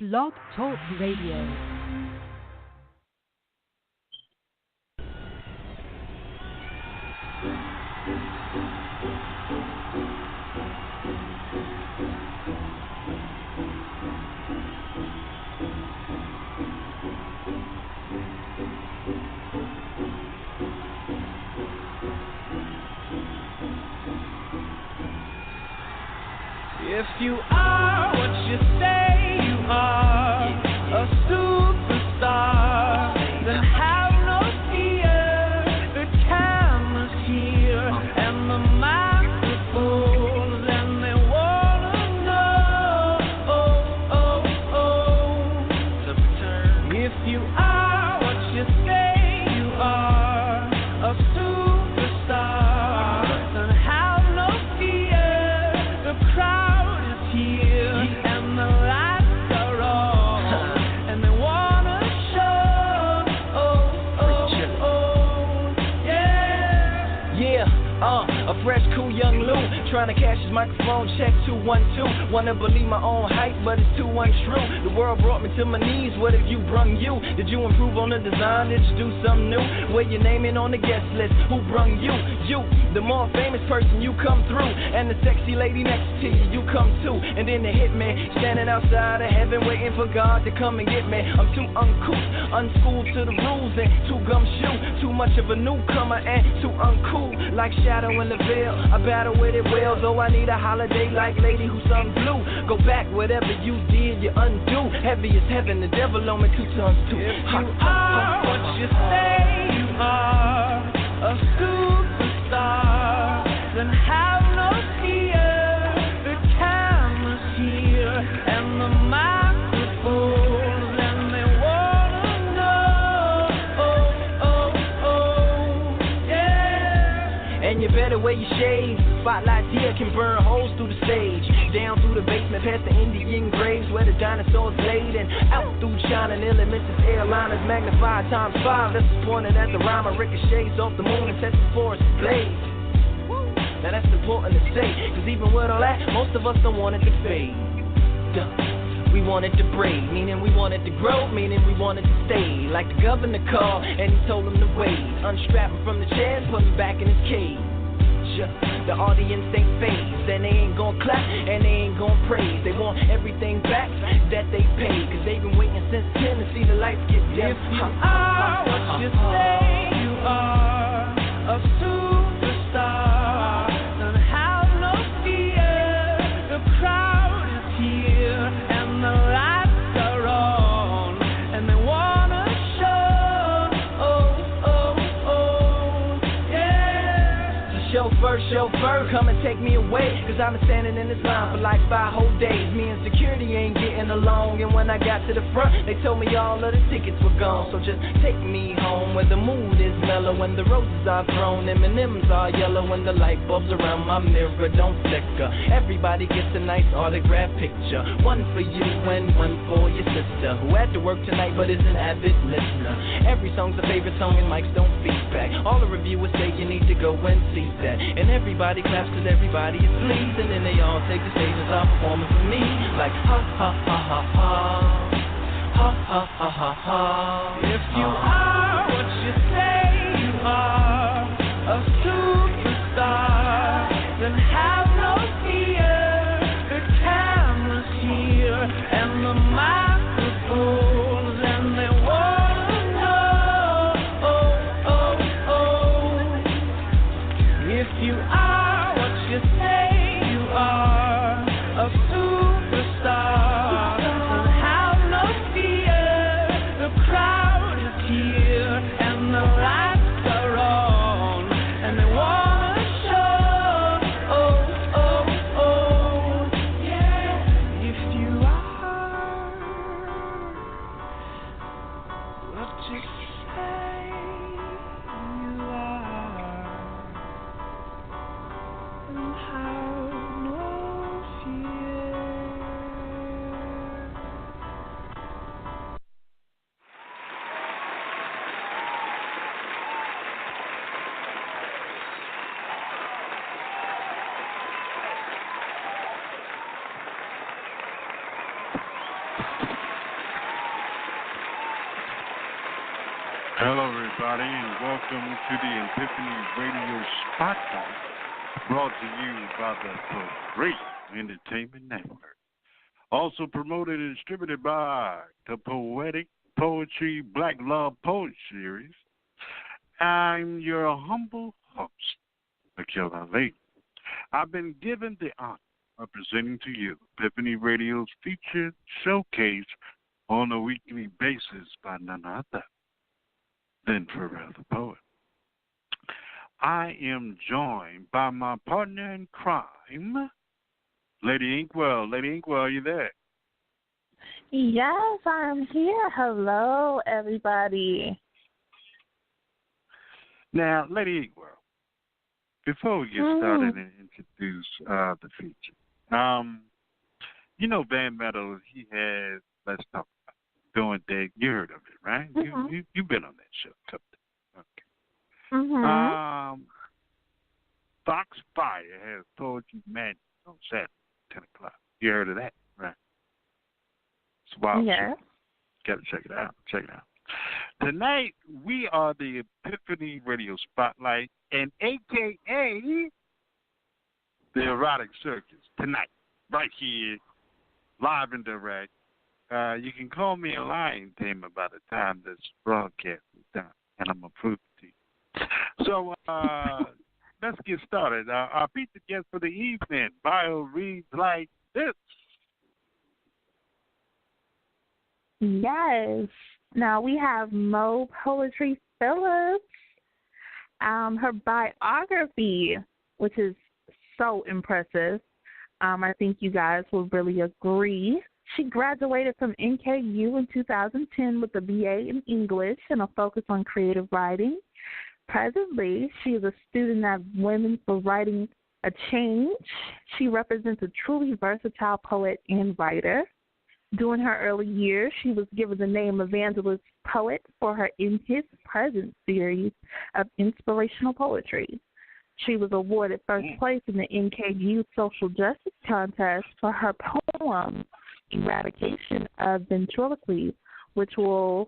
Blog Talk Radio. If you are what you say you are, a superstar, then have no fear. The camera's here and the microphones, and they wanna know. If you are what you say you are, a superstar, then have no fear. The crowd here and the lights are on, and they wanna show. A fresh, cool young Lou trying to cash his microphone check 212. Wanna believe my own hype, but it's too untrue. The world brought me to my knees. What have you brung you? Did you improve on the design? Did you do something new? Where your name in on the guest list? Who brung you? You, the more famous person, you come through, and the sexy lady next to you come too. And then the hitman standing outside of heaven waiting for God to come and get me. I'm too uncouth, unschooled to the rules, and too gumshoe. Too much of a newcomer and too uncool. Like shadow in the veil, I battle with it well. Though I need a holiday like lady who sung blue. Go back, whatever you did, you undo. Heavy as heaven, the devil on me 2 tons too. If you are what you say you are, a superstar, then have no fear. The camera's here and the microphones, and they wanna know. And you better wear your shades. Spotlights here can burn holes through the stage. Down through the basement, past the Indian graves where the dinosaurs laid, and out through China, elements of airliners magnified times 5. That's pointed at the rhyme. Ricochets off the moon and sets the forest ablaze. Now that's important to say, cause even with all that, most of us don't want it to fade. We want it to break, meaning we want it to grow, meaning we want it to stay. Like the governor called and he told him to wait. Unstrap him from the chair and put him back in his cage. The audience ain't phased, and they ain't gon' clap, and they ain't gon' praise. They want everything back that they paid, cause they've been waiting since 10 to see the lights get dim. If you are what you say you are, a superstar, then have no fear. The crowd is here and the lights are on, and they wanna chauffeur, come and take me away, cause I've been standing in this line for like 5 whole days. Me and security ain't getting along, and when I got to the front, they told me all of the tickets were gone. So just take me home where the mood is mellow, and the roses are thrown, M&M's are yellow, and the light bulbs around my mirror don't flicker. Everybody gets a nice autograph picture, one for you and one for your sister, who had to work tonight but is an avid listener. Every song's a favorite song and mics don't feedback. All the reviewers say you need to go and see that. And everybody claps cause everybody is pleased, and then they all take the stage and start performing for me. Like ha ha ha ha ha, ha ha ha ha ha. If you are what you say you are, a superstar, then have no fear. The camera's here and the microphones, and they wanna know. If you are what you say you are, a superstar, then have no fear. The crowd is here. Hello, everybody, and welcome to the Epiphany Radio Spotlight, brought to you by the Great Entertainment Network. Also promoted and distributed by the Poetic Poetry Black Love Poetry Series. I'm your humble host, Aquil Ali. I've been given the honor of presenting to you Epiphany Radio's featured showcase on a weekly basis by none other than Pharrell the Poet. I am joined by my partner in crime, Lady Inkwell. Lady Inkwell, are you there? Yes, I'm here. Hello, everybody. Now, Lady Inkwell, before we get started and introduce the feature, you know Van Meadows, he has, let's talk about Doing Day. You heard of it, right? You've been on that show a couple times. Okay. Fox Fire has Poetry Madness on Saturday, 10 o'clock. You heard of that, right? It's wild. Yeah. Got to check it out. Check it out. Tonight, we are the Epiphany Radio Spotlight and a.k.a. the Erotic Circus. Tonight, right here, live and direct. You can call me a lying tamer by the time this broadcast is done, and I'm going to prove it to you. So, let's get started. Our featured guest for the evening, bio reads like this. Yes. Now we have Mo Poetry Phillips. Her biography, which is so impressive. I think you guys will really agree. She graduated from NKU in 2010 with a BA in English and a focus on creative writing. Presently, she is a student at Women for Writing a Change. She represents a truly versatile poet and writer. During her early years, she was given the name Evangelist Poet for her In His Presence series of inspirational poetry. She was awarded first place in the NKU Social Justice Contest for her poem, Eradication of Ventriloquy, which was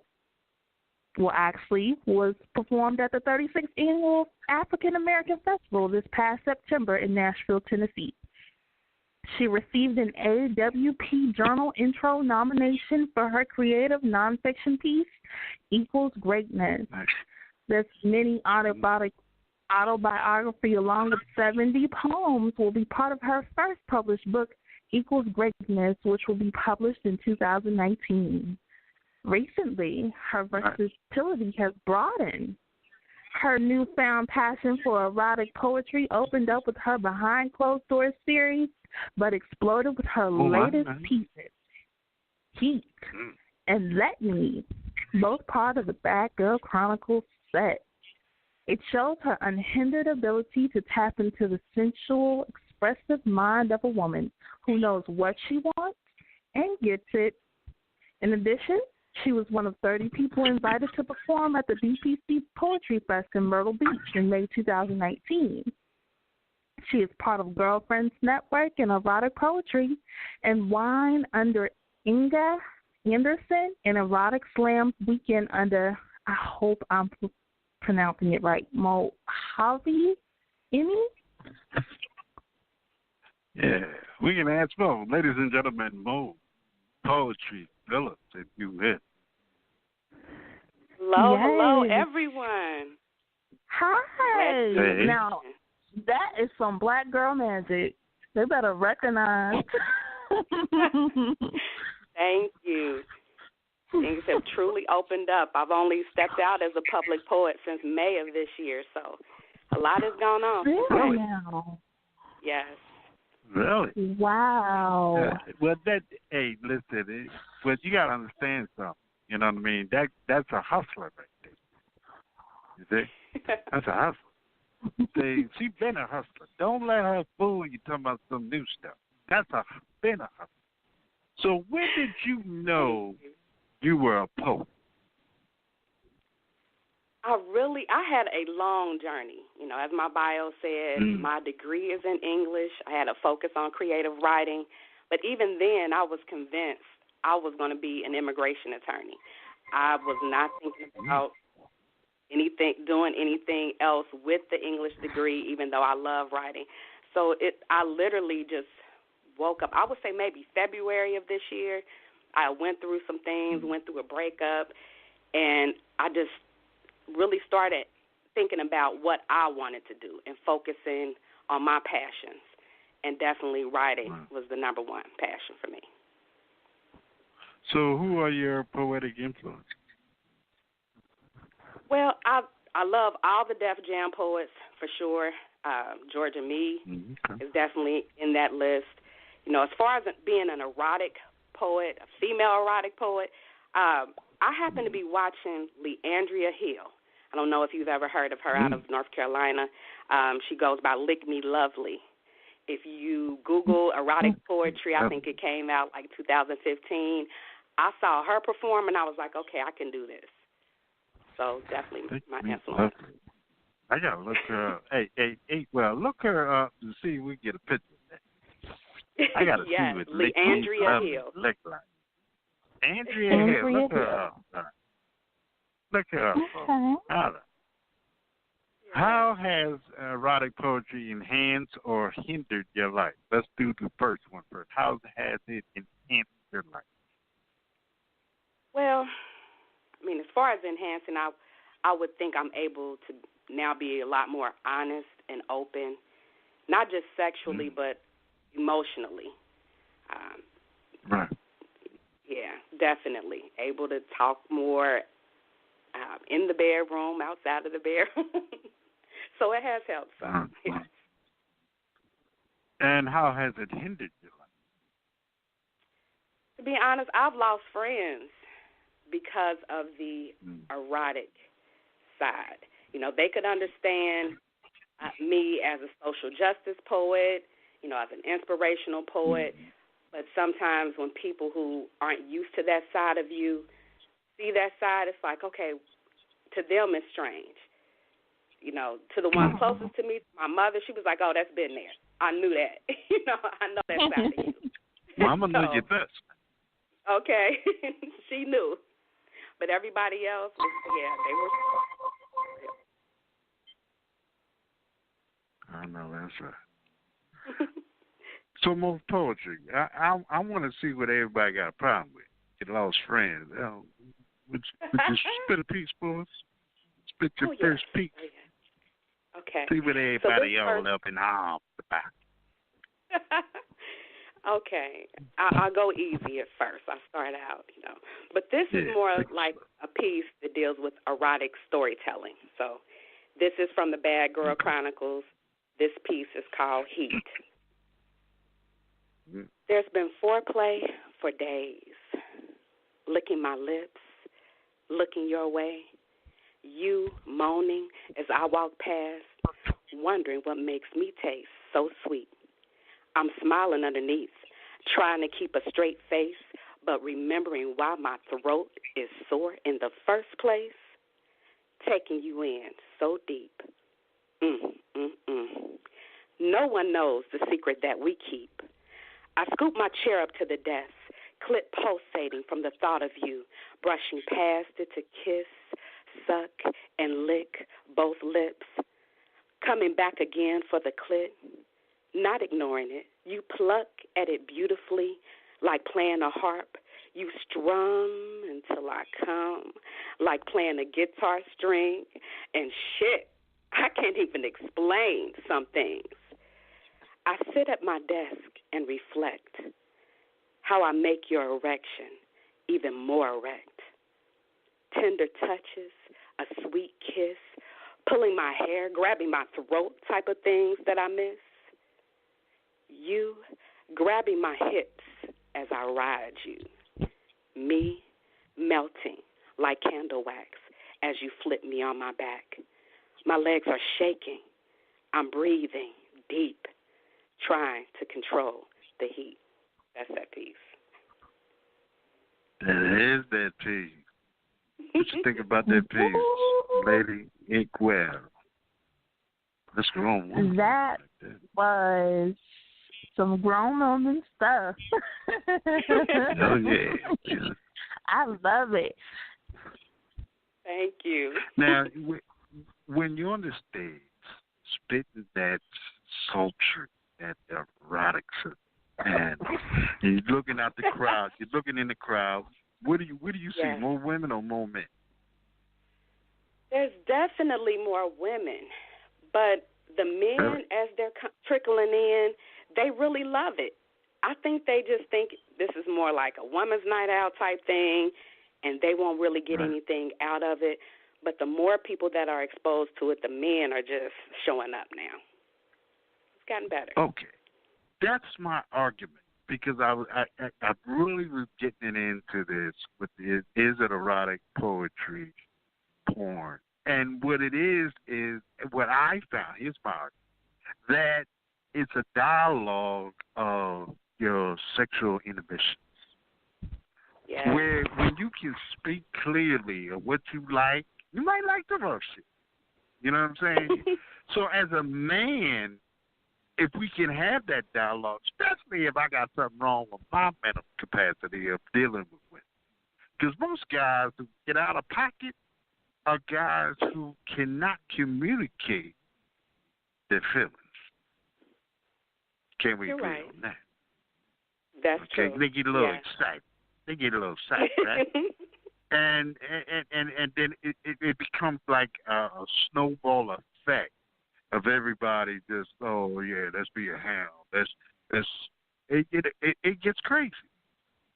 performed at the 36th Annual African American Festival this past September in Nashville, Tennessee. She received an AWP Journal Intro nomination for her creative nonfiction piece, Equals Greatness. This mini autobiography, along with 70 poems, will be part of her first published book, Equals Greatness, which will be published in 2019. Recently, her versatility has broadened. Her newfound passion for erotic poetry opened up with her Behind Closed Doors series, but exploded with her latest pieces, Heat and Let Me, both part of the Girl Chronicles set. It shows her unhindered ability to tap into the sensual, expressive mind of a woman who knows what she wants and gets it. In addition, she was one of 30 people invited to perform at the BPC Poetry Fest in Myrtle Beach in May 2019. She is part of Girlfriends Network and Erotic Poetry and Wine under Inga Anderson and Erotic Slam Weekend under, I hope I'm pronouncing it right, Mojave Imi? Yeah, we can ask Mo. Ladies and gentlemen, Mo Poetry Phillips, if you will. Hello, everyone. Hi. Hey. Now, that is some black girl magic. They better recognize. Thank you. Things have truly opened up. I've only stepped out as a public poet since May of this year, so a lot has gone on. Really now? Yes. Really? Wow. Well, hey, listen, but you got to understand something. You know what I mean? That's a hustler right there. You see? That's a hustler. See, she's been a hustler. Don't let her fool you talking about some new stuff. That's been a hustler. So when did you know you were a poet? I had a long journey. You know, as my bio said, my degree is in English. I had a focus on creative writing. But even then, I was convinced I was going to be an immigration attorney. I was not thinking about doing anything else with the English degree, even though I love writing. So I literally just woke up, I would say maybe February of this year. I went through some things, went through a breakup, and I just really started thinking about what I wanted to do and focusing on my passions. And definitely writing was the number one passion for me. So who are your poetic influences? Well, I love all the Def Jam poets for sure. Georgia Me is definitely in that list. You know, as far as being an erotic poet, a female erotic poet, I happen to be watching Leandria Hill. I don't know if you've ever heard of her out of North Carolina. She goes by Lick Me Lovely. If you Google erotic poetry, I think it came out like 2015. I saw her perform, and I was like, okay, I can do this. So definitely my influence. I got to look her up. Look her up to see if we get a picture of that. I got to see what Leandria Hill. Look like. Andrea Hill. Look her up. Look her up. Okay. How has erotic poetry enhanced or hindered your life? Let's do the first one first. How has it enhanced your life? Well, I mean, as far as enhancing, I would think I'm able to now be a lot more honest and open, not just sexually, but emotionally. Right. Yeah, definitely. Able to talk more in the bedroom, outside of the bedroom. So it has helped some. Yeah. And how has it hindered your life? To be honest, I've lost friends because of the erotic side. You know, they could understand me as a social justice poet, you know, as an inspirational poet, but sometimes when people who aren't used to that side of you see that side, it's like, okay, to them it's strange. You know, to the one closest to me, my mother, she was like, oh, that's been there. I knew that. You know, I know that side of you. Mama knew you best. Okay. She knew. But everybody else, they were. I know that's right. So more poetry. I want to see what everybody got a problem with. Get lost friends. Would you spit a piece for us? Spit your first piece. Oh, yeah. Okay. See what everybody all up in arms about. Okay. I'll go easy at first. I'll start out, you know. But this is more like a piece that deals with erotic storytelling. So this is from the Bad Girl Chronicles. This piece is called Heat. There's been foreplay for days. Licking my lips, looking your way. You moaning as I walk past, wondering what makes me taste so sweet. I'm smiling underneath, trying to keep a straight face, but remembering why my throat is sore in the first place. Taking you in so deep. No one knows the secret that we keep. I scoop my chair up to the desk, clit pulsating from the thought of you, brushing past it to kiss, suck, and lick both lips. Coming back again for the clit, not ignoring it. You pluck at it beautifully, like playing a harp. You strum until I come, like playing a guitar string. And shit, I can't even explain some things. I sit at my desk and reflect how I make your erection even more erect. Tender touches, a sweet kiss, pulling my hair, grabbing my throat type of things that I miss. You grabbing my hips as I ride you. Me melting like candle wax as you flip me on my back. My legs are shaking. I'm breathing deep, trying to control the heat. That's that piece. That is that piece. What you think about that piece, Lady Aquil? That's grown woman. That was some grown woman stuff. Oh, yeah. I love it. Thank you. Now, when you're on the stage, spitting that sultry, that erotic, and you're looking at the crowd, you're looking in the crowd, what do you see, more women or more men? There's definitely more women, but the men, as they're trickling in, they really love it. I think they just think this is more like a woman's night out type thing, and they won't really get anything out of it. But the more people that are exposed to it, the men are just showing up now. It's gotten better. Okay. That's my argument, because I really was getting into this with is it erotic poetry, porn? And what it is what I found, here's my argument, that it's a dialogue of your sexual inhibitions. Yeah. Where when you can speak clearly of what you like, you might like the rough shit. You know what I'm saying? So as a man, if we can have that dialogue, especially if I got something wrong with my mental capacity of dealing with women, because most guys who get out of pocket are guys who cannot communicate their feelings. Can we agree on that? That's true. They get a little excited. Right? and then it becomes like a snowball effect of everybody just, oh yeah, let's be a hound. It gets crazy.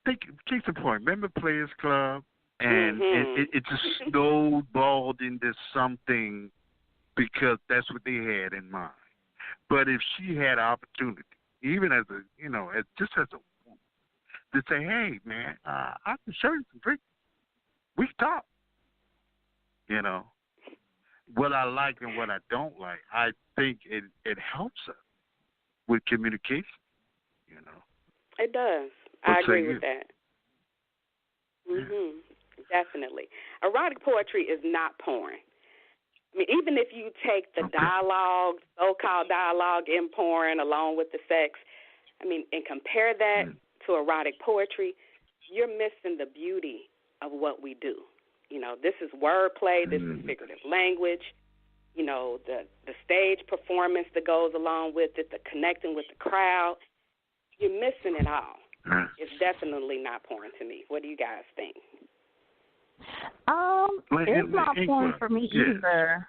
Case in point, remember Players Club? And it just snowballed into something because that's what they had in mind. But if she had opportunity, even as a, just as a woman, to say, hey, man, I can show you some freaks. We can talk. What I like and what I don't like, I think it helps us with communication, It does. I agree with that. Mm-hmm. Definitely. Erotic poetry is not porn. I mean, even if you take the dialogue, so-called dialogue in porn along with the sex, and compare that to erotic poetry, you're missing the beauty of what we do. This is wordplay, this is figurative language, the stage performance that goes along with it, the connecting with the crowd. You're missing it all. It's definitely not porn to me. What do you guys think? It's not porn for me either.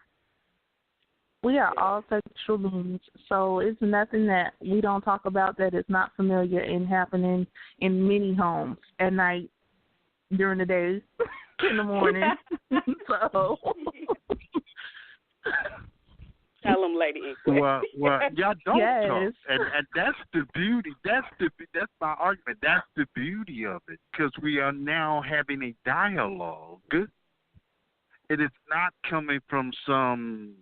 We are all sexual beings, so it's nothing that we don't talk about that is not familiar and happening in many homes at night, during the day, in the morning. So tell them, Lady. Well, y'all don't talk, and that's the beauty. That's my argument. That's the beauty of it, because we are now having a dialogue. It is not coming from some,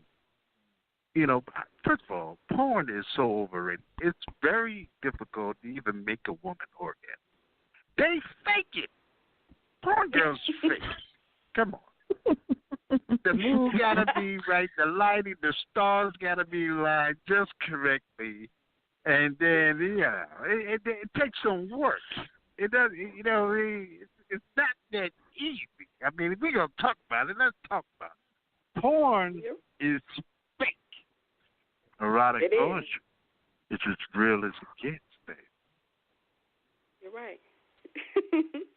first of all, porn is so overrated. It's very difficult to even make a woman orgasm. They fake it. Porn girls fake it. Come on. The mood gotta be right, the lighting, the stars gotta be lined just correctly, and then it takes some work. It does, it's not that easy. If we're gonna talk about it, let's talk about it. Porn is fake. Erotic poetry, it's as real as it gets, baby. You're right.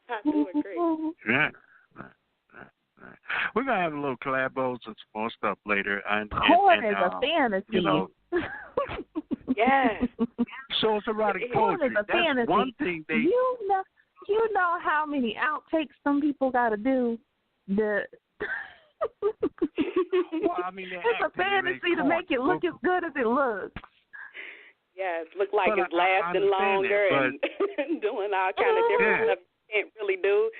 I do agree. Yeah. We're going to have a little collabos and some more stuff later. Porn is a fantasy. Yes. So it's erotic poetry. Porn is a fantasy. One thing they... You know how many outtakes some people got to do? Well, it's a fantasy to make it look as good as it looks. Yes, look like it's lasting longer and doing all kind of different stuff you can't really do.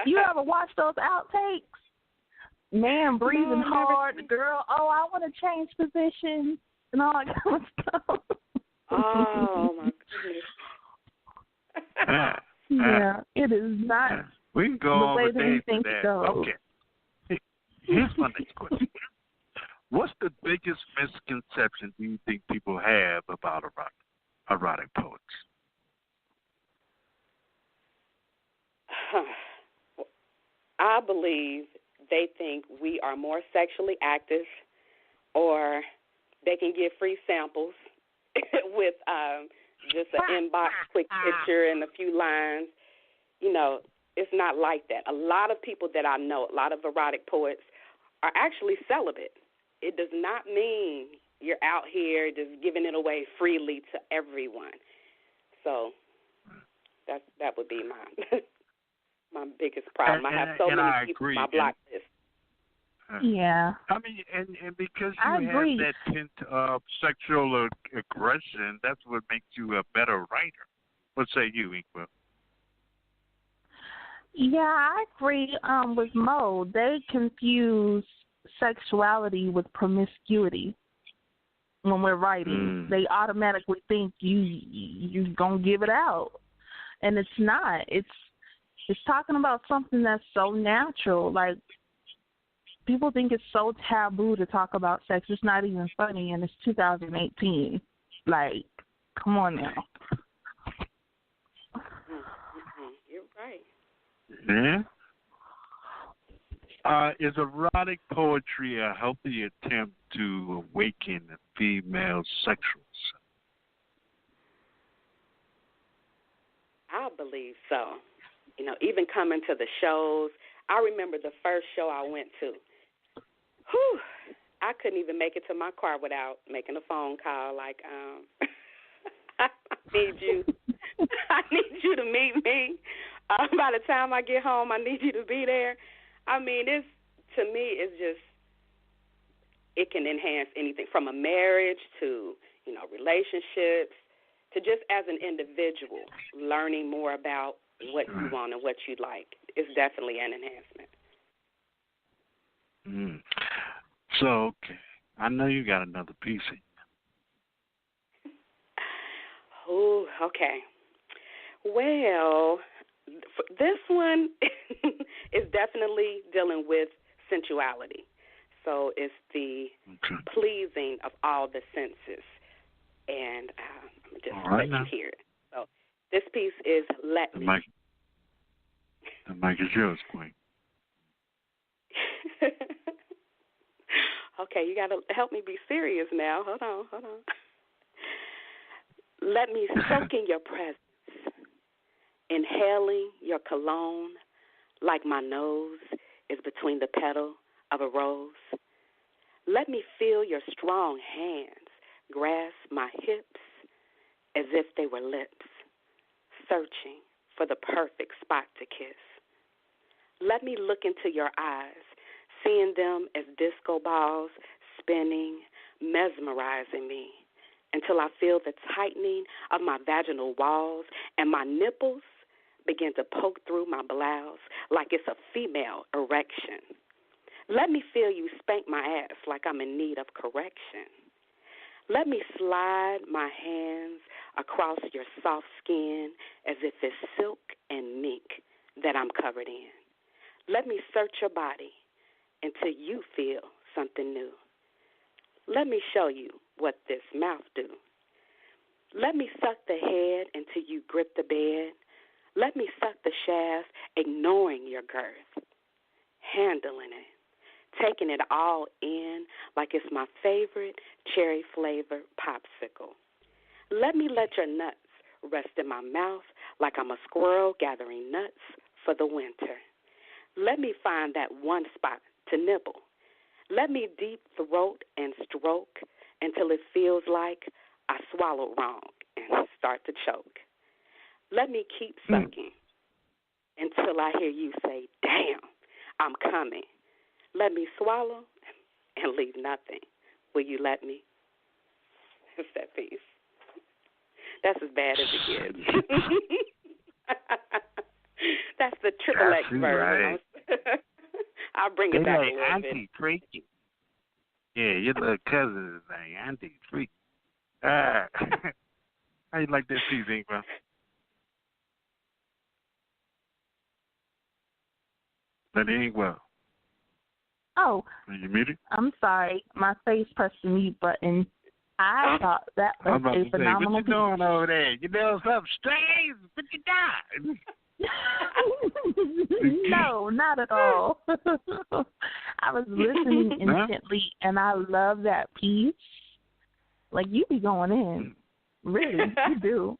You ever watch those outtakes? Man breathing hard, the girl, I want to change position and all that kind of stuff. Oh, my goodness. Yeah, it is not we can go the way over that you think that. it goes. Okay. Here's my next question. What's the biggest misconception do you think people have about erotic poets? I believe they think we are more sexually active, or they can get free samples with just an inbox quick picture and a few lines. You know, it's not like that. A lot of people that I know, a lot of erotic poets, are actually celibate. It does not mean you're out here just giving it away freely to everyone. So that would be my biggest problem. I have so many people on my block list. Yeah. I mean, and because you have that hint of sexual aggression, that's what makes you a better writer. What say you, Aquil? Yeah, I agree with Mo. They confuse sexuality with promiscuity when we're writing. They automatically think you're going to give it out. And it's not. It's talking about something that's so natural. Like, people think it's so taboo to talk about sex. It's not even funny, and it's 2018. Like, come on now. You're right. Yeah. Is erotic poetry a healthy attempt to awaken the female sexual self? I believe so. You know, even coming to the shows, I remember the first show I went to. Whew, I couldn't even make it to my car without making a phone call. Like, I need you. I need you to meet me. By the time I get home, I need you to be there. I mean, to me, it's just, it can enhance anything from a marriage to, you know, relationships, to just as an individual, learning more about what you want and what you like. It's definitely an enhancement. So, okay, I know you got another piece in you. Oh, okay. Well, this one is definitely dealing with sensuality. So it's the pleasing of all the senses. And I'm just let you hear it. So this piece is Let Me. The mic is yours, Queen. Okay, you got to help me be serious now. Hold on. Let me soak in your presence, inhaling your cologne like my nose is between the petal of a rose. Let me feel your strong hands grasp my hips as if they were lips, searching for the perfect spot to kiss. Let me look into your eyes, seeing them as disco balls spinning, mesmerizing me until I feel the tightening of my vaginal walls and my nipples begin to poke through my blouse like it's a female erection. Let me feel you spank my ass like I'm in need of correction. Let me slide my hands across your soft skin as if it's silk and mink that I'm covered in. Let me search your body until you feel something new. Let me show you what this mouth do. Let me suck the head until you grip the bed. Let me suck the shaft, ignoring your girth, handling it, taking it all in like it's my favorite cherry-flavored popsicle. Let me let your nuts rest in my mouth like I'm a squirrel gathering nuts for the winter. Let me find that one spot to nibble. Let me deep throat and stroke until it feels like I swallowed wrong and start to choke. Let me keep sucking until I hear you say, damn, I'm coming. Let me swallow and leave nothing. Will you let me? It's that piece. That's as bad as it gets. That's the triple X version. Right. I'll bring it back a little Auntie bit. Freaky. Yeah, your little cousin is like Auntie Freaky. How you like that piece, Ingrid? Let it ain't well. Oh. Are you muted? I'm sorry. My face pressed the mute button. I thought that was a phenomenal piece. What you doing over there? You know something strange? Put you down. No, not at all. I was listening intently, and I love that piece. Like, you be going in. Really, you do.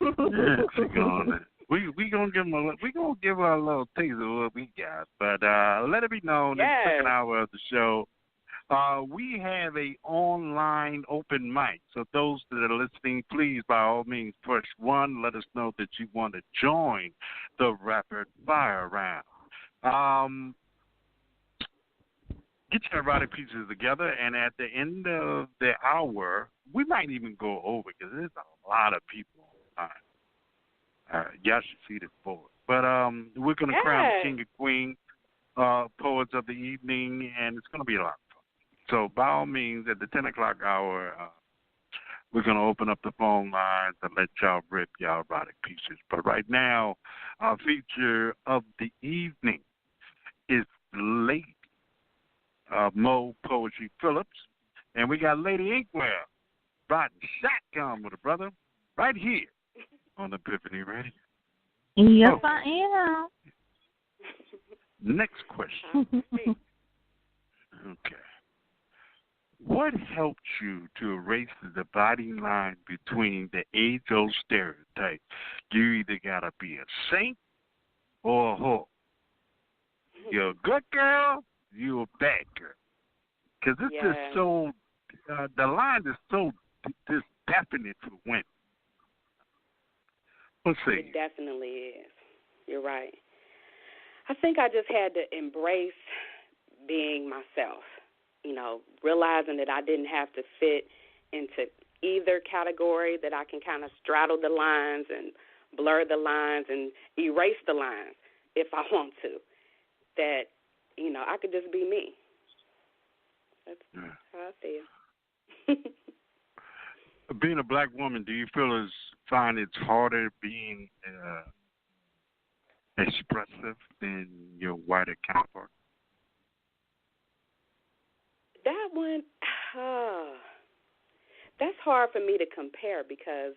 Yeah, she going in. We gonna give her a little taste of what we got, but let it be known in the second hour of the show, we have a online open mic. So those that are listening, please by all means push 1. Let us know that you want to join the rapid fire round. Get your erotic pieces together, and at the end of the hour, we might even go over because there's a lot of people on time. Y'all should see this board. But we're going to crown the king and queen poets of the evening, and it's going to be a lot of fun. So by all means, at the 10 o'clock hour, we're going to open up the phone lines and let y'all rip y'all erotic pieces. But right now, our feature of the evening is Lady Mo Poetry Phillips, and we got Lady Inkwell riding shotgun with her brother right here on Epiphany Radio. Yes, okay. I am. Next question. Okay. What helped you to erase the dividing line between the age-old stereotype? You either got to be a saint or a whore. You're a good girl, you're a bad girl. Because it's just so, the line is so just definite for women. Let's see. It definitely is. You're right. I think I just had to embrace being myself, realizing that I didn't have to fit into either category, that I can kind of straddle the lines and blur the lines and erase the lines if I want to, that, I could just be me. That's how I feel. Being a black woman, do you find it's harder being expressive than your whiter counterpart? That one, that's hard for me to compare because,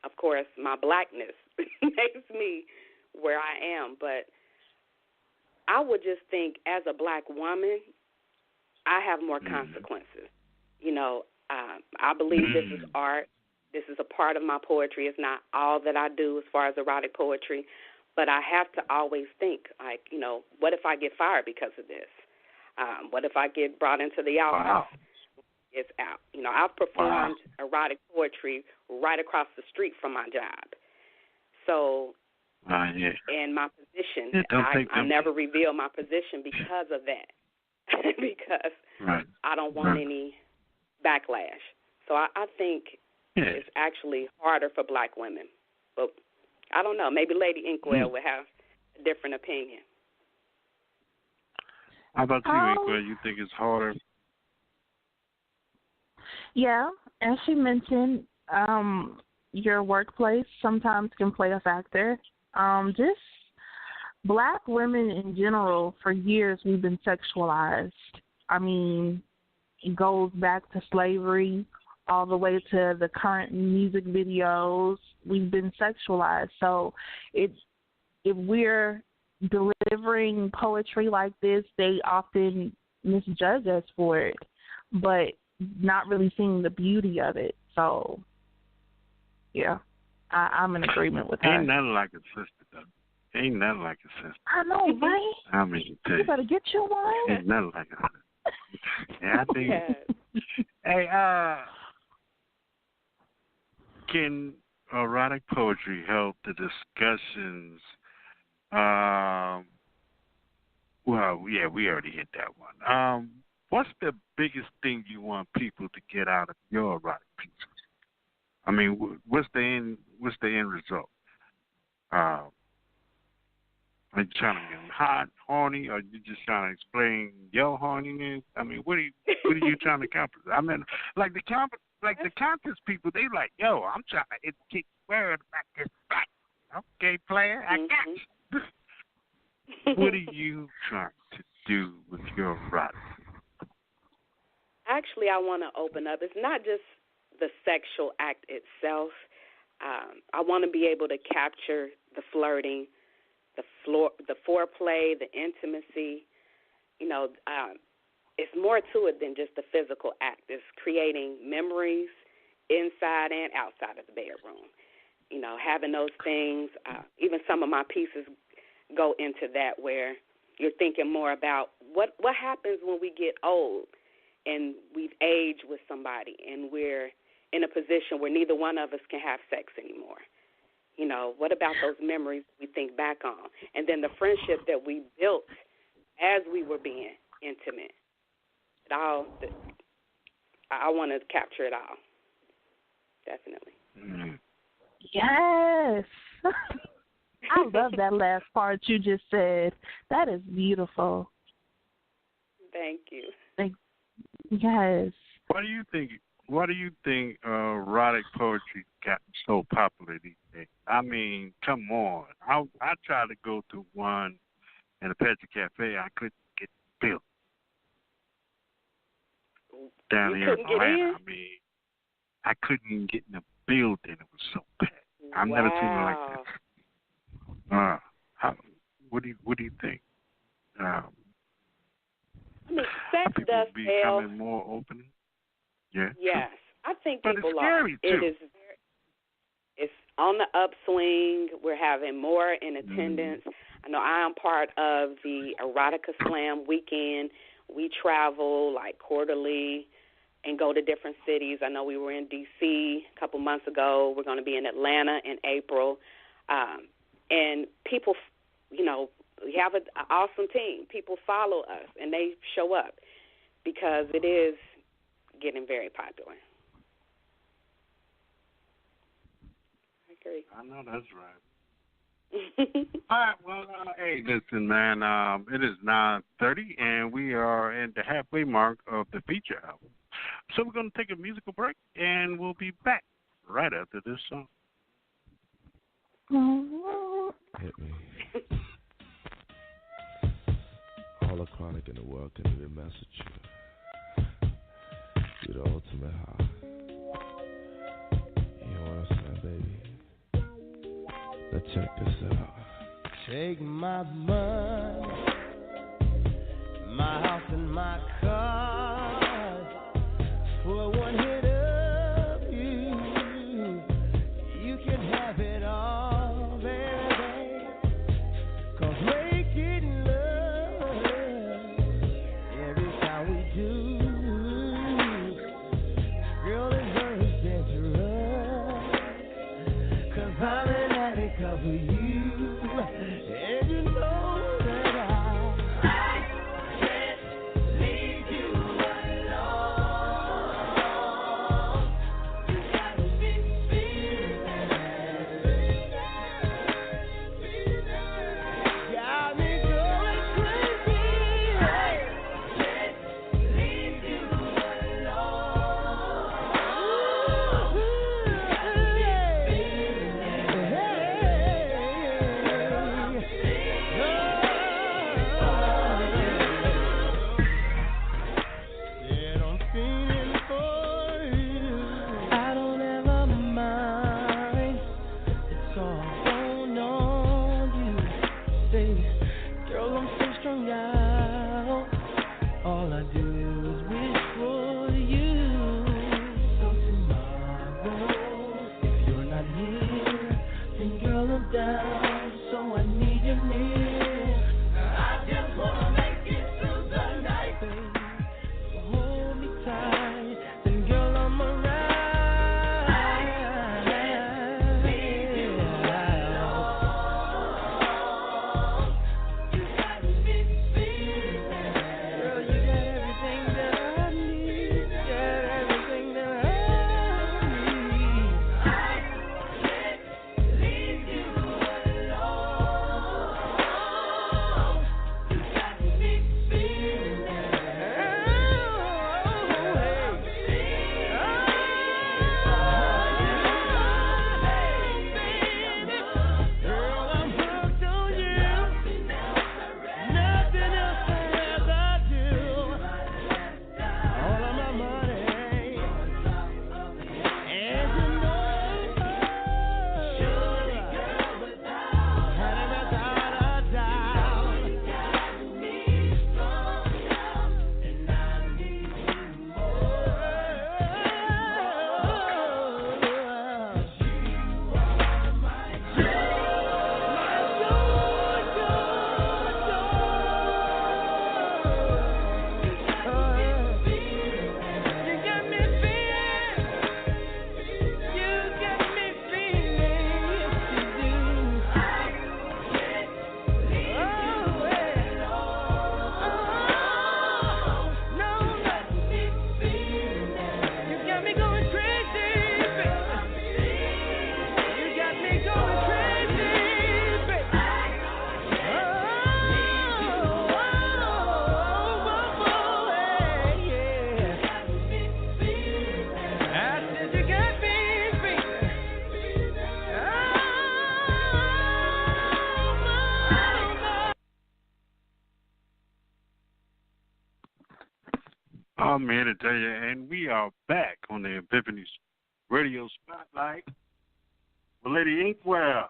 of course, my blackness makes me where I am. But I would just think as a black woman, I have more consequences. I believe this is art. This is a part of my poetry. It's not all that I do as far as erotic poetry. But I have to always think, what if I get fired because of this? What if I get brought into the outhouse? It's out. I've performed erotic poetry right across the street from my job. So, and my position, I never reveal my position because of that, because I don't want any backlash. So I think it's actually harder for black women. But I don't know. Maybe Lady Inkwell would have a different opinion. How about you, Inkwell? You think it's harder? Yeah, as she mentioned, your workplace sometimes can play a factor. Just black women in general, for years we've been sexualized. I mean, it goes back to slavery all the way to the current music videos. We've been sexualized. So if we're delivering poetry like this, they often misjudge us for it, but not really seeing the beauty of it. So, yeah, I'm in agreement with her. Ain't nothing like a sister, though. Ain't nothing like a sister. I know, right? I mean, you better get you one. Ain't nothing like a sister. Yeah, I think. Hey, can erotic poetry help the discussions? Well, yeah, we already hit that one. What's the biggest thing you want people to get out of your erotic pieces? I mean, what's the end result? Are you trying to get them hot, horny, or you just trying to explain your horniness? I mean, what are you trying to accomplish? I mean, like the contest people, they like, yo, I'm trying to educate the world about this back. Okay, player, I got you. What are you trying to do with your erotic? Actually, I want to open up. It's not just the sexual act itself. I want to be able to capture the flirting, the foreplay, the intimacy. You know, it's more to it than just the physical act. It's creating memories inside and outside of the bedroom. You know, having those things. Even some of my pieces go into that, where you're thinking more about what happens when we get old and we've aged with somebody and we're in a position where neither one of us can have sex anymore. You know, what about those memories we think back on? And then the friendship that we built as we were being intimate. I want to capture it all. Definitely. Mm. Yes. I love that last part you just said. That is beautiful. Thank you. Yes. Why do you think erotic poetry got so popular these days? I mean, come on. I tried to go to one in a Poetry Cafe. I couldn't get built. Down here in Atlanta, I mean, I couldn't even get in the building. It was so bad. I've never seen it like that. What do you think? I mean, sex people does becoming more open. Yeah. Yes, I think but people it's scary are. too. It's on the upswing. We're having more in attendance. I know I am part of the Erotica Slam weekend. We travel like quarterly and go to different cities. I know we were in D.C. a couple months ago. We're going to be in Atlanta in April. And people, you know, we have an awesome team. People follow us, and they show up because it is getting very popular. I agree. I know that's right. All right, well, hey, listen, man, it is 9:30, and we are at the halfway mark of the feature album. So we're going to take a musical break, and we'll be back right after this song. Hit me. All the chronic in the world can be a message. You're the ultimate high. You know what I'm saying, baby? Let's check this out. Take my money, my house and my car, for one hit of you. You can have it all, baby. 'Cause making love every time we do, girl, it hurts dangerous. 'Cause I'm an addict of you, and you know that. I'm here to tell you, and we are back on the Epiphany Radio Spotlight with Lady Inkwell.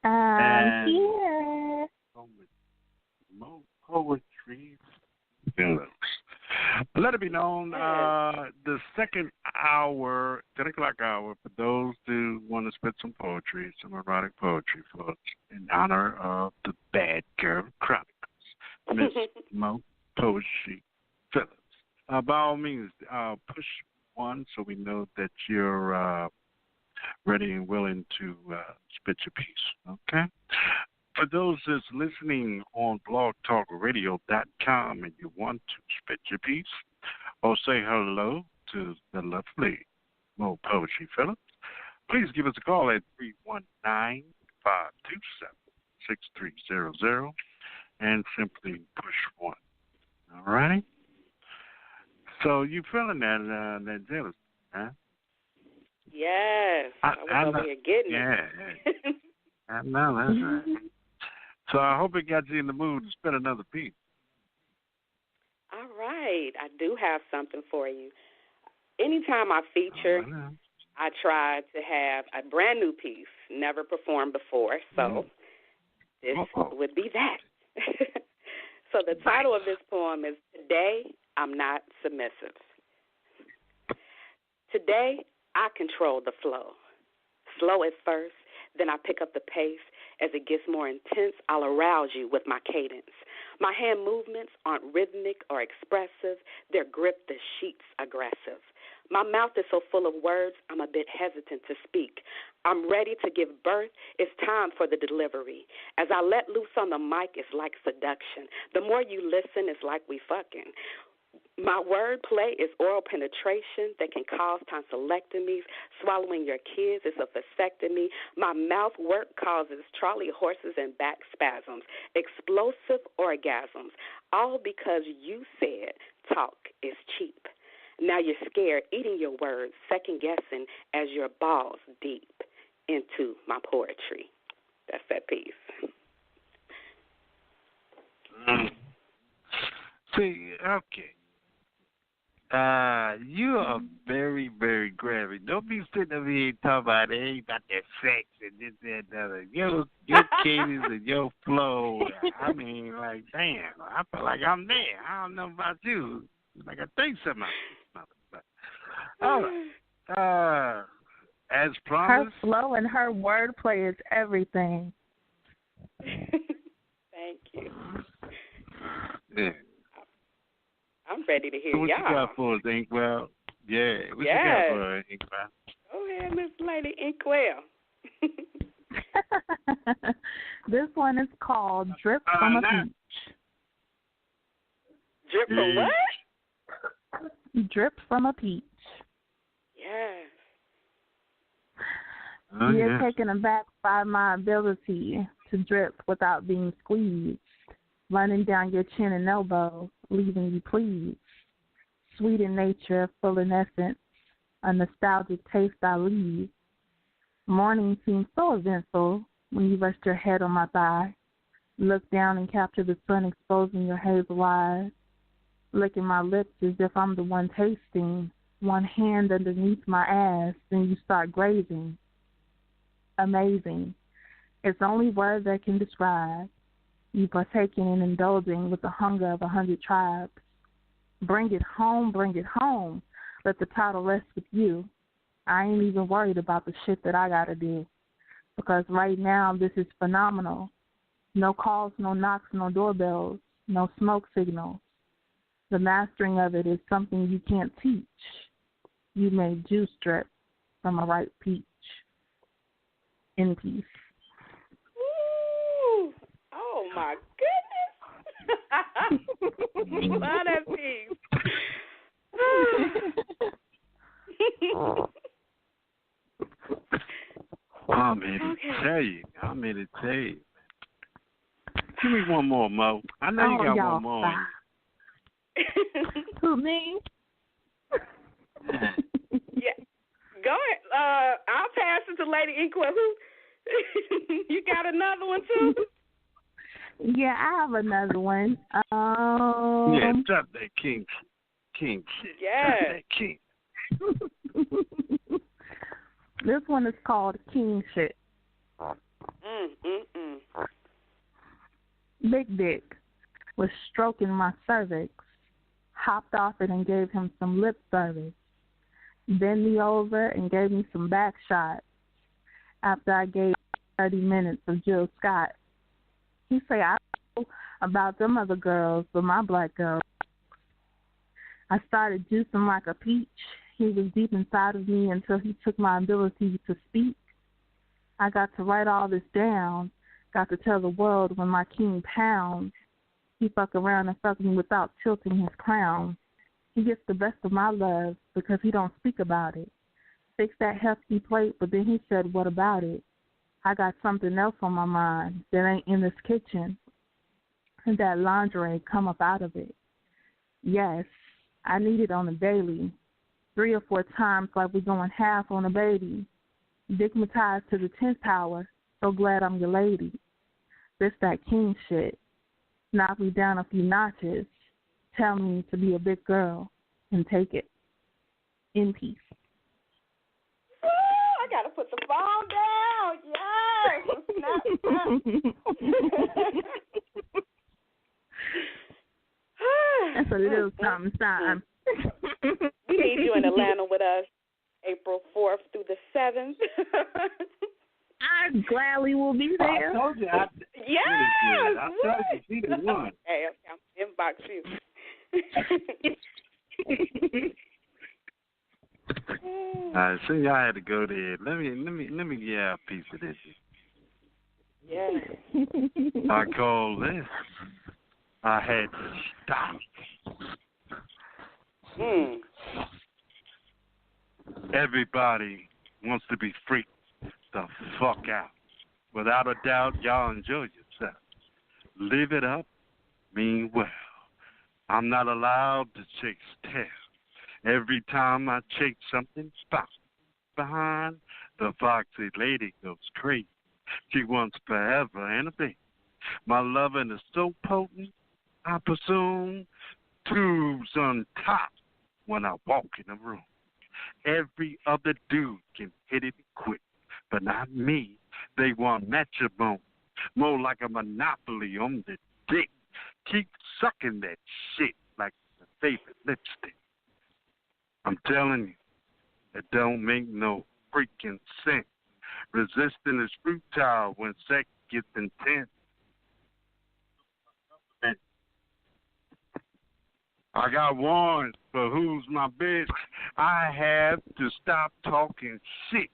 I'm here. Mo Poetry Phillips. Let it be known, the second hour, 10 o'clock hour, for those who want to spit some poetry, some erotic poetry for us, in honor of the Bad Girl Chronicles, Miss Mo Poetry Phillips. By all means, push one so we know that you're ready and willing to spit your piece, okay? For those that's listening on blogtalkradio.com and you want to spit your piece or say hello to the lovely Mo Poetry Phillips, please give us a call at 319-527-6300 and simply push one. All right? So you feeling that jealousy, huh? Yes. I was over here getting it. I know, that's right. So I hope it got you in the mood to spit another piece. All right. I do have something for you. Anytime I feature, I try to have a brand new piece, never performed before. So this would be that. So the title of this poem is Today I'm Not Submissive. Today I control the flow. Slow at first, then I pick up the pace. As it gets more intense, I'll arouse you with my cadence. My hand movements aren't rhythmic or expressive. They're grip the sheets aggressive. My mouth is so full of words, I'm a bit hesitant to speak. I'm ready to give birth. It's time for the delivery. As I let loose on the mic, it's like seduction. The more you listen, it's like we fucking. My word play is oral penetration that can cause tonsillectomies. Swallowing your kids is a vasectomy. My mouth work causes trolley horses and back spasms, explosive orgasms, all because you said talk is cheap. Now you're scared, eating your words, second-guessing as your balls deep into my poetry. That's that piece. See, okay. You are very, very grabby. Don't be sitting over here talking about about that sex and this, that, and the other. Your cadence and your flow. I mean, like, damn, I feel like I'm there. I don't know about you. Like I think something. All right. As promised. Her flow and her wordplay is everything. Thank you. Yeah. I'm ready to hear so what y'all. You got for us, Inkwell? Yeah. What you got for us, Inkwell? Go ahead, Miss Lady Inkwell. This one is called Drip from a Peach. Drip from what? Drip from a Peach. Yes. You're taken aback by my ability to drip without being squeezed, running down your chin and elbow, leaving you pleased. Sweet in nature, full in essence, a nostalgic taste I leave. Morning seems so eventful when you rest your head on my thigh. Look down and capture the sun exposing your hazel eyes. Licking my lips as if I'm the one tasting. One hand underneath my ass, then you start grazing. Amazing. It's only words that can describe. You partaking and indulging with the hunger of 100 tribes. Bring it home, bring it home. Let the title rest with you. I ain't even worried about the shit that I gotta do. Because right now, this is phenomenal. No calls, no knocks, no doorbells, no smoke signals. The mastering of it is something you can't teach. You made juice drip from a ripe peach. In peace. Ooh. Oh, my goodness. Love that piece. I'm here to tell you. I'm here to tell you. Give me one more, Mo. I know you got one more. Who, me? Yeah. Go ahead. I'll pass it to Lady Inkwell. You got another one, too? Yeah, I have another one. Yeah, drop that king. king shit. Yes. That king. This one is called King Shit. Big Dick was stroking my cervix, hopped off it and gave him some lip service, bent me over and gave me some back shots after I gave 30 minutes of Jill Scott. He say, I don't know about them other girls, but my black girl. I started juicing like a peach. He was deep inside of me until he took my ability to speak. I got to write all this down, got to tell the world when my king pounds. He fuck around and fuck me without tilting his crown. He gets the best of my love because he don't speak about it. Fix that hefty plate, but then he said, what about it? I got something else on my mind that ain't in this kitchen. And that lingerie come up out of it. Yes, I need it on a daily. 3 or 4 times like we going half on a baby. Digmatized to the 10th power, so glad I'm your lady. This that king shit. Knock me down a few notches. Tell me to be a big girl and take it. In peace. Woo, I gotta put the phone down. Yes. That's a little something. We need you in Atlanta with us, April 4th through the 7th. I gladly will be there. I told you. Yes. I told you. She the one. Hey, I'll inbox you. See, I had to go there. Let me get a piece of this. Yeah. I call this. I had to stop. Everybody wants to be freaked the fuck out. Without a doubt, y'all enjoy yourself. Live it up, mean well. I'm not allowed to chase tail. Every time I chase something, spot behind, the foxy lady goes crazy. She wants forever and a bit. My loving is so potent, I presume tubes on top when I walk in the room. Every other dude can hit it quick, but not me. They want match-a-bone, more like a monopoly on the dick. Keep sucking that shit like the favorite lipstick. I'm telling you, it don't make no freaking sense. Resisting is futile when sex gets intense. I got warrants for who's my bitch. I have to stop talking shit.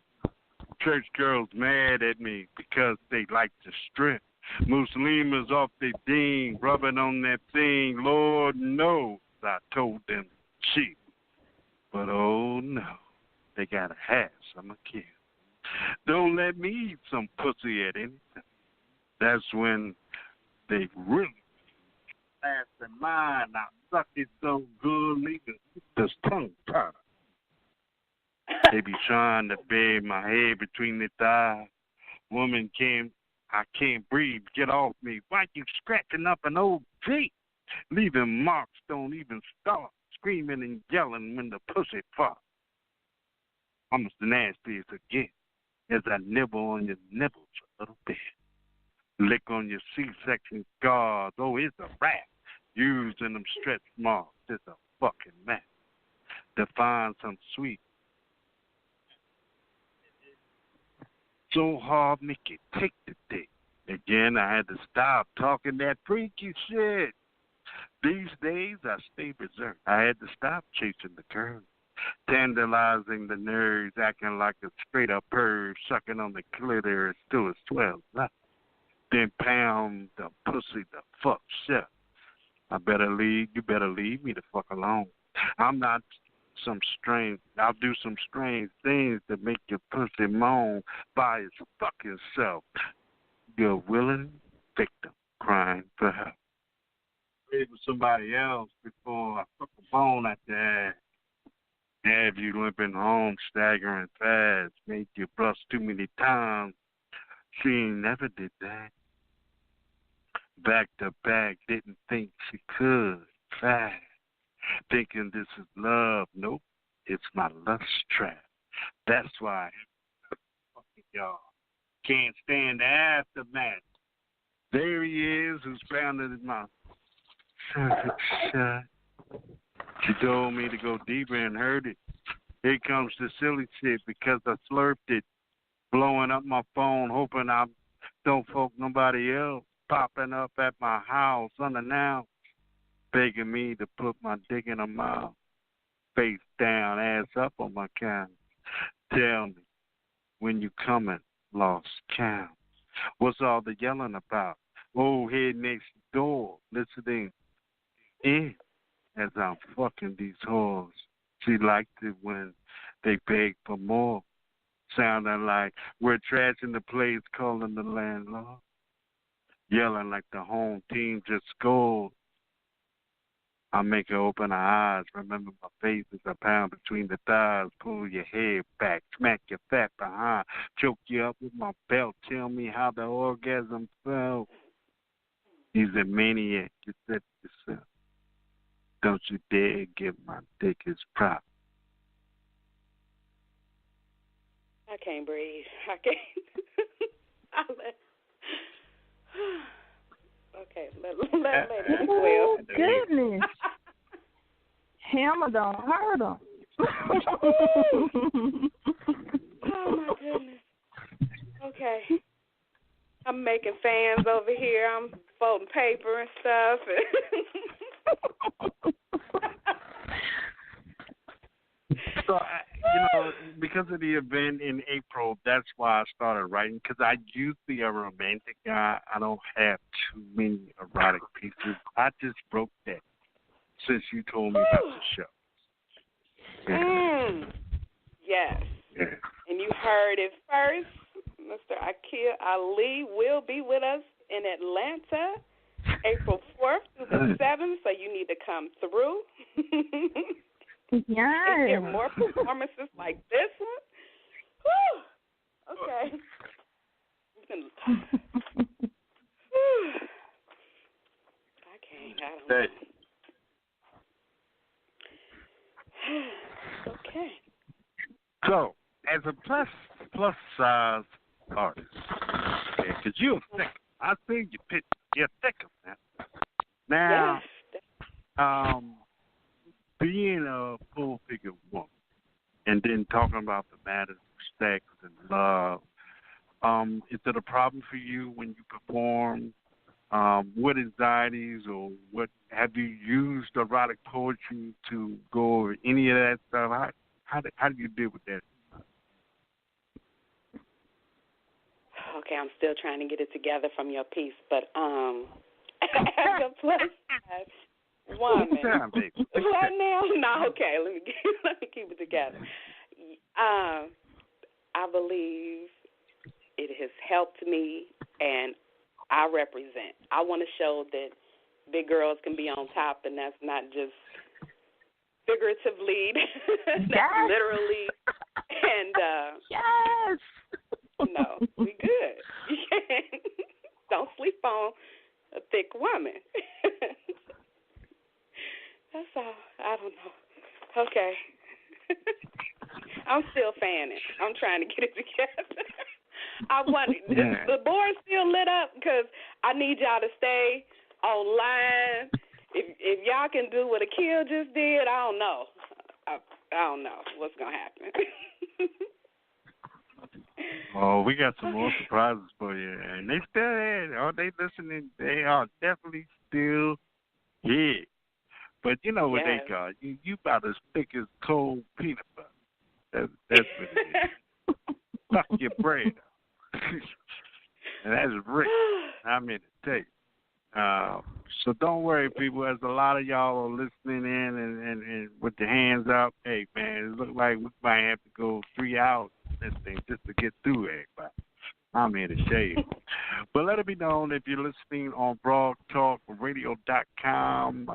Church girls mad at me because they like to strip. Muslims off their ding, rubbing on that thing. Lord knows I told them shit. But oh no, they got a have some kill. Don't let me eat some pussy at any time. That's when they really last in mind. I suck it so good, leaving this tongue tied. They be trying to bury my head between their thighs. Woman I can't breathe. Get off me. Why you scratching up an old feet? Leaving marks don't even start. Screaming and yelling when the pussy farts. I'm as nasty as again as I nibble on your nipples a little bit. Lick on your C-section scars. Oh, it's a rap. Using them stretch marks. It's a fucking mess. To find some sweet. So hard, make it take the dick. Again, I had to stop talking that freaky shit. These days, I stay reserved. I had to stop chasing the curve, tantalizing the nerves, acting like a straight-up perv, sucking on the clitoris till it swells up. Then pound the pussy the fuck shut. You better leave me the fuck alone. I'm not I'll do some strange things to make your pussy moan by its fucking self. You're a willing victim crying for help. With somebody else before I took a bone at the ass. Have you limping home, staggering fast, made you bust too many times. She ain't never did that. Back to back, didn't think she could. Fast. thinking this is love. Nope, it's my lust trap. That's why y'all can't stand the aftermath. There he is, who's pounding his mouth. She told me to go deeper and heard it. Here comes the silly shit because I slurped it, blowing up my phone, hoping I don't fuck nobody else, popping up at my house unannounced, begging me to put my dick in her mouth, face down, ass up on my couch. Tell me, when you coming, lost count. What's all the yelling about? Old head next door, listening in as I'm fucking these whores. She liked it when they begged for more, sounding like we're trashing the place, calling the landlord, yelling like the home team just scored. I make her open her eyes, remember my face is a pound between the thighs, pull your head back, smack your fat behind, choke you up with my belt, tell me how the orgasm felt. He's a maniac, you said yourself. Don't you dare give my dick his prop. I can't breathe. I can't. Okay, let it Oh, well. goodness. Hammer don't hurt him. Oh, my goodness. Okay. I'm making fans over here. I'm folding paper and stuff. So, because of the event in April, that's why I started writing, because I used to be a romantic guy. I don't have too many erotic pieces. I just broke that since you told me about the show. Yes. Yeah. And you heard it first. Mr. Aquil Ali will be with us in Atlanta April 4th through the 7th, so you need to come through. Yes. And hear more performances like this one. Whew. Okay. I don't know. Okay. So, as a plus size artist, because you're thick. I see your picture. You're thicker, man. Now, yes. Being a full figure woman, and then talking about the matters of sex and love, is it a problem for you when you perform? What anxieties or what have you used erotic poetry to go over any of that stuff? How do you deal with that? Okay, I'm still trying to get it together from your piece, but as a plus size woman, time, baby. right now, no, okay, let me keep it together. I believe it has helped me, and I represent. I want to show that big girls can be on top, and that's not just figuratively, that's literally. And yes. No, we good. You can't. Don't sleep on a thick woman. That's all. I don't know. Okay. I'm still fanning. I'm trying to get it together. I want the board's still lit up because I need y'all to stay online. If y'all can do what Aquil just did, I don't know. I don't know what's gonna happen. Oh, we got some more surprises for you, and they still here. Are they listening? They are definitely still here. But you know what they call you? You about as thick as cold peanut butter. That's what it is. Fuck your bread. And that's Rick. I'm in the tape. So don't worry, people. As a lot of y'all are listening in and with your hands up, hey, man, it looks like we might have to go 3 hours on this thing just to get through everybody. I'm here to shade. But let it be known if you're listening on blogtalkradio.com,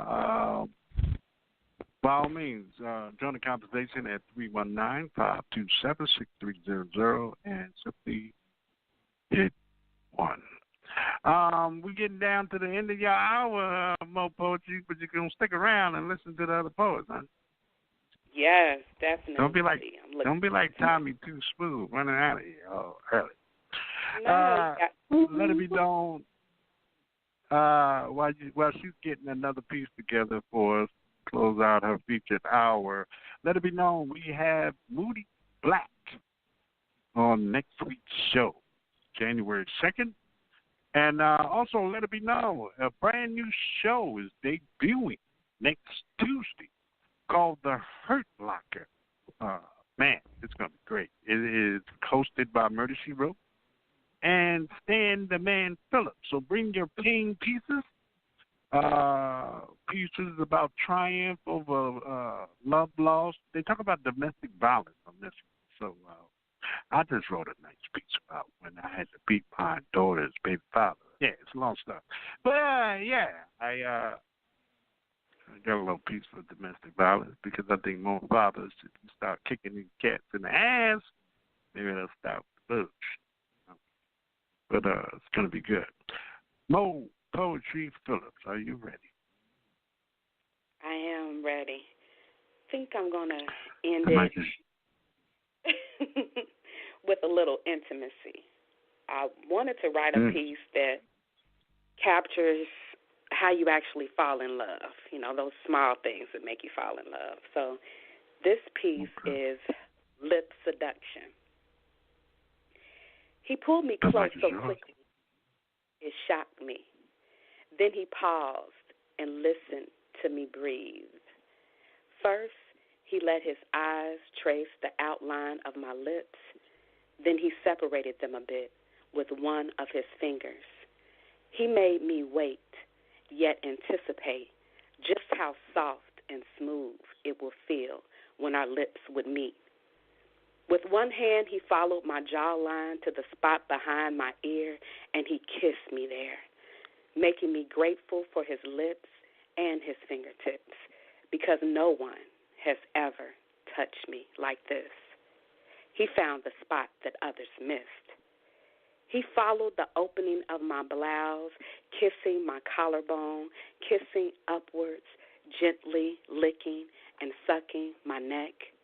by all means, join the conversation at 319-527-6300 and simply hit 1. We're getting down to the end of your hour, Mo Poetry, but you're going to stick around and listen to the other poets, huh? Yes, definitely. Don't be like Tommy Too Smooth running out of here early. No, let it be known while she's getting another piece together for us, close out her featured hour. Let it be known we have Moody Black on next week's show, January 2nd. And also let it be known a brand new show is debuting next Tuesday called The Hurt Locker. Man, it's going to be great. It is hosted by Murder, She Wrote and Stan the Man Phillips. So bring your ping pieces. Pieces about triumph over love lost. They talk about domestic violence on this one. So I just wrote a nice piece about when I had to beat my daughter's baby father. Yeah, it's a long stuff. But I got a little piece for domestic violence because I think more fathers should start kicking these cats in the ass. Maybe they'll stop the bush. But it's going to be good. Mo Poetry Phillips, are you ready? I am ready. I think I'm going to end it with a little intimacy. I wanted to write a piece that captures how you actually fall in love, you know, those small things that make you fall in love. So this piece is lip seduction. He pulled me close so quickly, it shocked me. Then he paused and listened to me breathe. First, he let his eyes trace the outline of my lips. Then he separated them a bit with one of his fingers. He made me wait, yet anticipate just how soft and smooth it will feel when our lips would meet. With one hand, he followed my jawline to the spot behind my ear, and he kissed me there, making me grateful for his lips and his fingertips, because no one has ever touched me like this. He found the spot that others missed. He followed the opening of my blouse, kissing my collarbone, kissing upwards, gently licking and sucking my neck.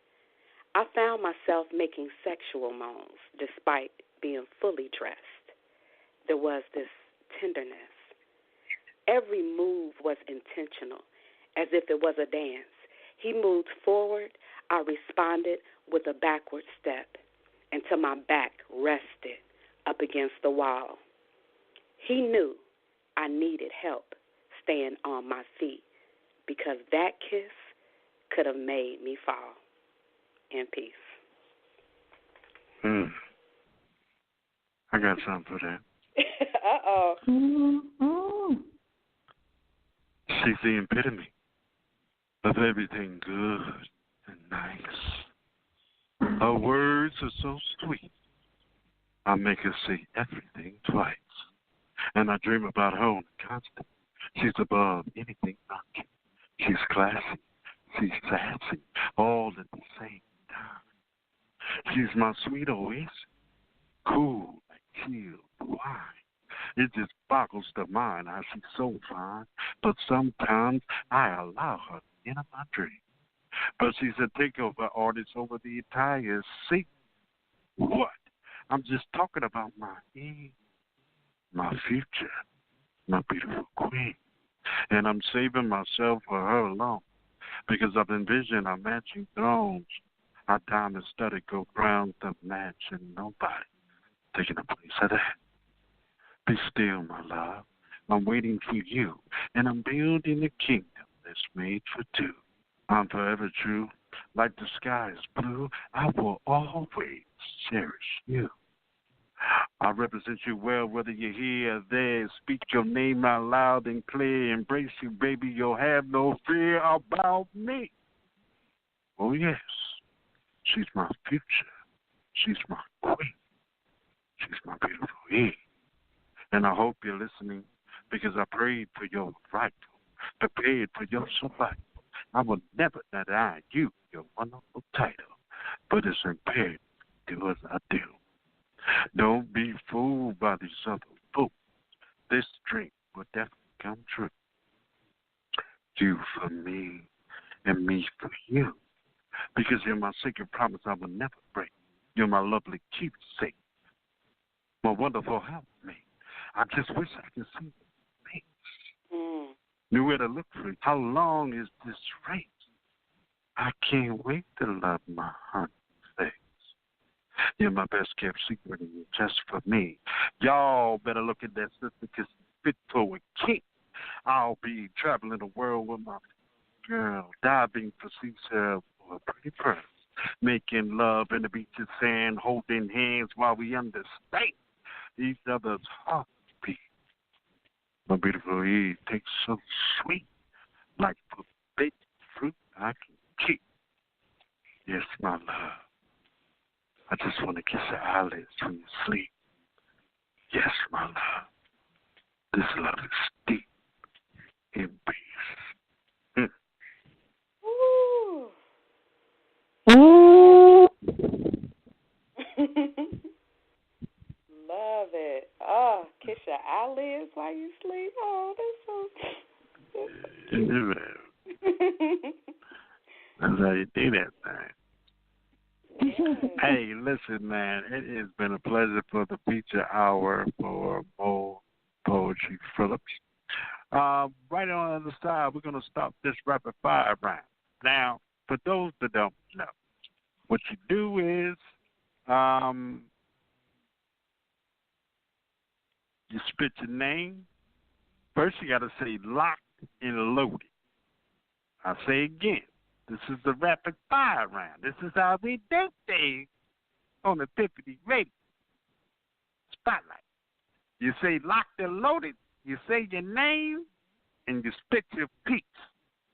I found myself making sexual moans despite being fully dressed. There was this tenderness. Every move was intentional, as if it was a dance. He moved forward. I responded with a backward step until my back rested up against the wall. He knew I needed help staying on my feet because that kiss could have made me fall. In peace. I got something for that. Uh-oh. Mm-hmm. She's the epitome of everything good and nice. Her words are so sweet. I make her say everything twice. And I dream about her on the constant. She's above anything knocking. She's classy. She's sassy. All at the same time. She's my sweet oasis. Cool like chilled wine. It just boggles the mind how she's so fine. But sometimes I allow her into my dream. But she's a takeover artist over the entire scene. What? I'm just talking about my aim, my future, my beautiful queen. And I'm saving myself for her alone because I've envisioned our matching thrones. Our diamond-studded gold crowns that match and nobody taking the place of that. Be still, my love. I'm waiting for you, and I'm building a kingdom that's made for two. I'm forever true. Like the sky is blue, I will always cherish you. I represent you well, whether you're here or there. Speak your name out loud and clear. Embrace you, baby. You'll have no fear about me. Oh, yes. She's my future. She's my queen. She's my beautiful E. And I hope you're listening because I prayed for your right, prepared for your survival. I will never deny you your wonderful title, but it's imperative to do as I do. Don't be fooled by these other fools. this dream will definitely come true. You for me and me for you. Because you're my sacred promise I will never break. You're my lovely keepsake. My wonderful helpmate. I just wish I could see the face. Knew where to look for you. How long is this race? I can't wait to love my honey face. You're my best kept secret and you're just for me. Y'all better look at that sister because she's fit for a king. I'll be traveling the world with my girl, diving for seashell for a pretty pearl, making love in the beach's sand, holding hands while we understand each other's heartbeat. My beautiful Eve tastes so sweet, like forbidden fruit I can keep. Yes, my love. I just want to kiss your eyelids when you sleep. Yes, my love. This love is deep in peace. Ooh. Love it. Oh, kiss your eyelids while you sleep. Oh, that's so. That's how you do that thing. Hey, listen, man. It has been a pleasure for the feature hour for Mo Poetry Phillips. Right on the other side, we're going to start this rapid fire round. Now, for those that don't know, what you do is you spit your name. First, you got to say locked and loaded. I'll say again, this is the rapid fire round. This is how we do things on Epiphany Radio Spotlight. You say locked and loaded, you say your name, and you spit your piece.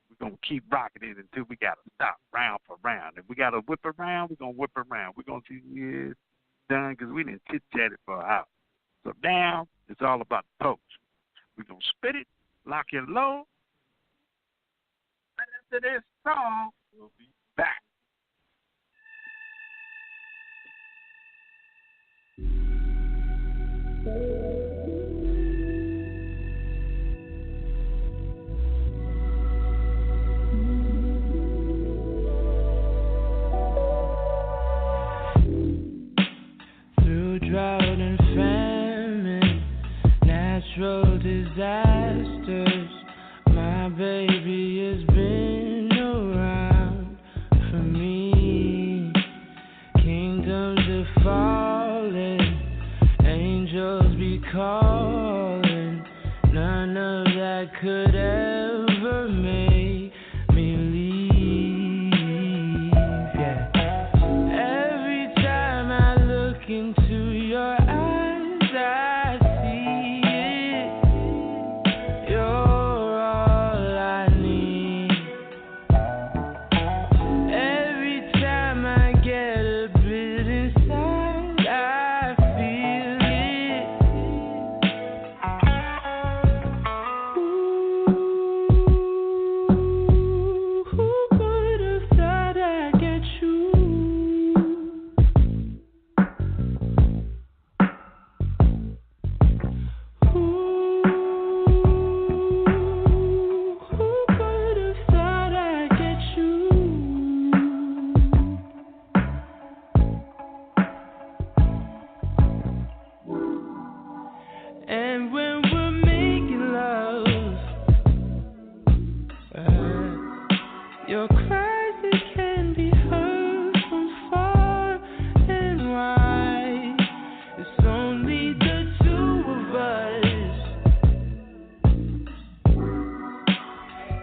We're going to keep rocking it until we got to stop round for round. If we got to whip around, we're going to whip around. We're going to see it's done because we didn't chit-chat it for an hour. So now it's all about the post. We're going to spit it, lock it low. And after this song, we'll be back. Through drought and famine, natural disasters, my baby has been around for me. Kingdoms are falling, angels be calling. None of that could ever make me leave. Yeah. Every time I look into your eyes, I see it. You're all I need. Every time I get a bit inside, I feel it. Ooh, who could have thought I'd get you? Ooh, who could have thought I'd get you? And when we're making love, your cries they can be heard from far and wide. It's only the two of us.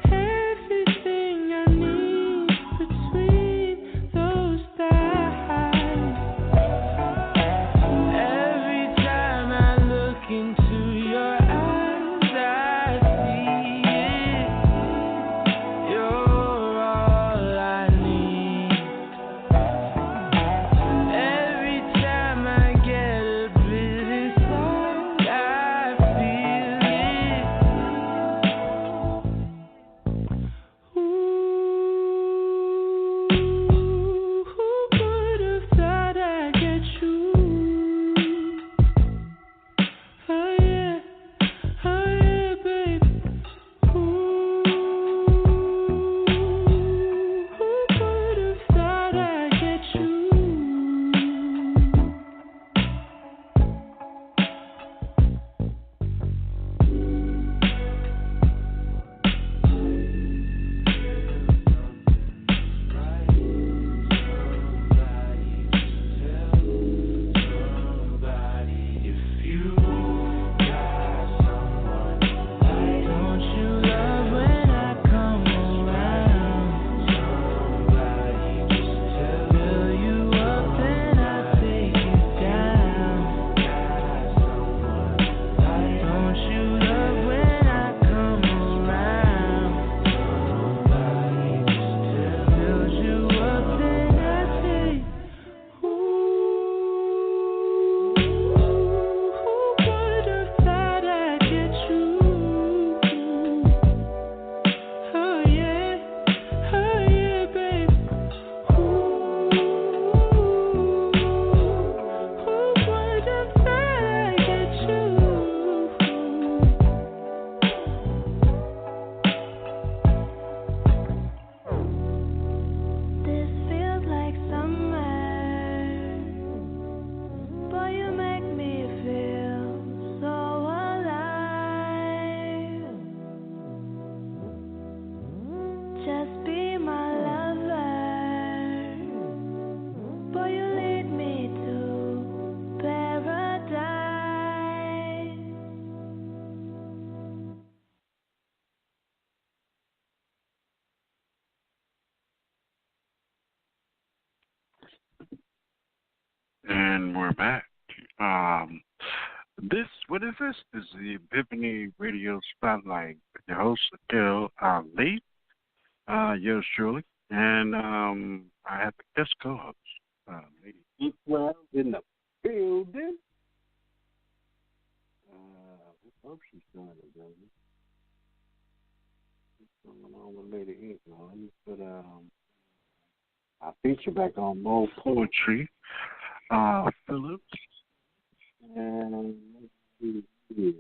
Everything I need between those thighs. Every time I look into your eyes, I see it. You're all just be my lover. Boy, you lead me to paradise. And we're back. What is this? This is the Epiphany Radio Spotlight with your host, Aquil Ali, yours truly. And I have the guest co-host, Lady Aquil in the building. I hope she's doing it, baby. What's going on with Lady Aquil? Let me put our feature back on Mo Poetry Phillips. And let's see here.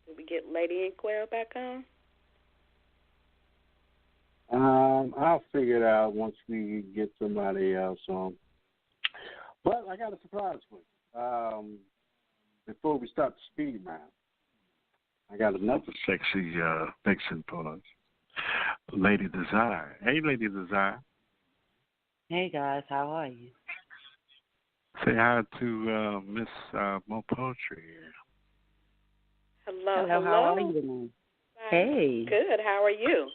Did we get Lady Inquire back on? I'll figure it out once we get somebody else on. But I got a surprise for you. Before we start the speed round, I got another sexy fiction for us. Lady Desire. Hey, Lady Desire. Hey, guys. How are you? Say hi to Miss Mo Poetry. Hello. How are you? Hey. Good. How are you?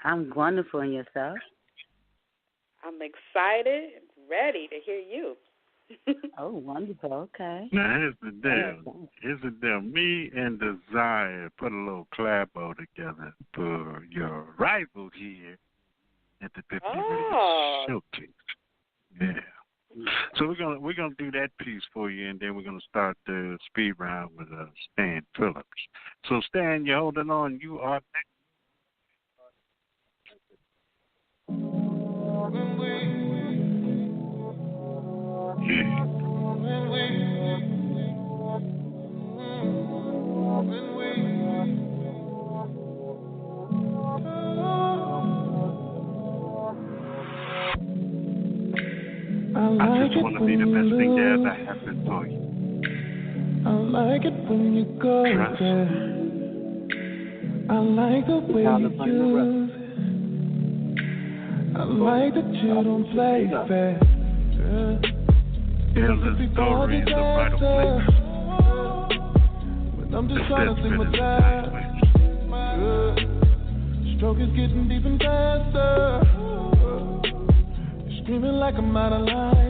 I'm wonderful. And yourself? I'm excited and ready to hear you. Oh, wonderful. Okay. Now, here's the deal. Me and Desire put a little collabo together for your arrival here at the Epiphany Radio Showcase. Yeah. So we're gonna do that piece for you, and then we're gonna start the speed round with Stan Phillips. So Stan, you're holding on. You are next. Yeah. I just want to be the best thing that ever happened for you. I like it when you go Trust. there. I like the way you use it. I like that you don't play fair. Tell the story in the right place. But I'm just trying to sing my time. Stroke is getting deep and faster. Screaming like I'm out of line.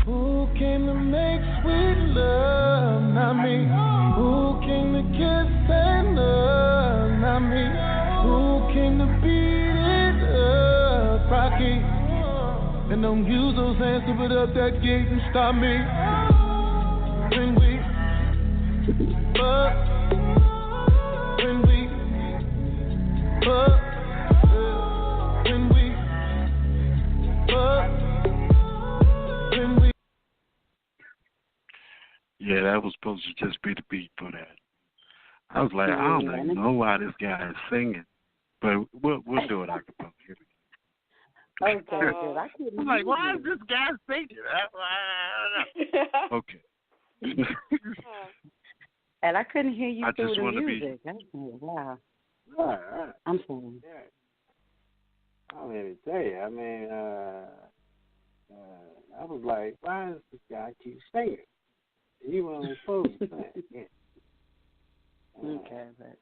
Who came to make sweet love? Not me. Who came to kiss and love? Not me. Who came to beat it up? Rocky. And don't use those hands to put up that gate and stop me. When we fuck. When we fuck. When we Yeah, that was supposed to just be the beat for that. I was like, I don't even know why this guy is singing, but we'll do it a cappella. Okay, good. I'm like, why is this guy singing? Okay. And I couldn't hear you I through just the want to music. Wow. All right. I'm sorry. Yeah. I don't even tell you. I mean, I was like, why does this guy keep singing? He wasn't supposed to sing. Yeah. Okay, but.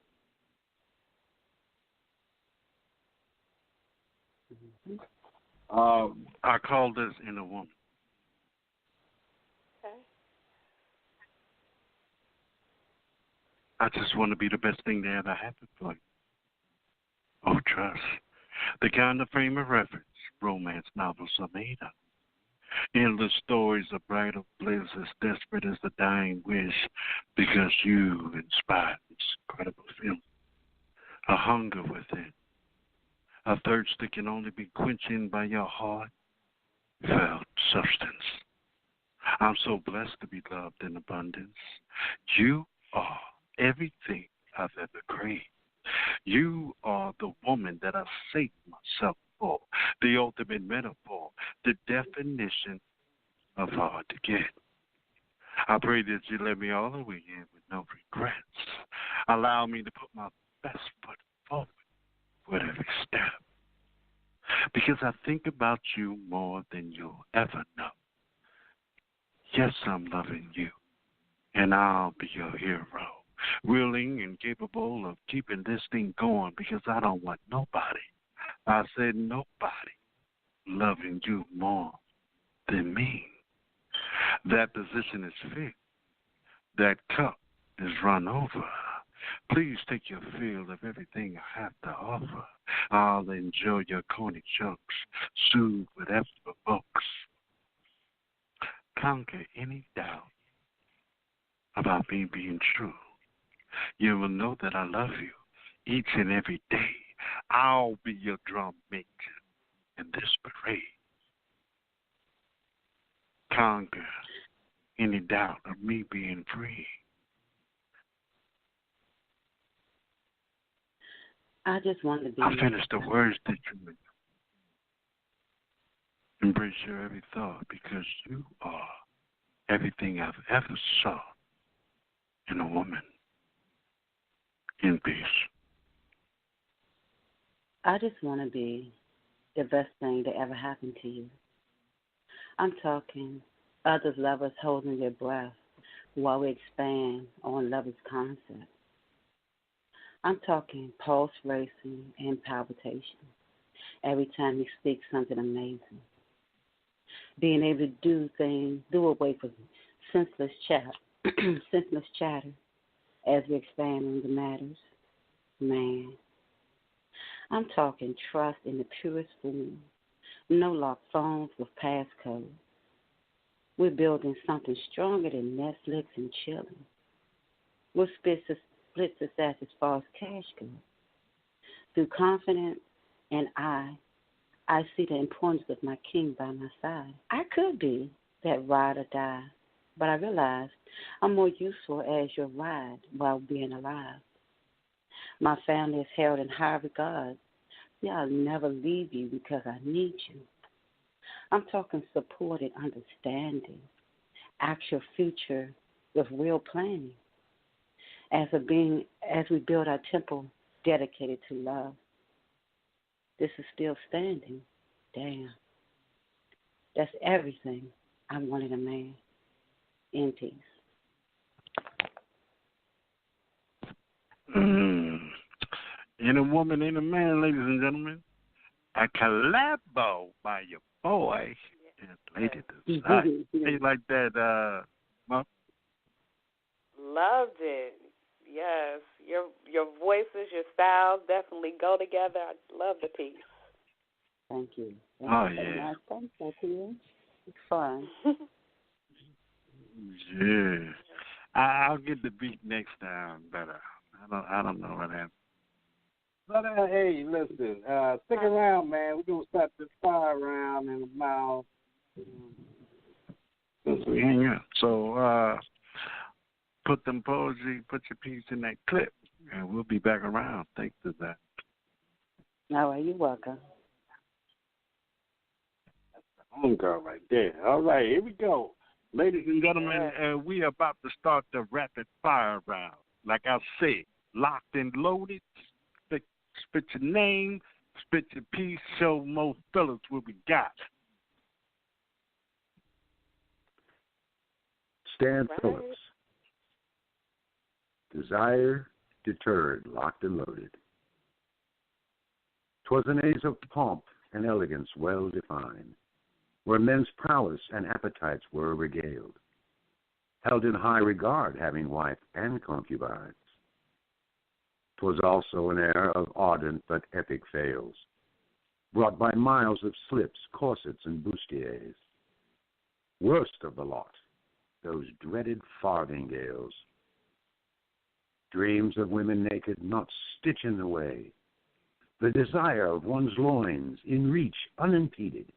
I call this Inner Woman. Okay. I just want to be the best thing that ever happened for you. Oh, trust. The kind of frame of reference romance novels are made of. Endless stories of brighter bliss as desperate as the dying wish because you inspired this incredible feeling. A hunger within. A thirst that can only be quenched by your heartfelt substance. I'm so blessed to be loved in abundance. You are everything I've ever craved. You are the woman that I saved myself for, the ultimate metaphor, the definition of hard to get. I pray that you let me all the way in with no regrets. Allow me to put my best foot forward with every step. Because I think about you more than you'll ever know. Yes, I'm loving you, and I'll be your hero, willing and capable of keeping this thing going because I don't want nobody, I said nobody, loving you more than me. That position is fixed. That cup is run over. Please take your fill of everything I have to offer. I'll enjoy your corny jokes, soothe whatever provokes. Conquer any doubt about me being true. You will know that I love you each and every day. I'll be your drum major in this parade. Conquer any doubt of me being free. I just want to be. I finished the words that you made. Embrace your every thought because you are everything I've ever saw in a woman. In peace. I just want to be the best thing that ever happened to you. I'm talking others lovers holding their breath while we expand on lovers' concept. I'm talking pulse racing and palpitation every time you speak something amazing. Being able to do away from senseless chatter as we expand on the matters. Man, I'm talking trust in the purest form. No lock phones with passcodes. We're building something stronger than Netflix and chilling. We'll split success as far as cash goes. Through confidence and I see the importance of my king by my side. I could be that ride or die, but I realized I'm more useful as your ride while being alive. My family is held in high regard. See, I'll never leave you because I need you. I'm talking support and understanding, actual future with real planning. As we build our temple dedicated to love, this is still standing. Damn. That's everything I want in a man. In peace. In a woman, in a man, ladies and gentlemen. A collabo by your boy and Lady Desire. How you like that, Mo? Loved it. Yes. Your voices, your styles definitely go together. I love the piece. Thank you. Yeah. Thank you. It's fun. Yeah. I'll get the beat next time, but I don't know what happened. But hey, listen, stick around, man. We're gonna start this fire round in about. Since we hang up, so put your piece in that clip, and we'll be back around. Thanks to that. All right, you're welcome. Home girl right there. All right, here we go. Ladies and gentlemen, we are about to start the rapid fire round. Like I said, locked and loaded. Spit your name, spit your piece, show Mo Phillips what we got. Stan Phillips. Desire deterred, locked and loaded. 'Twas an age of pomp and elegance well defined, where men's prowess and appetites were regaled, held in high regard, having wife and concubines. 'Twas also an era of ardent but epic fails, brought by miles of slips, corsets, and bustiers. Worst of the lot, those dreaded farthingales. Dreams of women naked, not stitch in the way. The desire of one's loins, in reach, unimpeded.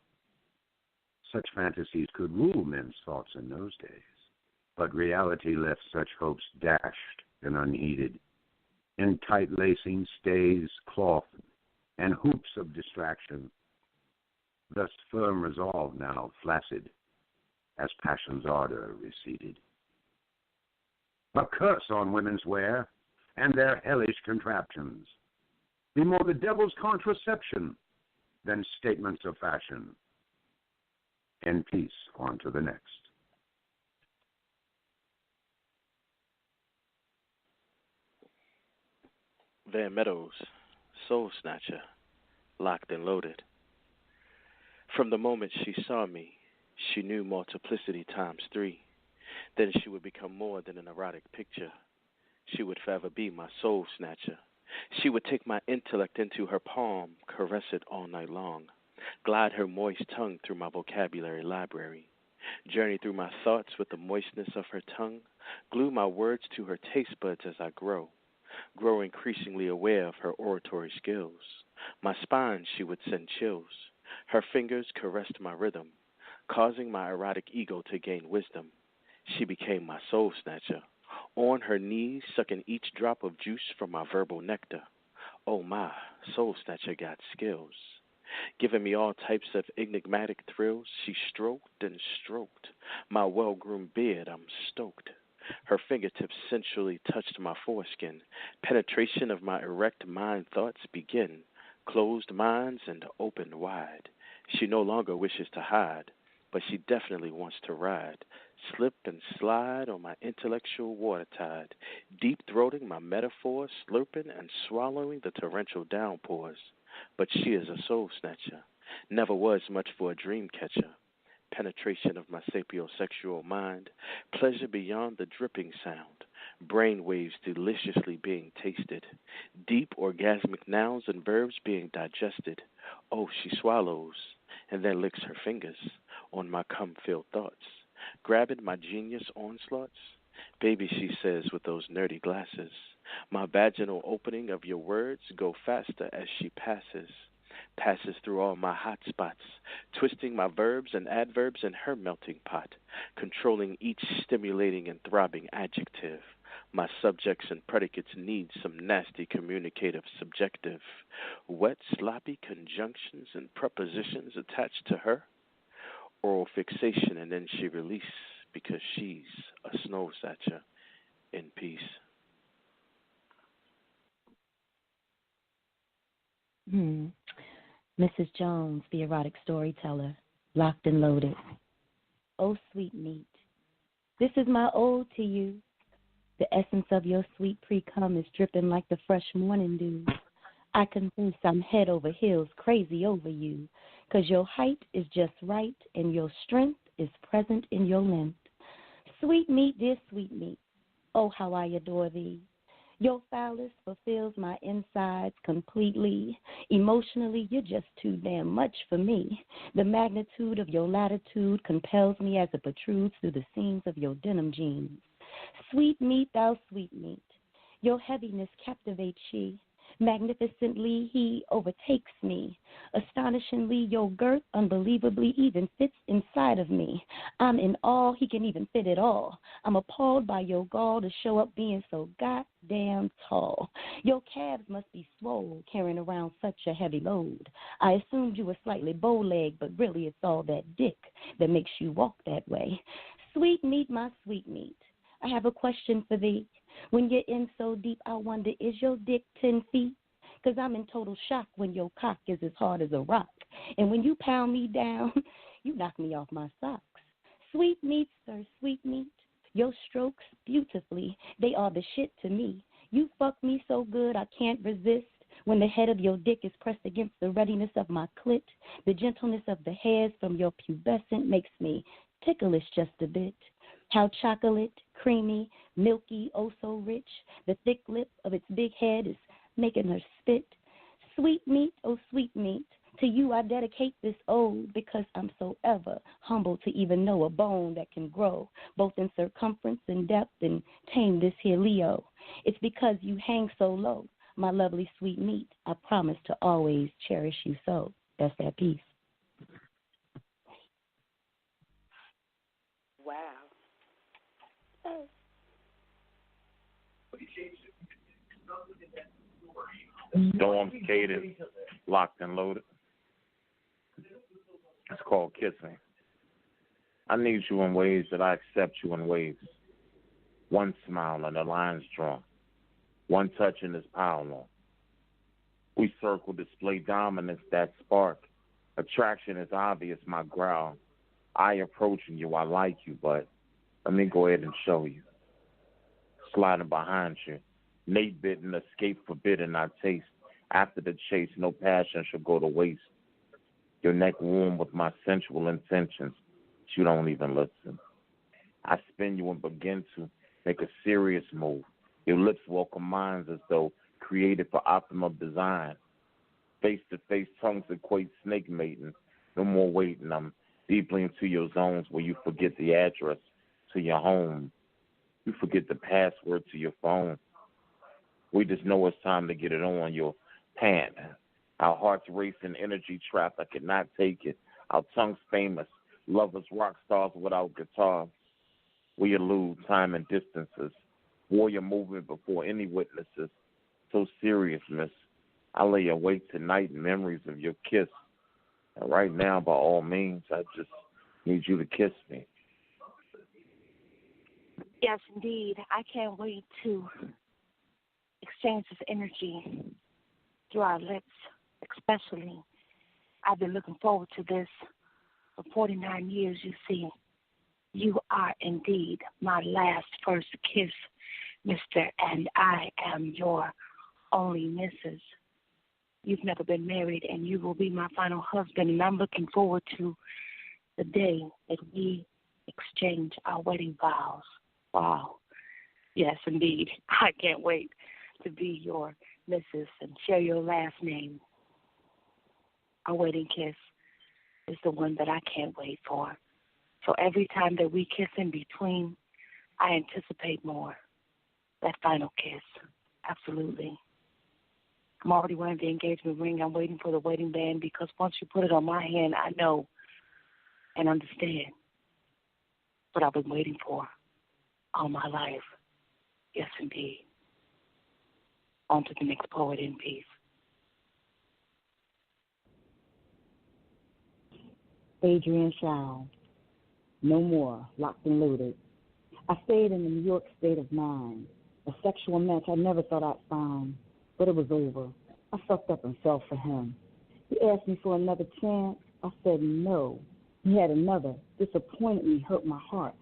Such fantasies could rule men's thoughts in those days, but reality left such hopes dashed and unheeded. In tight lacing, stays, cloth, and hoops of distraction, thus firm resolve now flaccid, as passion's ardor receded. A curse on women's wear and their hellish contraptions. be more the devil's contraception than statements of fashion. In peace, on to the next. Van Meadows, Soul Snatcher, locked and loaded. From the moment she saw me, she knew multiplicity times 3. Then she would become more than an erotic picture. She would forever be my soul snatcher. She would take my intellect into her palm, caress it all night long, glide her moist tongue through my vocabulary library, journey through my thoughts with the moistness of her tongue, glue my words to her taste buds as I grow increasingly aware of her oratory skills. My spine she would send chills. Her fingers caressed my rhythm, causing my erotic ego to gain wisdom. She became my soul snatcher, on her knees sucking each drop of juice from my verbal nectar. Oh my, soul snatcher got skills. Giving me all types of enigmatic thrills, she stroked and stroked my well-groomed beard. I'm stoked. Her fingertips sensually touched my foreskin. Penetration of my erect mind thoughts begin. Closed minds and opened wide. She no longer wishes to hide, but she definitely wants to ride. Slip and slide on my intellectual water tide. Deep-throating my metaphors, slurping and swallowing the torrential downpours. But she is a soul snatcher. Never was much for a dream catcher. Penetration of my sapiosexual mind, pleasure beyond the dripping sound, brain waves deliciously being tasted, deep orgasmic nouns and verbs being digested. Oh, she swallows and then licks her fingers on my cum-filled thoughts, grabbing my genius onslaughts. Baby, she says with those nerdy glasses, my vaginal opening of your words go faster as she passes through all my hot spots, twisting my verbs and adverbs in her melting pot, controlling each stimulating and throbbing adjective. My subjects and predicates need some nasty communicative subjective, wet, sloppy conjunctions and prepositions attached to her. Oral fixation and then she release because she's a snow snatcher in peace. Mrs. Jones, the erotic storyteller, locked and loaded. Oh, sweet meat, this is my ode to you. The essence of your sweet pre-cum is dripping like the fresh morning dew. I confess I'm head over heels crazy over you, 'cause your height is just right and your strength is present in your length. Sweet meat, dear sweet meat, oh, how I adore thee. Your phallus fulfills my insides completely. Emotionally, you're just too damn much for me. The magnitude of your latitude compels me as it protrudes through the seams of your denim jeans. Sweet meat, thou sweet meat, your heaviness captivates she. Magnificently he overtakes me. Astonishingly, your girth unbelievably even fits inside of me. I'm in awe, he can even fit it all. I'm appalled by your gall to show up being so goddamn tall. Your calves must be swole, carrying around such a heavy load. I assumed you were slightly bow-legged, but really it's all that dick that makes you walk that way. Sweet meat, my sweet meat, I have a question for thee. When you're in so deep, I wonder, is your dick 10 feet? 'Cause I'm in total shock when your cock is as hard as a rock. And when you pound me down, you knock me off my socks. Sweet meat, sir, sweet meat, your strokes beautifully, they are the shit to me. You fuck me so good I can't resist. When the head of your dick is pressed against the readiness of my clit, the gentleness of the hairs from your pubescent makes me ticklish just a bit. How chocolate, creamy, milky, oh so rich, the thick lip of its big head is making her spit. Sweet meat, oh sweet meat, to you I dedicate this ode because I'm so ever humbled to even know a bone that can grow, both in circumference and depth and tame this here Leo. It's because you hang so low, my lovely sweet meat, I promise to always cherish you so. That's that piece. Wow. Storm skated, locked and loaded. It's called kissing. I need you in ways that I accept you in waves. One smile and the line's drawn. One touch and it's pile on. We circle, display dominance, that spark. Attraction is obvious, my growl. I approaching you, I like you, but let me go ahead and show you. Sliding behind you. Nate bitten, escape forbidden, I taste. After the chase, no passion shall go to waste. Your neck warm with my sensual intentions, but you don't even listen. I spin you and begin to make a serious move. Your lips welcome mine as though created for optimum design. Face-to-face tongues equate snake mating. No more waiting. I'm deeply into your zones where you forget the address to your home. You forget the password to your phone. We just know it's time to get it on. Your pant. Our hearts racing, energy trapped. I cannot take it. Our tongues famous. Lovers, rock stars without guitars. We elude time and distances. Warrior movement before any witnesses. So serious, miss. I lay awake tonight in memories of your kiss. And right now, by all means, I just need you to kiss me. Yes, indeed. I can't wait to exchange this energy through our lips, especially. I've been looking forward to this for 49 years, you see. You are indeed my last first kiss, mister, and I am your only missus. You've never been married, and you will be my final husband, and I'm looking forward to the day that we exchange our wedding vows. Wow. Yes, indeed. I can't wait to be your missus and share your last name. Our wedding kiss is the one that I can't wait for. So every time that we kiss in between, I anticipate more. That final kiss. Absolutely. I'm already wearing the engagement ring. I'm waiting for the wedding band because once you put it on my hand, I know and understand what I've been waiting for all my life. Yes, indeed. On to the next poet in peace. Adrian Shaw. No more, locked and loaded. I stayed in the New York state of mind, a sexual match I never thought I'd find, but it was over. I fucked up and fell for him. He asked me for another chance. I said no. He had another. Disappointed me, hurt my heart.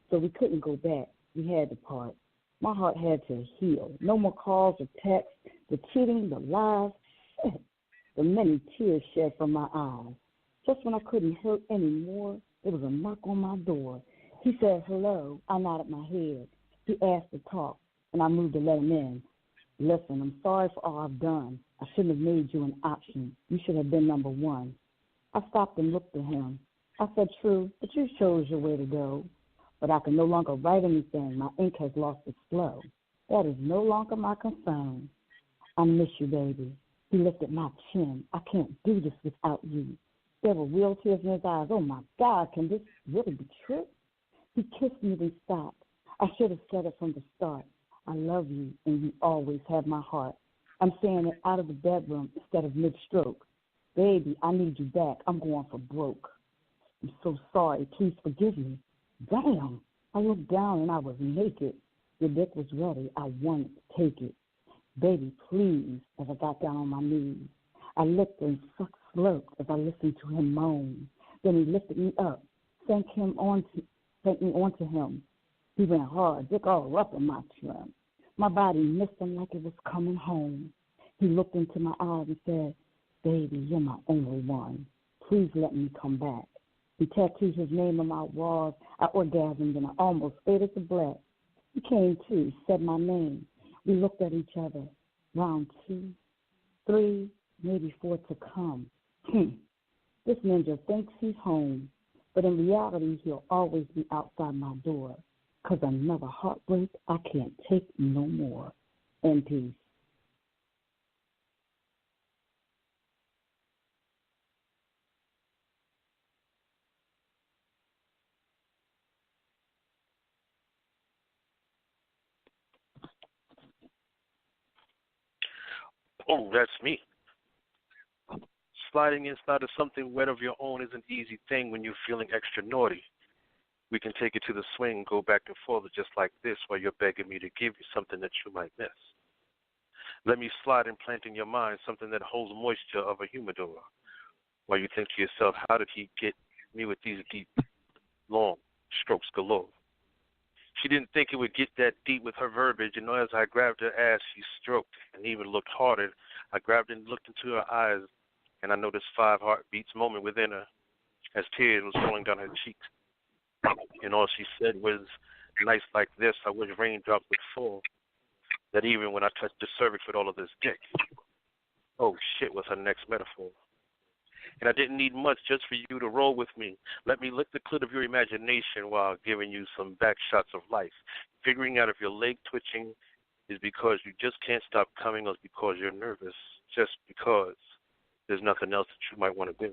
So we couldn't go back. We had to part. My heart had to heal. No more calls or texts. The cheating, the lies, the many tears shed from my eyes. Just when I couldn't hurt anymore, there was a knock on my door. He said, hello. I nodded my head. He asked to talk, and I moved to let him in. Listen, I'm sorry for all I've done. I shouldn't have made you an option. You should have been number one. I stopped and looked at him. I said, true, but you chose your way to go. But I can no longer write anything. My ink has lost its flow. That is no longer my concern. I miss you, baby. He lifted my chin. I can't do this without you. There were real tears in his eyes. Oh, my God, can this really be true? He kissed me, then stopped. I should have said it from the start. I love you, and you always have my heart. I'm saying it out of the bedroom instead of mid-stroke. Baby, I need you back. I'm going for broke. I'm so sorry. Please forgive me. Damn. I looked down, and I was naked. Your dick was ready. I wanted to take it. Baby, please, as I got down on my knees. I licked and sucked slow as I listened to him moan. Then he lifted me up, sank me onto him. He went hard, dick all up in my trim. My body missed him like it was coming home. He looked into my eyes and said, baby, you're my only one. Please let me come back. He tattooed his name on my walls. I orgasmed and I almost faded to black. He came to, said my name. We looked at each other. Round 2, 3, maybe 4 to come. This ninja thinks he's home, but in reality he'll always be outside my door. 'Cause another heartbreak I can't take no more. In peace. Oh, that's me. Sliding inside of something wet of your own is an easy thing when you're feeling extra naughty. We can take it to the swing, go back and forth just like this while you're begging me to give you something that you might miss. Let me slide and plant in your mind something that holds moisture of a humidor. While you think to yourself, how did he get me with these deep, long strokes galore? She didn't think it would get that deep with her verbiage, and as I grabbed her ass, she stroked and even looked harder. I grabbed and looked into her eyes, and I noticed 5 heartbeats moment within her as tears was rolling down her cheeks. And all she said was, nights like this, I wish raindrops would fall, that even when I touched the cervix with all of this dick. Oh, shit was her next metaphor. And I didn't need much just for you to roll with me. Let me lick the clit of your imagination while giving you some back shots of life. Figuring out if your leg twitching is because you just can't stop coming or because you're nervous. Just because there's nothing else that you might want to do.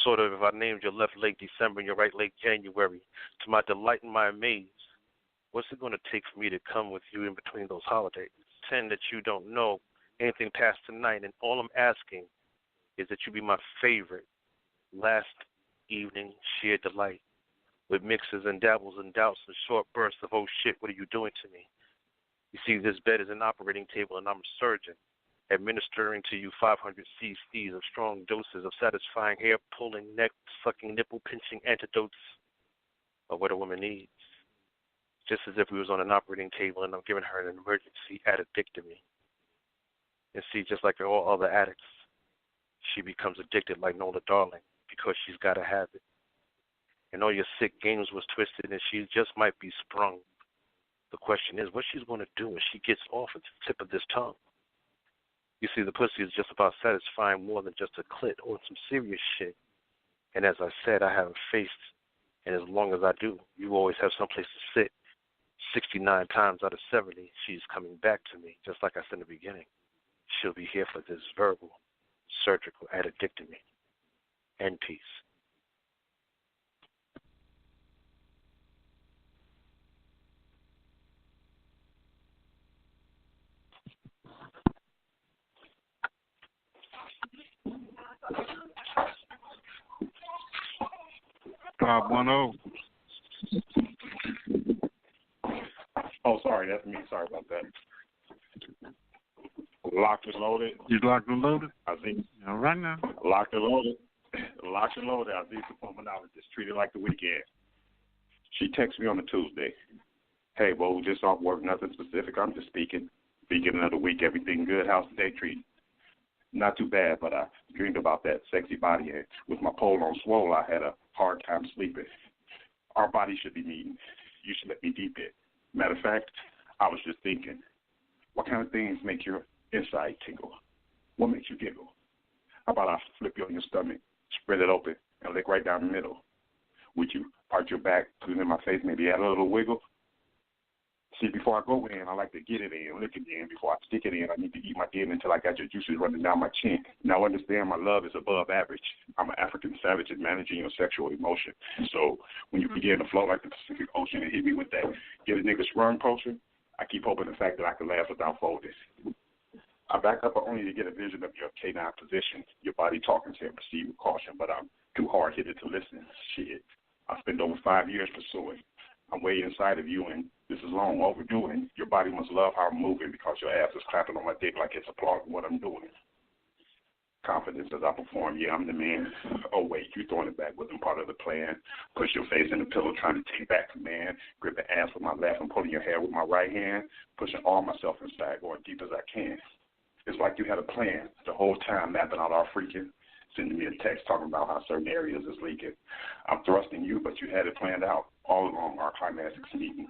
Sort of if I named your left leg December and your right leg January. To my delight and my amaze, what's it going to take for me to come with you in between those holidays? Pretend that you don't know anything past tonight, and all I'm asking is that you be my favorite last evening sheer delight, with mixes and dabbles and doubts and short bursts of, oh shit, what are you doing to me? You see, this bed is an operating table and I'm a surgeon, administering to you 500 cc's of strong doses of satisfying hair-pulling, neck-sucking, nipple-pinching antidotes of what a woman needs. Just as if we was on an operating table and I'm giving her an emergency addictomy. And see, just like all other addicts, she becomes addicted like Nola Darling because she's got to have it. And all your sick games was twisted and she just might be sprung. The question is what she's going to do when she gets off at the tip of this tongue. You see, the pussy is just about satisfying more than just a clit or some serious shit. And as I said, I haven't faced, and as long as I do, you always have someplace to sit. 69 times out of 70, she's coming back to me, just like I said in the beginning. She'll be here for this verbal, surgical addictomy. End peace. Oh, sorry, that's me. Sorry about that. Locked and loaded. You locked and loaded? I think. All right now. Locked and loaded. Locked and loaded. I think the pulmonologist treated like the weekend. She texted me on a Tuesday. Hey, Bo, just off work, nothing specific. I'm just speaking. Beginning of the week, everything good. How's the day treating? Not too bad, but I dreamed about that sexy body, and with my pole on swole, I had a hard time sleeping. Our bodies should be meeting. You should let me deep it. Matter of fact, I was just thinking, what kind of things make your inside tingle? What makes you giggle? How about I flip you on your stomach, spread it open, and lick right down the middle? Would you arch your back, put it in my face, maybe add a little wiggle? See, before I go in, I like to get it in, lick it in. Before I stick it in, I need to eat my dick until I got your juices running down my chin. Now, understand my love is above average. I'm an African savage at managing your sexual emotion. So when you begin to flow like the Pacific Ocean and hit me with that get a nigga sprung potion, I keep hoping the fact that I can laugh without folding. I back up only to get a vision of your canine position, your body talking to and proceed with caution, but I'm too hard-headed to listen. Shit. I spent over 5 years pursuing. I'm way inside of you, and this is long overdue, and your body must love how I'm moving because your ass is clapping on my dick like it's applauding what I'm doing. Confidence as I perform, yeah, I'm the man. Oh, wait, you throwing it back wasn't part of the plan. Push your face in the pillow trying to take back command. Grip the ass with my left and pulling your hair with my right hand. Pushing all myself inside, going deep as I can. It's like you had a plan the whole time, mapping out our freaking, sending me a text talking about how certain areas is leaking. I'm thrusting you, but you had it planned out all along our climatic meeting.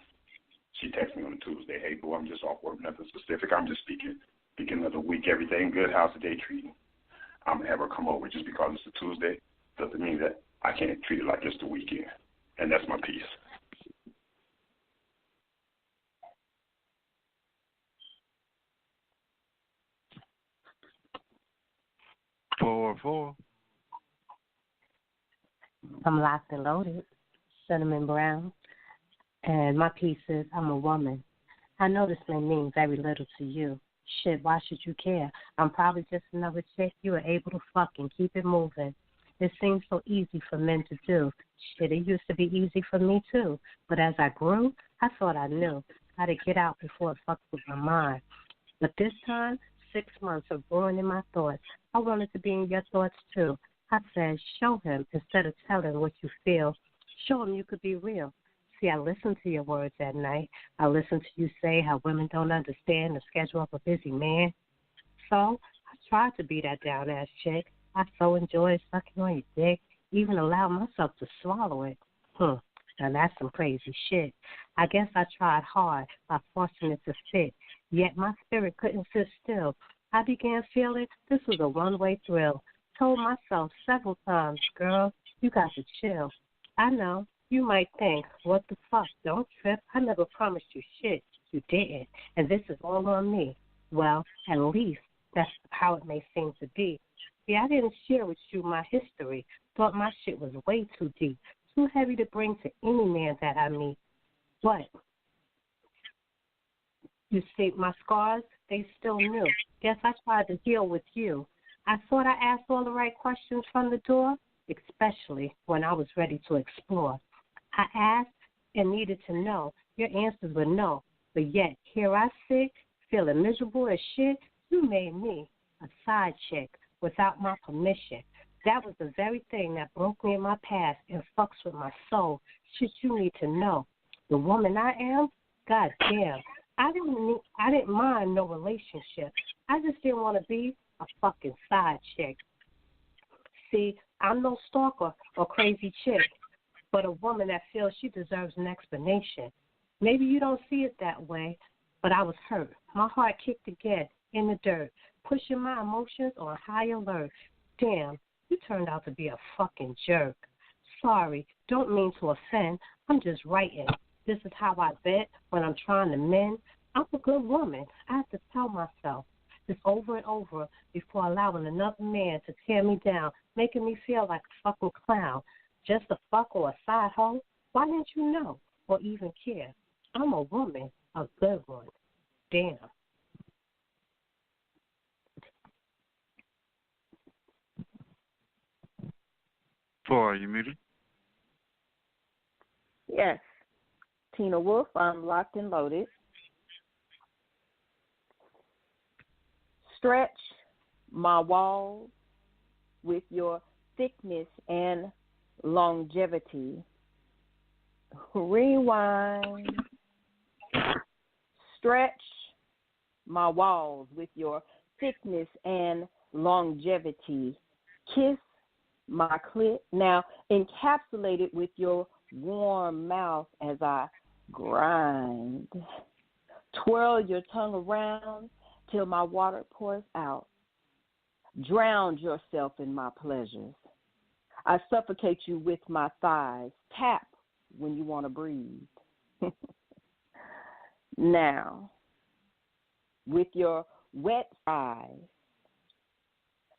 She texted me on a Tuesday, hey, boo, I'm just off work, nothing specific. I'm just speaking. Beginning of the week, everything good. How's the day treating? I'm going to have her come over just because it's a Tuesday. Doesn't mean that I can't treat it like it's the weekend. And that's my piece. Four. I'm locked and loaded, Cinnamon Brown. And my piece is, I'm a woman. I know this may mean very little to you. Shit, why should you care? I'm probably just another chick you are able to fuck and keep it moving. It seems so easy for men to do. Shit, it used to be easy for me too. But as I grew, I thought I knew how to get out before it fucked with my mind. But this time, 6 months of brewing in my thoughts. I wanted to be in your thoughts too. I said, show him instead of telling what you feel. Show him you could be real. See, I listened to your words at night. I listened to you say how women don't understand the schedule of a busy man. So I tried to be that down-ass chick. I so enjoyed sucking on your dick, even allowed myself to swallow it. Now that's some crazy shit. I guess I tried hard by forcing it to fit, yet my spirit couldn't sit still. I began feeling this was a one-way thrill. Told myself several times, girl, you got to chill. I know, you might think, what the fuck, don't trip. I never promised you shit. You didn't, and this is all on me. Well, at least that's how it may seem to be. See, I didn't share with you my history. Thought my shit was way too deep, too heavy to bring to any man that I meet. But, you see, my scars, they still new. Guess I tried to heal with you. I thought I asked all the right questions from the door, especially when I was ready to explore. I asked and needed to know. Your answers were no. But yet, here I sit, feeling miserable as shit. You made me a side chick without my permission. That was the very thing that broke me in my past and fucks with my soul. Shit you need to know. The woman I am, goddamn, I didn't mind no relationship. I just didn't want to be a fucking side chick. See, I'm no stalker or crazy chick, but a woman that feels she deserves an explanation. Maybe you don't see it that way, but I was hurt. My heart kicked again in the dirt, pushing my emotions on high alert. Damn, you turned out to be a fucking jerk. Sorry, don't mean to offend. I'm just writing. This is how I bet when I'm trying to mend. I'm a good woman. I have to tell myself this over and over before allowing another man to tear me down, making me feel like a fucking clown. Just a fuck or a side hoe? Why didn't you know or even care? I'm a woman, a good one. Damn. Four, are you muted? Yes. Tina Wolf, I'm locked and loaded. Stretch my walls with your thickness and longevity. Rewind. Stretch my walls with your thickness and longevity. Kiss my clit. Now encapsulate it with your warm mouth as I grind. Twirl your tongue around till my water pours out. Drown yourself in my pleasures. I suffocate you with my thighs. Tap when you want to breathe. Now, with your wet eyes.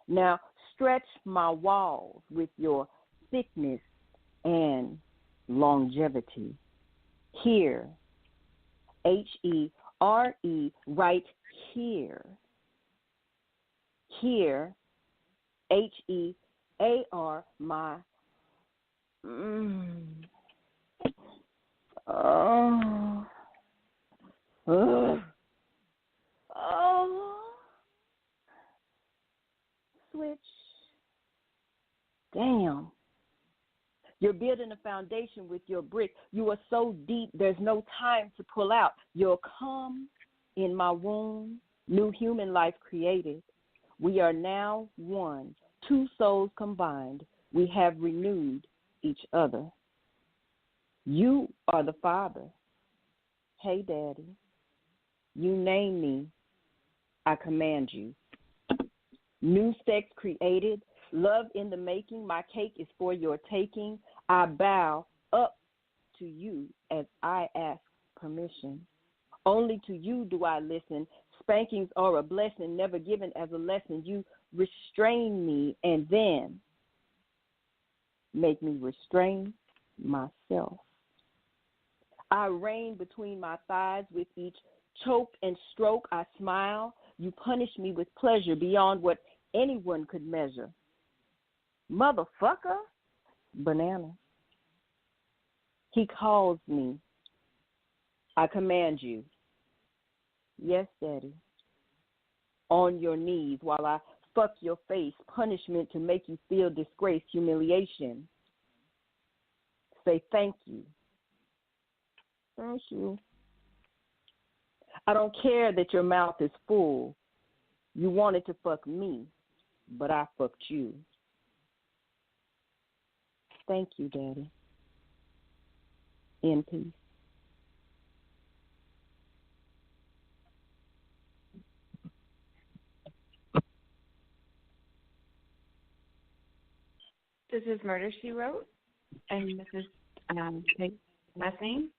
Now, stretch my walls with your thickness and longevity. Here, H-E-R-E, right here. Here, H-E-A-R, my, switch. Damn. You're building a foundation with your brick. You are so deep, there's no time to pull out. You'll come in my womb, new human life created. We are now one, two souls combined. We have renewed each other. You are the Father. Hey, Daddy. You name me. I command you. New sex created. Love in the making. My cake is for your taking. I bow up to you as I ask permission. Only to you do I listen. Spankings are a blessing, never given as a lesson. You restrain me and then make me restrain myself. I reign between my thighs with each choke and stroke. I smile. You punish me with pleasure beyond what anyone could measure. Motherfucker, banana. He calls me. I command you. Yes, Daddy. on your knees while I fuck your face, punishment to make you feel disgrace, humiliation. Say thank you. Thank you. I don't care that your mouth is full. You wanted to fuck me, but I fucked you. Thank you, Daddy. In peace. This is Murder, She Wrote, and this is last name.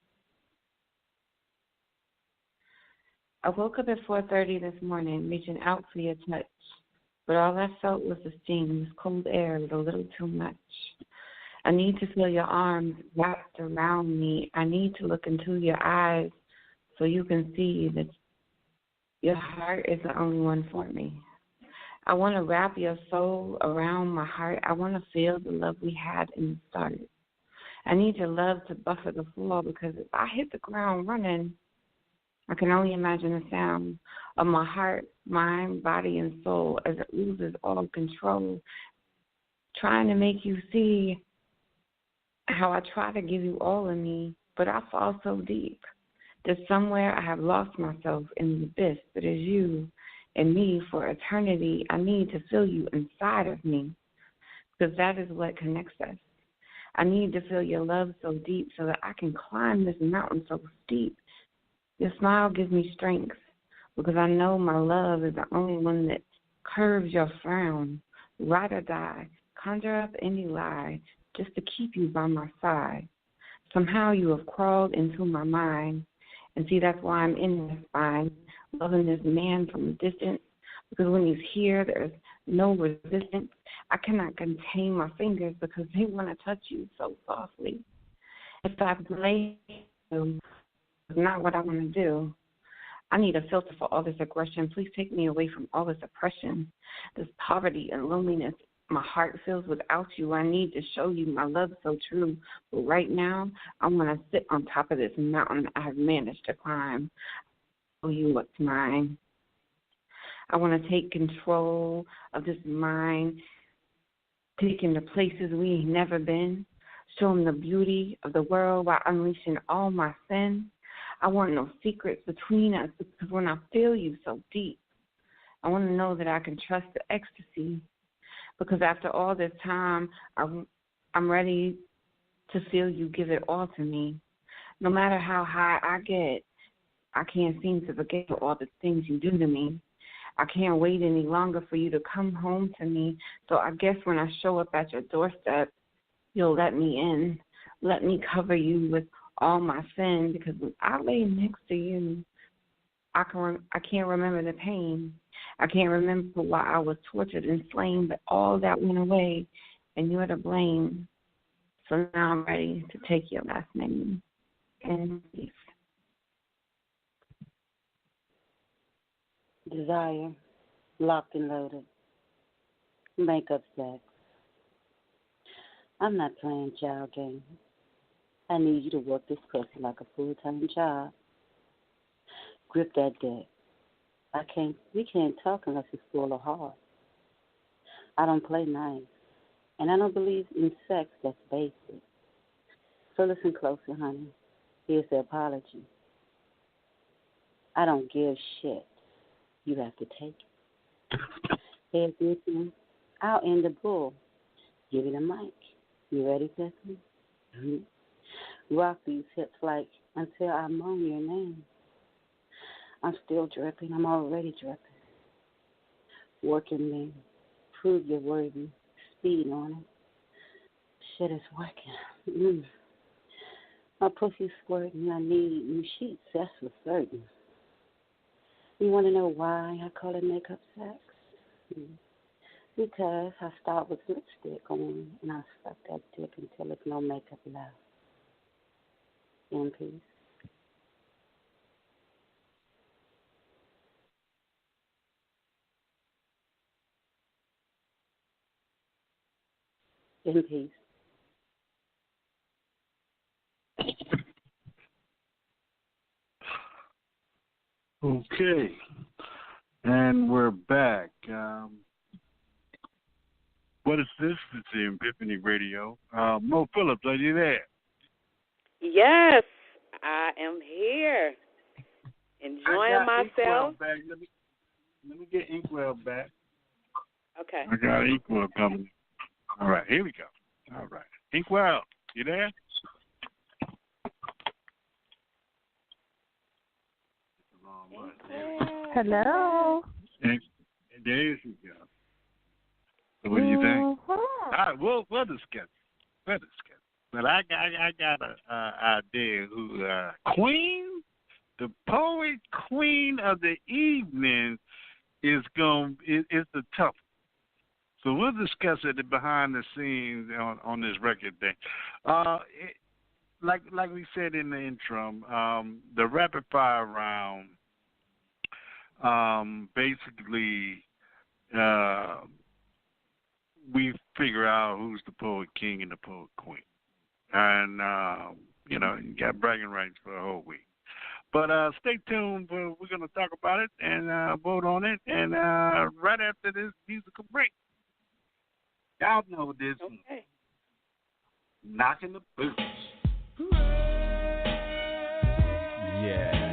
I woke up at 4:30 this morning, reaching out for your touch, but all I felt was the steam, this cold air was a little too much. I need to feel your arms wrapped around me. I need to look into your eyes so you can see that your heart is the only one for me. I want to wrap your soul around my heart. I want to feel the love we had in the start. I need your love to buffer the floor because if I hit the ground running, I can only imagine the sound of my heart, mind, body, and soul as it loses all control, trying to make you see how I try to give you all of me, but I fall so deep that somewhere I have lost myself in the abyss that is you and me for eternity. I need to feel you inside of me because that is what connects us. I need to feel your love so deep so that I can climb this mountain so steep. Your smile gives me strength because I know my love is the only one that curves your frown. Ride or die, conjure up any lie just to keep you by my side. Somehow you have crawled into my mind, and see that's why I'm in this spine, loving this man from a distance, because when he's here, there's no resistance. I cannot contain my fingers because they want to touch you so softly. If I blame you, it's not what I want to do. I need a filter for all this aggression. Please take me away from all this oppression, this poverty and loneliness. My heart feels without you. I need to show you my love so true. But right now, I want to sit on top of this mountain I have managed to climb. Show you what's mine. I want to take control of this mind, taking the places we ain't never been, show them the beauty of the world while unleashing all my sin. I want no secrets between us because when I feel you so deep, I want to know that I can trust the ecstasy because after all this time, I'm ready to feel you give it all to me. No matter how high I get, I can't seem to forget all the things you do to me. I can't wait any longer for you to come home to me, so I guess when I show up at your doorstep, you'll let me in. Let me cover you with all my sin because when I lay next to you, I can't remember the pain. I can't remember why I was tortured and slain, but all that went away, and you're to blame. So now I'm ready to take your last name. And peace. Desire, locked and loaded. Makeup sex. I'm not playing child games. I need you to work this pussy like a full-time job. Grip that dick. We can't talk unless it's full of heart. I don't play nice, and I don't believe in sex that's basic. So listen closer, honey. Here's the apology. I don't give shit. You have to take it. Here's this one. I'll end the bull. Give me the mic. You ready, Tiffany? Mm-hmm. Rock these hips like until I moan your name. I'm still dripping. I'm already dripping. Working me. Prove you're worthy. Speed on it. Shit is working. My pussy's squirting. I need new sheets. That's for certain. You want to know why I call it makeup sex? Because I start with lipstick on and I suck that dick until there's no makeup left. In peace. In peace. Okay. And we're back. What is this? It's the Epiphany Radio. Mo Phillips, are you there? Yes, I am here. Enjoying myself. Let me get Inkwell back. Okay. I got Inkwell coming. All right, here we go. All right. Inkwell, you there? Hello. And there she goes. So what do you think? All right, we'll discuss. We'll discuss. But I got an idea who Queen, the poet queen of the evening, is the tough. So we'll discuss it behind the scenes on this record thing. Like we said in the intro, the rapid fire round. Basically, we figure out who's the poet king and the poet queen. And, you got bragging rights for a whole week. But stay tuned. We're going to talk about it and vote on it. And right after this musical break, y'all know this. Okay. Knocking the boots. Yeah.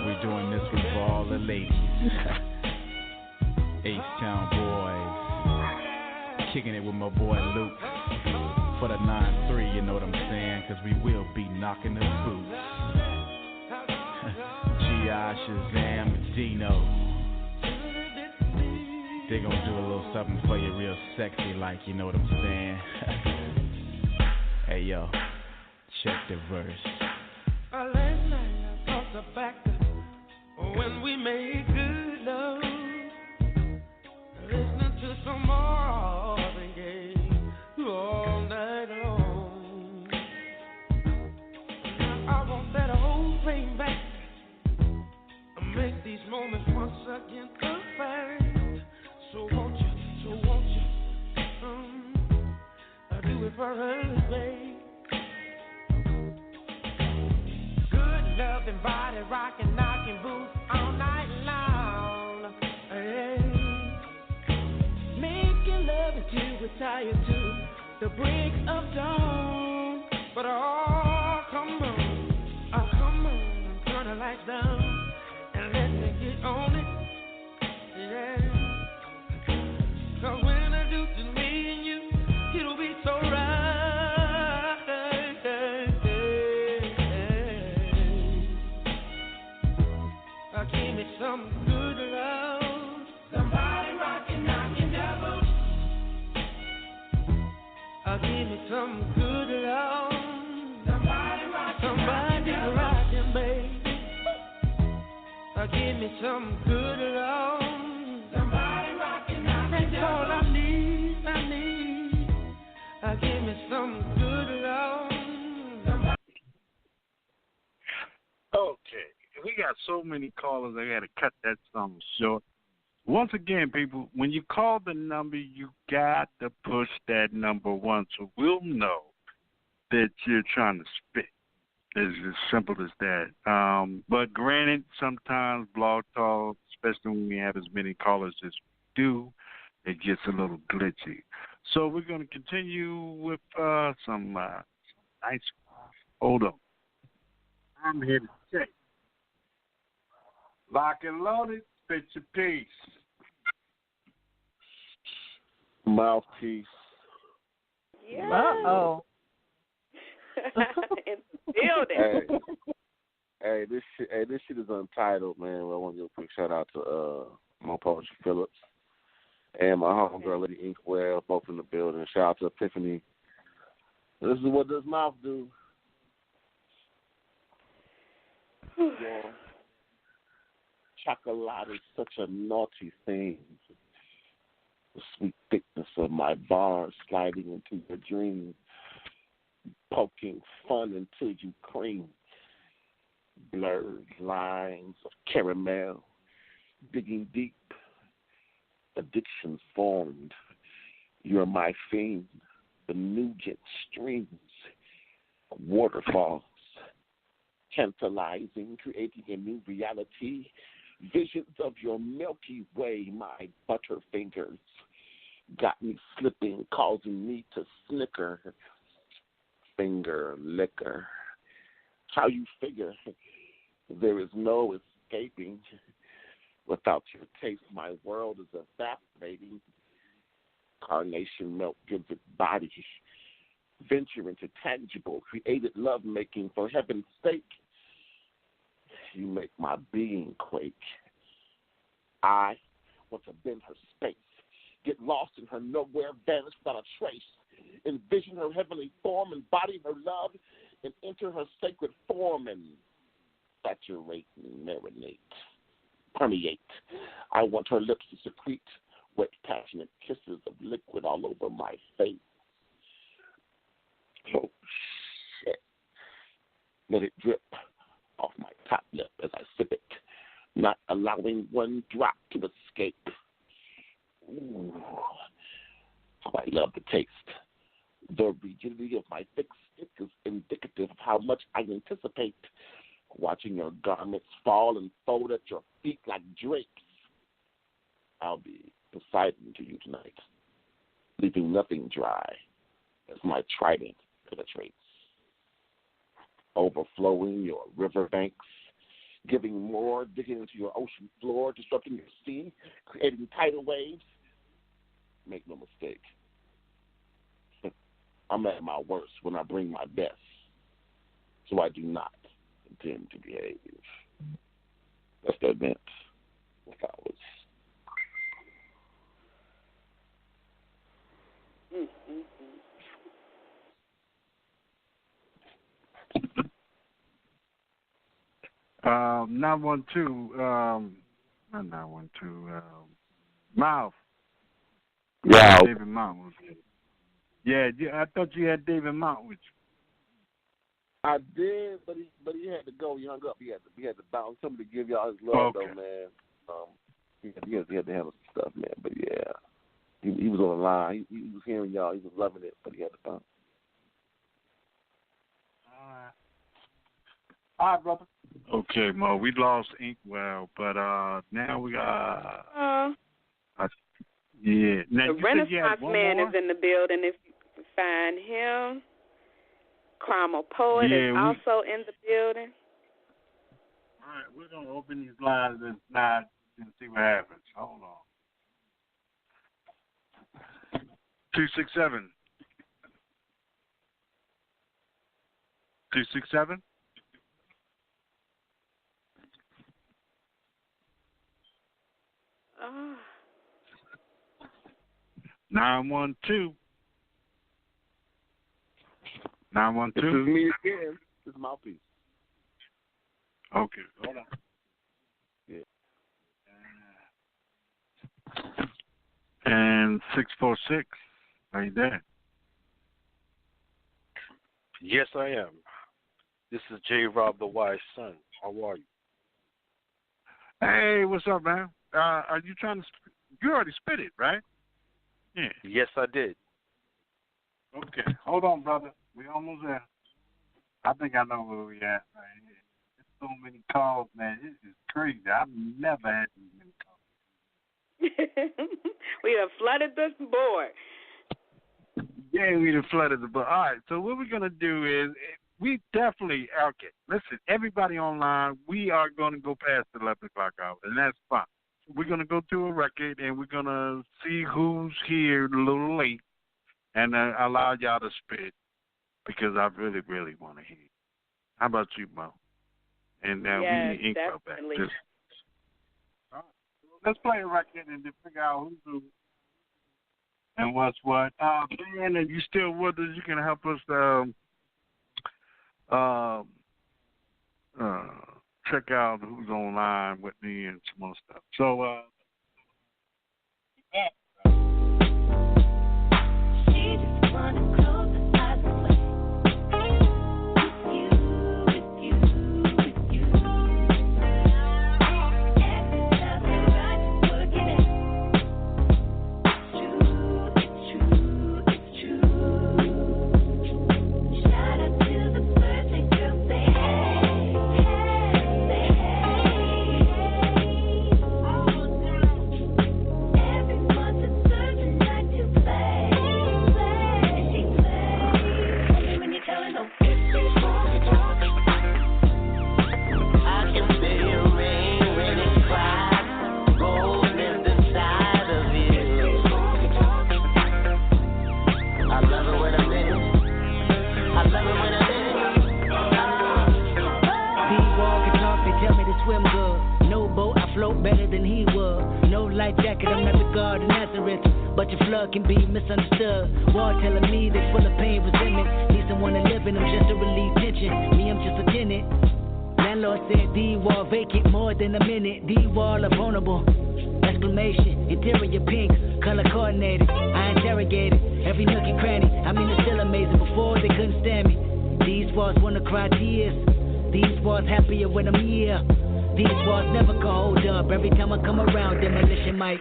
We're doing this one for all the ladies. H-Town boys. Kicking it with my boy Luke. For the 9-3, you know what I'm saying? Cause we will be knocking the boots. G.I. Shazam and Dino. They gonna do a little something for you real sexy like, you know what I'm saying? Hey yo, check the verse. Last night I thought the back when we made good love. Listening to some more than game all night long. Now I want that whole thing back. Make these moments once again perfect. So won't you do it for us, babe. Good loving, body rocking, knocking boots all night long. Hey. Making love until we're tired to the break of dawn. But come on, turn the lights down and let me get on it. Yeah. 'Cause when I do to me and you, it'll be so right. Give me some good love. Somebody rockin', knockin' double. Give me some good love. Somebody rockin', baby. Give me some good love. Somebody rockin', knockin' double. That's all I need. Give me some good love. Okay. We got so many callers, I got to cut that song short. Once again, people, when you call the number, you got to push that number one so we'll know that you're trying to spit. It's as simple as that. But granted, sometimes Blog Talk, especially when we have as many callers as we do, it gets a little glitchy. So we're going to continue with some nice. Hold on. I'm here to check. Lock and loaded, spit your piece. Mouthpiece. Yeah. Uh-oh. In the building. Hey, this shit is untitled, man. I want to give a quick shout out to Mo Poetry Phillips and my homegirl Lady Inkwell, both in the building. Shout out to Epiphany. This is what this mouth do. Yeah. Chocolate is such a naughty thing. The sweet thickness of my bars sliding into your dreams, poking fun until you cream. Blurred lines of caramel, digging deep. Addiction formed. You're my fiend. The Nugent streams, waterfalls, tantalizing, creating a new reality. Visions of your Milky Way, my butterfingers, got me slipping, causing me to snicker. Finger liquor. How you figure there is no escaping without your taste. My world is evaporating. Carnation milk gives it body. Venture into tangible, created lovemaking. For heaven's sake, you make my being quake. I want to bend her space, get lost in her nowhere, vanish without a trace. Envision her heavenly form, embody her love, and enter her sacred form and saturate and marinate, permeate. I want her lips to secrete wet, passionate kisses of liquid all over my face. Oh, shit. Let it drip off my top lip as I sip it, not allowing one drop to escape. Ooh, how I love the taste. The rigidity of my thick stick is indicative of how much I anticipate watching your garments fall and fold at your feet like drapes. I'll be Poseidon to you tonight, leaving nothing dry as my trident penetrates, overflowing your riverbanks, giving more, digging into your ocean floor, disrupting your sea, creating tidal waves. Make no mistake, I'm at my worst when I bring my best, so I do not intend to behave. That's the event with ours. Not 912. Not 912. Mouth. Yeah. David Mount was it. Yeah, I thought you had David Mount with you. I did, but he had to go. He hung up. He had to bounce. Somebody give y'all his love, though, man. He had to handle some stuff, man. But yeah, he was on the line. He was hearing y'all. He was loving it, but he had to bounce. All right, brother. Okay, Mo, we lost Inkwell, but now we got. Yeah. Now, the Renaissance Man is in the building. If you can find him, Cromwell Poet is also in the building. All right, we're gonna open these lines and see what happens. Hold on. 267. 267. Oh. 912. 912. This is me again. This is Mouthpiece. Okay, hold on. Yeah. And 646. Are you there? Yes, I am. This is J. Rob the Wise Son. How are you? Hey, what's up, man? Are you trying to? You already spit it, right? Yeah. Yes, I did. Okay, hold on, brother. We almost there. I think I know where we at right here. There's so many calls, man. This is crazy. I've never had these many calls. We have flooded the board. Yeah, we have flooded the board. All right, so what we're going to do is we definitely, okay, listen, everybody online, we are going to go past the 11 o'clock hour, and that's fine. We're going to go through a record, and we're going to see who's here a little late and allow y'all to spit because I really, really want to hear you. How about you, Mo? And yes, we need Inkwell back. definitely. All right. Let's play a record and then figure out who's who and what's what. Dan, if you still with us, you can help us check out who's online with me and some more stuff. So, jacket, I'm not the God of Nazareth. But your flood can be misunderstood. War telling me they full of pain, resentment. Need someone to live in them just to relieve tension. Me, I'm just a tenant. Landlord said D-wall vacant more than a minute. D-wall are vulnerable. Exclamation, interior pink, color coordinated. I interrogated every nook and cranny. I mean, it's still amazing. Before they couldn't stand me. These walls wanna cry tears. These walls happier when I'm here. These walls never can hold up. Every time I come around, demolition might.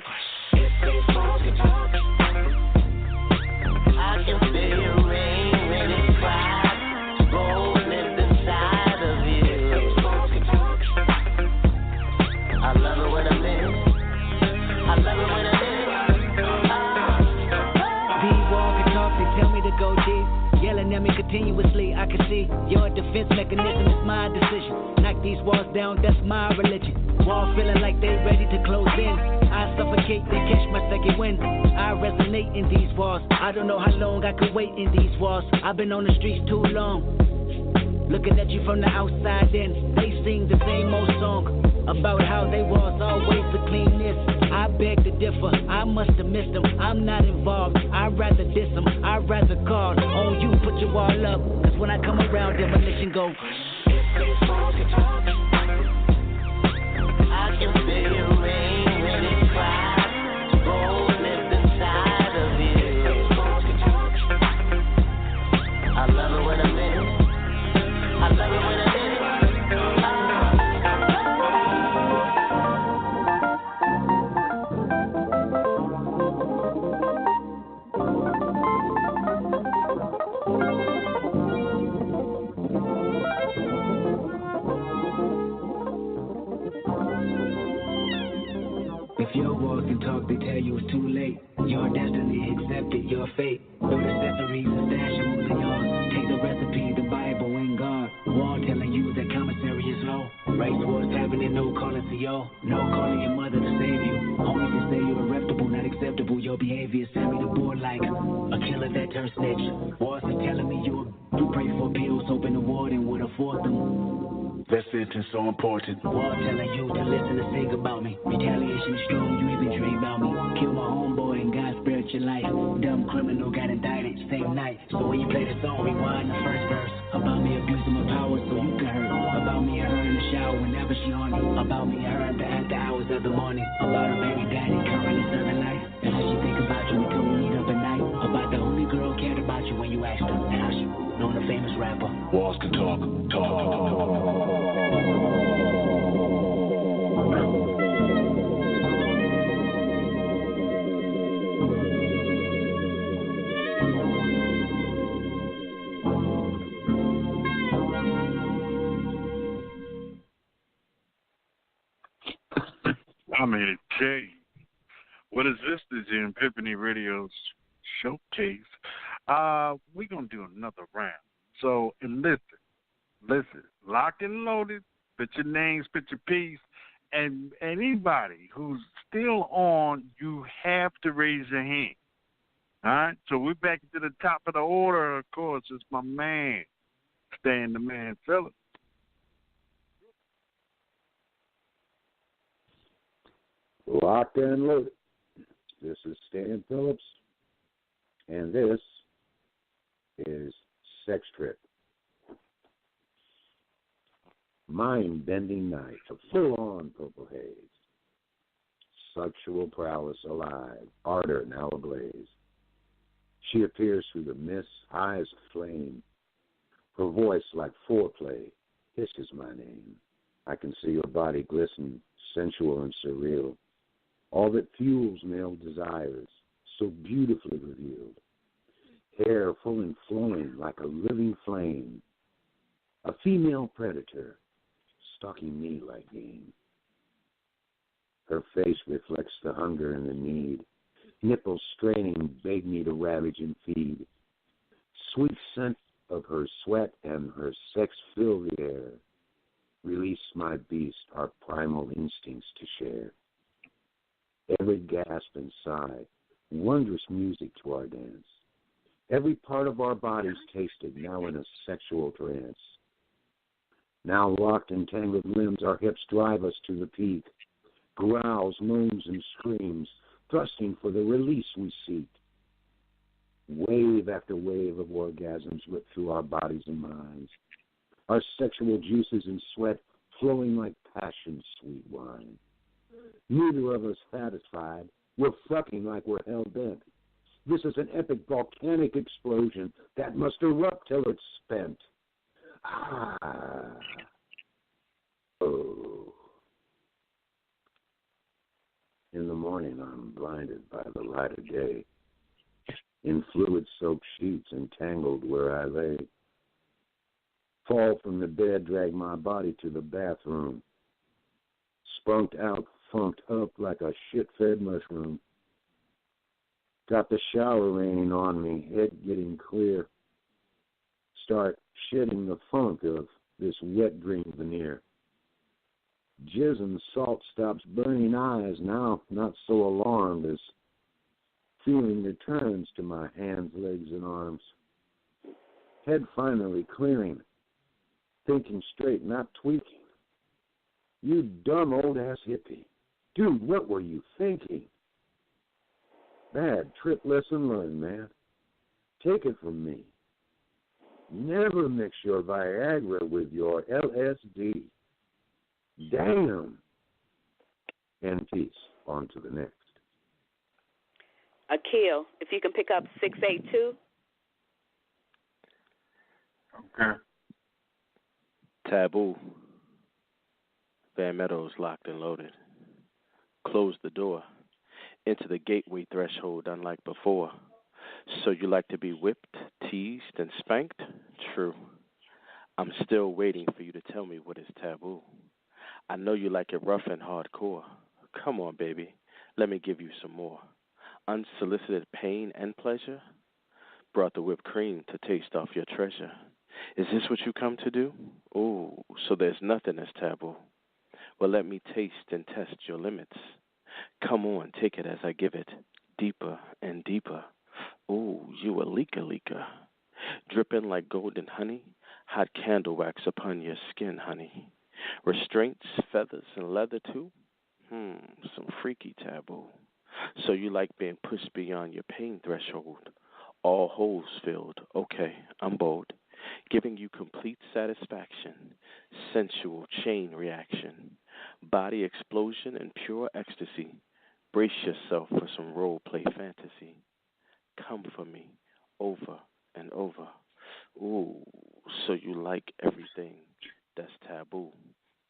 I can feel your rain when it cries, rolling inside of you. I love it when I'm in. I love it when I'm in. These walls can talk, they tell me to go deep. Yelling at me continuously, I can see your defense mechanism is my decision. Knock these walls down, that's my religion. Wall feeling like they ready to close in. I suffocate, they catch my second wind. I resonate in these walls. I don't know how long I could wait in these walls. I've been on the streets too long. Looking at you from the outside in, they sing the same old song about how they was always the cleanest. I beg to differ, I must have missed them. I'm not involved, I'd rather diss them. I'd rather call on you, put your wall up. Cause when I come around, demolition go. I can feel your rain when it cries, rolling inside of you. I love it when I'm in. I love it when I'm in. If your walls can talk, they tell you it's too late. Your destiny accepted, your fate. No accessories and statues and yours. Take the recipe, the Bible and God. Wall telling you that commissary is low. Right towards heaven and no calling to yo. No calling your mother to save you. Only to say you're irreputable, not acceptable. Your behavior send me the board like a killer that turns snitch. Walls are telling me you pray for pills, hoping the warden would afford them. That sentence so important. Wall telling you to listen and sing about me. Retaliation is strong, you even dream about me. Kill my homeboy and God spared your life. Dumb criminal got indicted same night. So when you play the song, rewind the first verse. About me abusing my power so you can hurt. About me and her in the shower whenever she on it. About me and her at the after hours of the morning. About her baby daddy currently serving life. And how she think about you until we meet up at night. About the only girl cared about you when you asked her. And how she known a famous rapper. Walls can talk. I'm here to tell you what is this? Is the Epiphany Radio Showcase. We're going to do another round. So, and listen, locked and loaded, put your names, put your piece, and anybody who's still on, you have to raise your hand. All right? So we're back to the top of the order, of course. It's my man, Stan the Man Phillips. Locked and loaded. This is Stan Phillips, and this is Sex Trip. Mind-bending night, a full-on purple haze. Sexual prowess alive, ardor now ablaze. She appears through the mist, high as a flame. Her voice like foreplay hisses my name. I can see her body glisten, sensual and surreal. All that fuels male desires, so beautifully revealed. Hair full and flowing like a living flame. A female predator, stalking me like game. Her face reflects the hunger and the need. Nipples straining beg me to ravage and feed. Sweet scent of her sweat and her sex fill the air. Release my beast, our primal instincts to share. Every gasp and sigh, wondrous music to our dance. Every part of our bodies tasted, now in a sexual trance. Now locked in tangled limbs, our hips drive us to the peak. growls, moans, and screams, thrusting for the release we seek. Wave after wave of orgasms rip through our bodies and minds, our sexual juices and sweat flowing like passion sweet wine. Neither of us satisfied. We're fucking like we're hell-bent. This is an epic volcanic explosion that must erupt till it's spent. Ah. Oh. In the morning, I'm blinded by the light of day. In fluid-soaked sheets entangled where I lay. Fall from the bed, drag my body to the bathroom. Spunked out, funked up like a shit-fed mushroom. Got the shower raining on me, head getting clear. Start shedding the funk of this wet dream veneer. Jizz and salt stops burning eyes, now not so alarmed as feeling returns to my hands, legs, and arms. Head finally clearing, thinking straight, not tweaking. You dumb old-ass hippie. Dude, what were you thinking? Bad trip lesson learned, man. Take it from me. Never mix your Viagra with your LSD. Damn. And peace. On to the next. Aquil, if you can pick up 682. Okay. Taboo. Van Meadows locked and loaded. Close the door. Into the gateway threshold unlike before. So you like to be whipped, teased, and spanked? True. I'm still waiting for you to tell me what is taboo. I know you like it rough and hardcore. Come on, baby. Let me give you some more. Unsolicited pain and pleasure? Brought the whipped cream to taste off your treasure. Is this what you come to do? Ooh, so there's nothing that's taboo. Well, let me taste and test your limits. Come on, take it as I give it, deeper and deeper. Ooh, you a leaker. Dripping like golden honey, hot candle wax upon your skin, honey. Restraints, feathers, and leather too? Some freaky taboo. So you like being pushed beyond your pain threshold. All holes filled. Okay, I'm bold. Giving you complete satisfaction. Sensual chain reaction. Body explosion and pure ecstasy. Brace yourself for some role play fantasy. Come for me, over and over. Ooh, so you like everything that's taboo.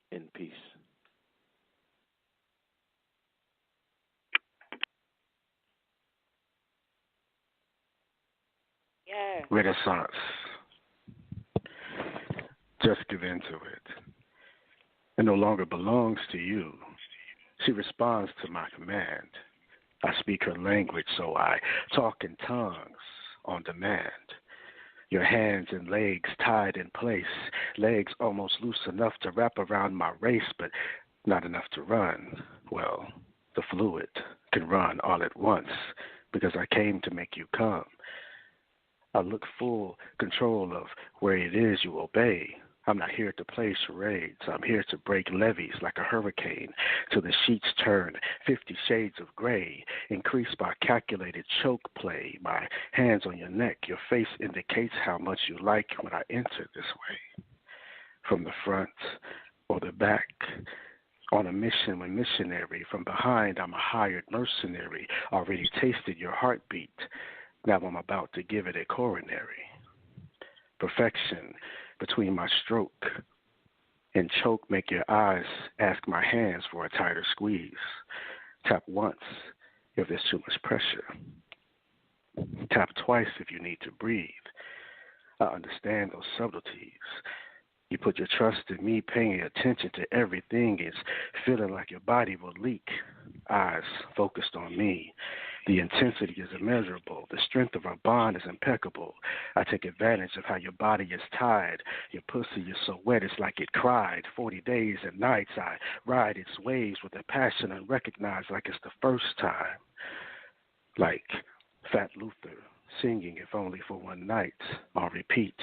In peace. Yeah. Renaissance. Just give in to it. It no longer belongs to you. She responds to my command. I speak her language, so I talk in tongues on demand. Your hands and legs tied in place, legs almost loose enough to wrap around my waist, but not enough to run. Well, the fluid can run all at once because I came to make you come. I look full control of where it is you obey. I'm not here to play charades. I'm here to break levees like a hurricane till the sheets turn 50 shades of gray, increased by calculated choke play. My hands on your neck, your face indicates how much you like when I enter this way. From the front or the back, on a mission when missionary. From behind, I'm a hired mercenary, already tasted your heartbeat. Now I'm about to give it a coronary. Perfection between my stroke and choke make your eyes ask my hands for a tighter squeeze. Tap once if there's too much pressure. Tap twice if you need to breathe. I understand those subtleties. You put your trust in me, paying attention to everything. It's feeling like your body will leak. Eyes focused on me. The intensity is immeasurable. The strength of our bond is impeccable. I take advantage of how your body is tied. Your pussy is so wet it's like it cried. 40 days and nights I ride its waves with a passion unrecognized like it's the first time. Like Fat Luther singing If Only for One Night on repeat.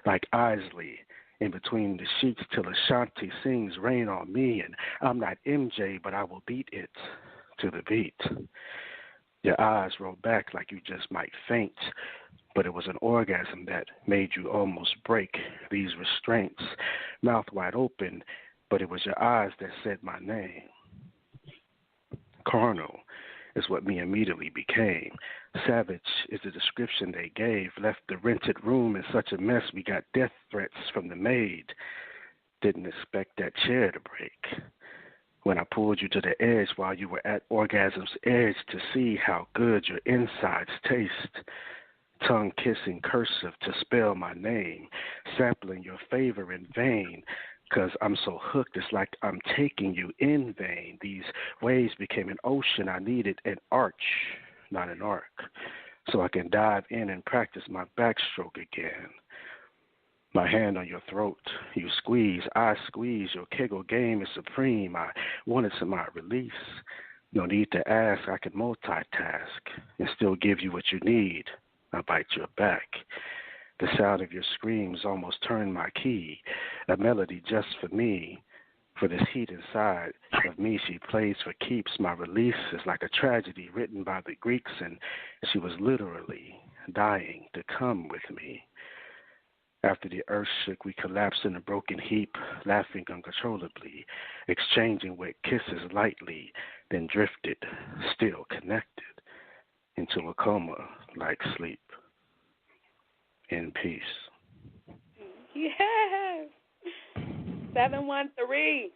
Like Isley in between the sheets till Ashanti sings Rain on Me, and I'm not MJ, but I will beat it to the beat. Your eyes roll back like you just might faint, but it was an orgasm that made you almost break these restraints. Mouth wide open, but it was your eyes that said my name. Carnal is what me immediately became. Savage is the description they gave. Left the rented room in such a mess we got death threats from the maid. Didn't expect that chair to break. When I pulled you to the edge while you were at orgasm's edge to see how good your insides taste. Tongue kissing cursive to spell my name. Sampling your favor in vain. 'Cause I'm so hooked, it's like I'm taking you in vain. These waves became an ocean. I needed an arch, not an arc, so I can dive in and practice my backstroke again. My hand on your throat, you squeeze, I squeeze. Your Kegel game is supreme. I wanted some release. No need to ask, I can multitask and still give you what you need. I bite your back. The sound of your screams almost turned my key, a melody just for me. For this heat inside of me she plays for keeps. My release is like a tragedy written by the Greeks, and she was literally dying to come with me. After the earth shook, we collapsed in a broken heap, laughing uncontrollably, exchanging wet kisses lightly, then drifted, still connected, into a coma-like sleep. In peace. Yes. 713.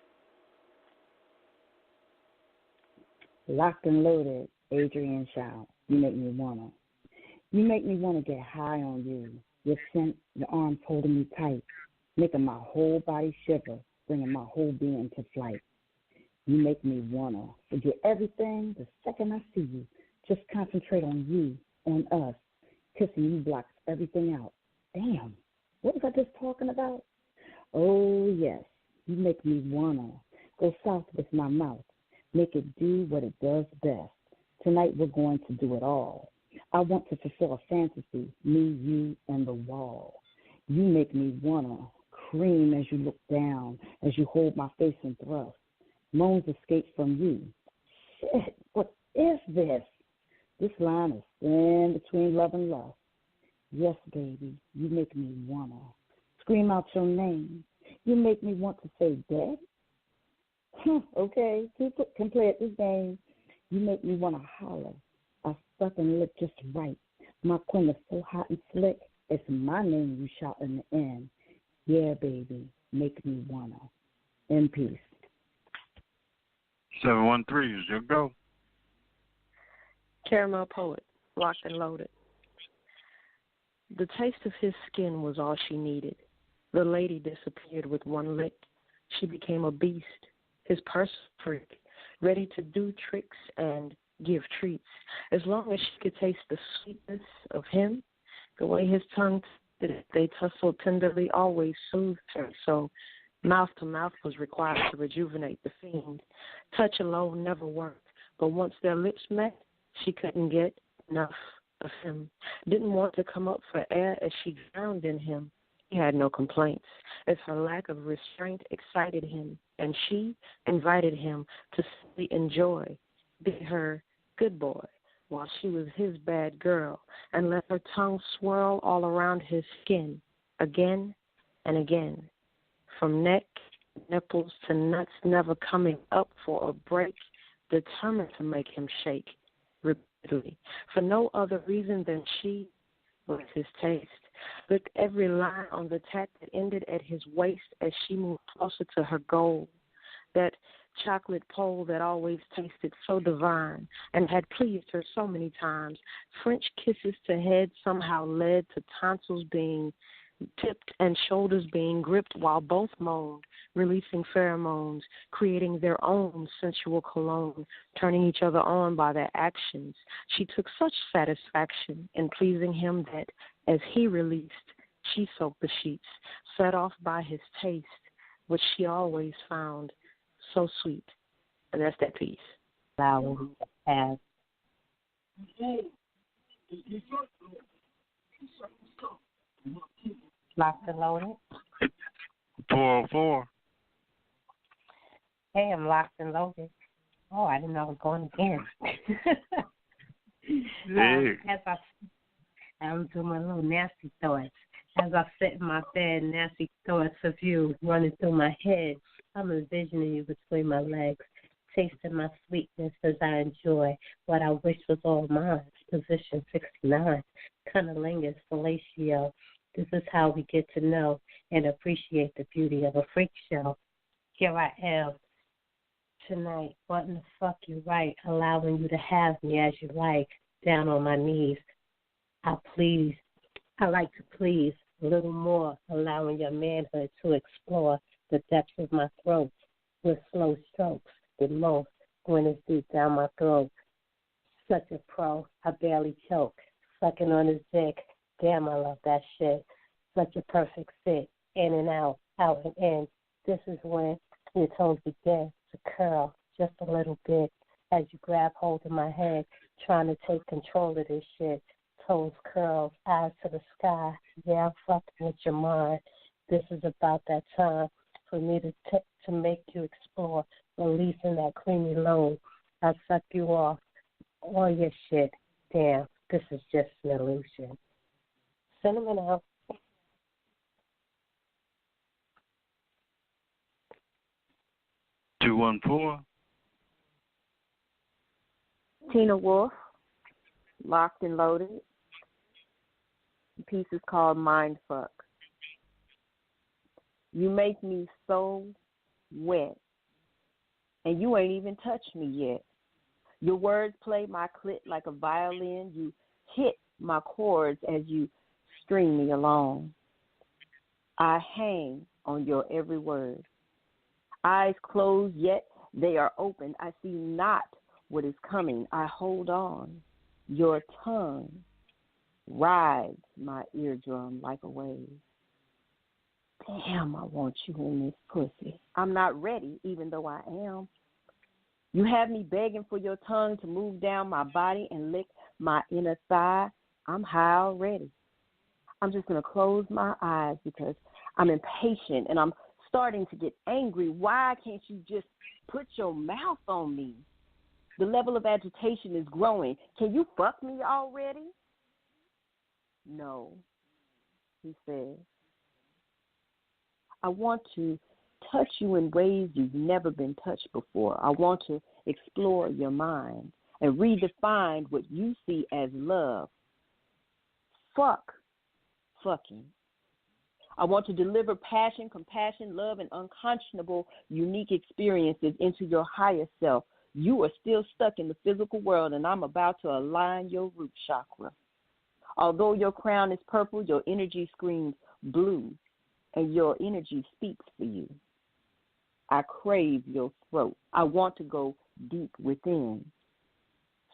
Locked and loaded, Adrian Shaw. You make me wanna get high on you. Your scent, your arms holding me tight, making my whole body shiver, bringing my whole being to flight. You make me wanna forget everything the second I see you. Just concentrate on you, on us. Kissing you blocks everything out. Damn, what was I just talking about? Oh, yes, you make me wanna go south with my mouth, make it do what it does best. Tonight we're going to do it all. I want to fulfill a fantasy, me, you, and the wall. You make me wanna cream as you look down, as you hold my face and thrust. Moans escape from you. Shit, what is this? This line is thin between love and lust. Yes, baby, you make me wanna scream out your name. You make me want to say dead. Okay, people can play at this game. You make me wanna holler. I suck and lick just right. My queen is so hot and slick. It's my name you shout in the end. Yeah, baby, make me wanna. In peace. 713 is your go. Caramel Poet, locked and loaded. The taste of his skin was all she needed. The lady disappeared with one lick. She became a beast, his purse freak, ready to do tricks and give treats. As long as she could taste the sweetness of him, the way his tongue they tussled tenderly always soothed her. So mouth to mouth was required to rejuvenate the fiend. Touch alone never worked, but once their lips met, she couldn't get enough of him. Didn't want to come up for air as she drowned in him. He had no complaints, as her lack of restraint excited him, and she invited him to simply enjoy, be her good boy, while she was his bad girl, and let her tongue swirl all around his skin, again and again. From neck, nipples to nuts, never coming up for a break, determined to make him shake repeatedly, for no other reason than she was his taste. Looked every line on the tat that ended at his waist as she moved closer to her goal. That chocolate pole that always tasted so divine and had pleased her so many times. French kisses to head somehow led to tonsils being tipped and shoulders being gripped while both moaned, releasing pheromones, creating their own sensual cologne, turning each other on by their actions. She took such satisfaction in pleasing him that, as he released, she soaked the sheets, set off by his taste, which she always found so sweet. And that's that piece. Flowers have. Locked and loaded. 404. Hey, I'm locked and loaded. Oh, I didn't know I was going again. As I'm doing my little nasty thoughts. As I sit in my bed, nasty thoughts of you running through my head. I'm envisioning you between my legs, tasting my sweetness as I enjoy what I wish was all mine. Position 69, cunnilingus, fellatio. This is how we get to know and appreciate the beauty of a freak show. Here I am tonight, wanting to fuck you right, allowing you to have me as you like, down on my knees. I like to please a little more, allowing your manhood to explore the depths of my throat with slow strokes, the most when it's deep down my throat. Such a pro, I barely choke, sucking on his dick. Damn, I love that shit. Such a perfect fit, in and out and in. This is when your toes begin to curl just a little bit as you grab hold of my head, trying to take control of this shit. Toes curls, eyes to the sky. Yeah, I'm fucking with your mind. This is about that time for me to make you explore, releasing that creamy load. I suck you off, all your shit. Damn, this is just an illusion. Cinnamon out. Tina Wolf, locked and loaded. The piece is called Mindfuck. You make me so wet, and you ain't even touched me yet. Your words play my clit like a violin. You hit my chords as you string me along. I hang on your every word. Eyes closed, yet they are open. I see not what is coming. I hold on. Your tongue rides my eardrum like a wave. Damn, I want you in this pussy. I'm not ready, even though I am. You have me begging for your tongue to move down my body and lick my inner thigh. I'm high already. I'm just going to close my eyes because I'm impatient and I'm starting to get angry. Why can't you just put your mouth on me? The level of agitation is growing. Can you fuck me already? No, he says. I want to touch you in ways you've never been touched before. I want to explore your mind and redefine what you see as love. Fucking. I want to deliver passion, compassion, love, and unconscionable, unique experiences into your higher self. You are still stuck in the physical world, and I'm about to align your root chakra. Although your crown is purple, your energy screams blue, and your energy speaks for you. I crave your throat. I want to go deep within.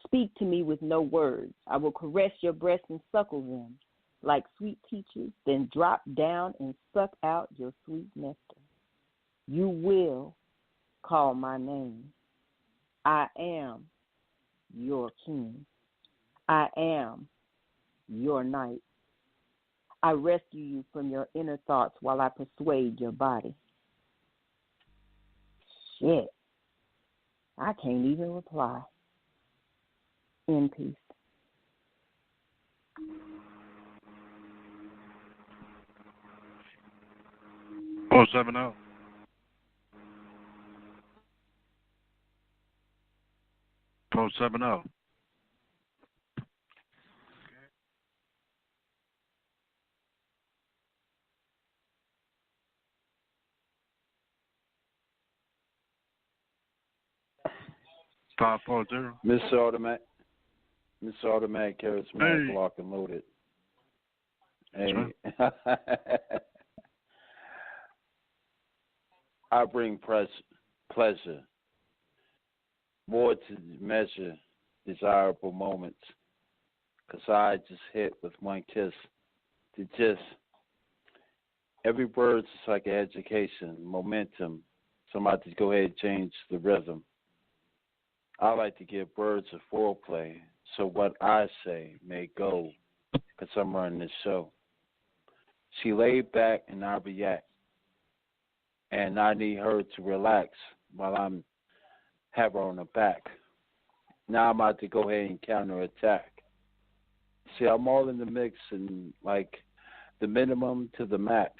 Speak to me with no words. I will caress your breasts and suckle them like sweet peaches, then drop down and suck out your sweet nectar. You will call my name. I am your king. I am your knight. I rescue you from your inner thoughts while I persuade your body. Shit. I can't even reply. In peace. 470. 470. Five 4-0. Miss Automatic Charismatic, Lock and Loaded. Hey. I bring pleasure, more to measure desirable moments, 'cause I just hit with one kiss. To just, every word's like an education, momentum. Somebody to go ahead and change the rhythm. I like to give birds a foreplay, so what I say may go, 'cause I'm running this show. She laid back and I react. and I need her to relax while I'm have her on her back. Now I'm about to go ahead and counterattack. See, I'm all in the mix and like the minimum to the max.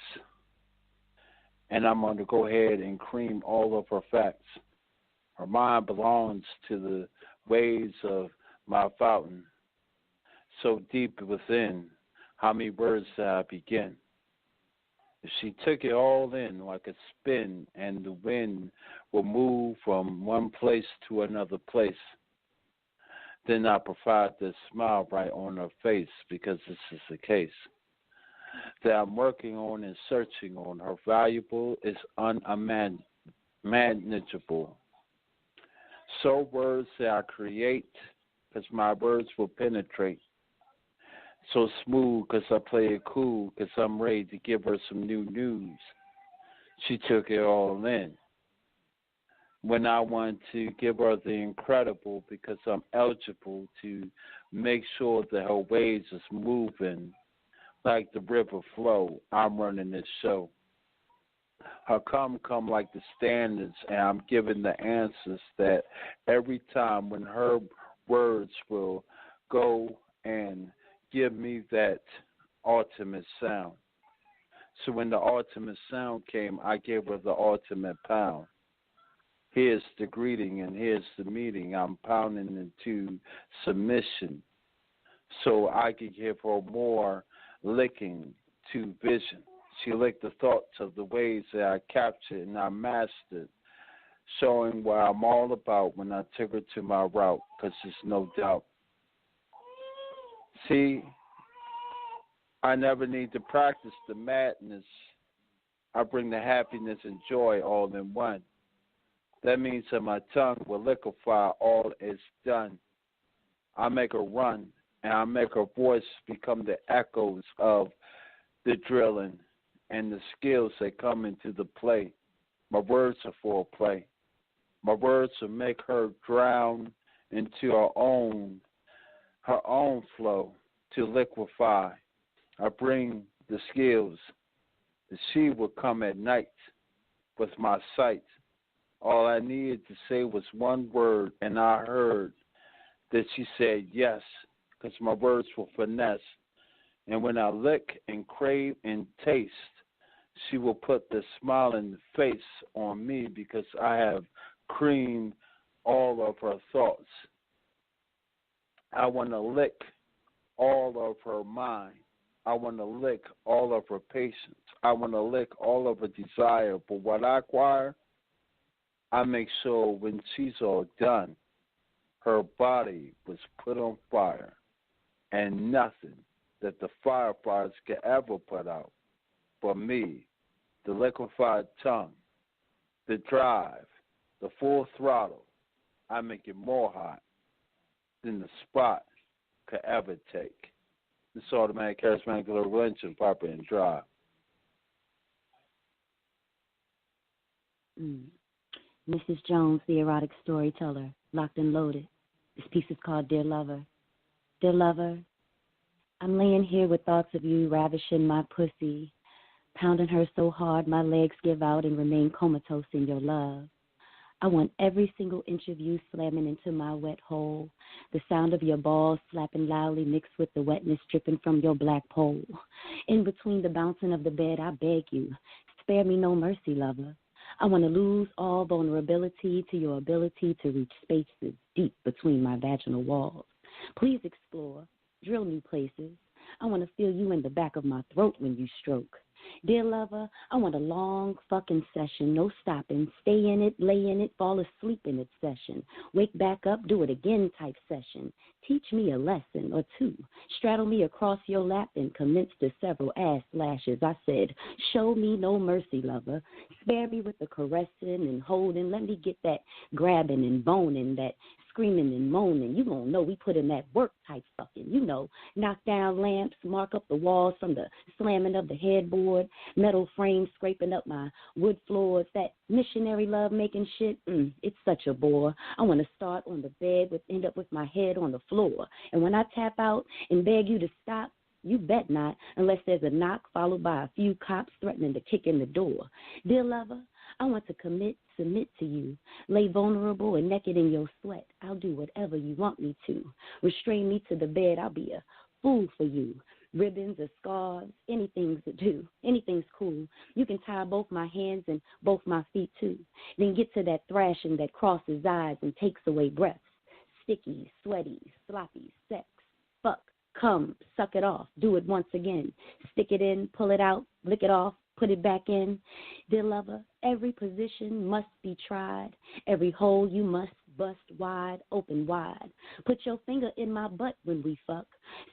And I'm going to go ahead and cream all of her facts. Her mind belongs to the waves of my fountain. So deep within, how many words did I begin? If she took it all in like a spin and the wind will move from one place to another place, then I provide this smile right on her face because this is the case that I'm working on and searching on. Her valuable is unmanageable. So words that I create because my words will penetrate. So smooth because I play it cool because I'm ready to give her some new news. She took it all in. When I want to give her the incredible because I'm eligible to make sure that her waves is moving like the river flow, I'm running this show. Her come like the standards, and I'm giving the answers that every time when her words will go and give me that ultimate sound. So when the ultimate sound came, I gave her the ultimate pound. Here's the greeting and here's the meeting. I'm pounding into submission so I could give her more licking to vision. She licked the thoughts of the ways that I captured and I mastered, showing what I'm all about when I took her to my route, because there's no doubt. See, I never need to practice the madness. I bring the happiness and joy all in one. That means that my tongue will liquefy all is done. I make her run, and I make her voice become the echoes of the drilling and the skills that come into the play. My words are for play. My words will make her drown into her own flow to liquefy. I bring the skills that she will come at night with my sight. All I needed to say was one word, and I heard that she said yes, because my words will finesse. And when I lick and crave and taste, she will put the smiling face on me because I have creamed all of her thoughts. I want to lick all of her mind. I want to lick all of her patience. I want to lick all of her desire. But what I acquire, I make sure when she's all done, her body was put on fire, and nothing that the firefighters could ever put out but me, the liquefied tongue, the drive, the full throttle. I make it more hot than the spot could ever take. This automatic, charismatic, intervention, proper and dry. Mrs. Jones, the erotic storyteller, locked and loaded. This piece is called Dear Lover. Dear Lover, I'm laying here with thoughts of you ravishing my pussy, pounding her so hard my legs give out and remain comatose in your love. I want every single inch of you slamming into my wet hole, the sound of your balls slapping loudly mixed with the wetness dripping from your black pole. In between the bouncing of the bed, I beg you, spare me no mercy, lover. I want to lose all vulnerability to your ability to reach spaces deep between my vaginal walls. Please explore, drill new places. I want to feel you in the back of my throat when you stroke. Dear lover, I want a long fucking session, no stopping. Stay in it, lay in it, fall asleep in it session. Wake back up, do it again type session. Teach me a lesson or two. Straddle me across your lap and commence to several ass lashes. I said, show me no mercy, lover. Spare me with the caressing and holding. Let me get that grabbing and boning, that screaming and moaning. You gon' know we put in that work type fucking. You know, knock down lamps, mark up the walls from the slamming of the headboard, metal frames scraping up my wood floors, that missionary love making shit. It's such a bore. I want to start on the bed, but end up with my head on the floor. And when I tap out and beg you to stop, you bet not, unless there's a knock followed by a few cops threatening to kick in the door. Dear lover, I want to submit to you. Lay vulnerable and naked in your sweat. I'll do whatever you want me to. Restrain me to the bed. I'll be a fool for you. Ribbons or scarves, anything's to do. Anything's cool. You can tie both my hands and both my feet too. Then get to that thrashing that crosses eyes and takes away breaths. Sticky, sweaty, sloppy, sex, fuck, come, suck it off, do it once again. Stick it in, pull it out, lick it off, put it back in. Dear lover, every position must be tried. Every hole you must bust wide, open wide. Put your finger in my butt when we fuck.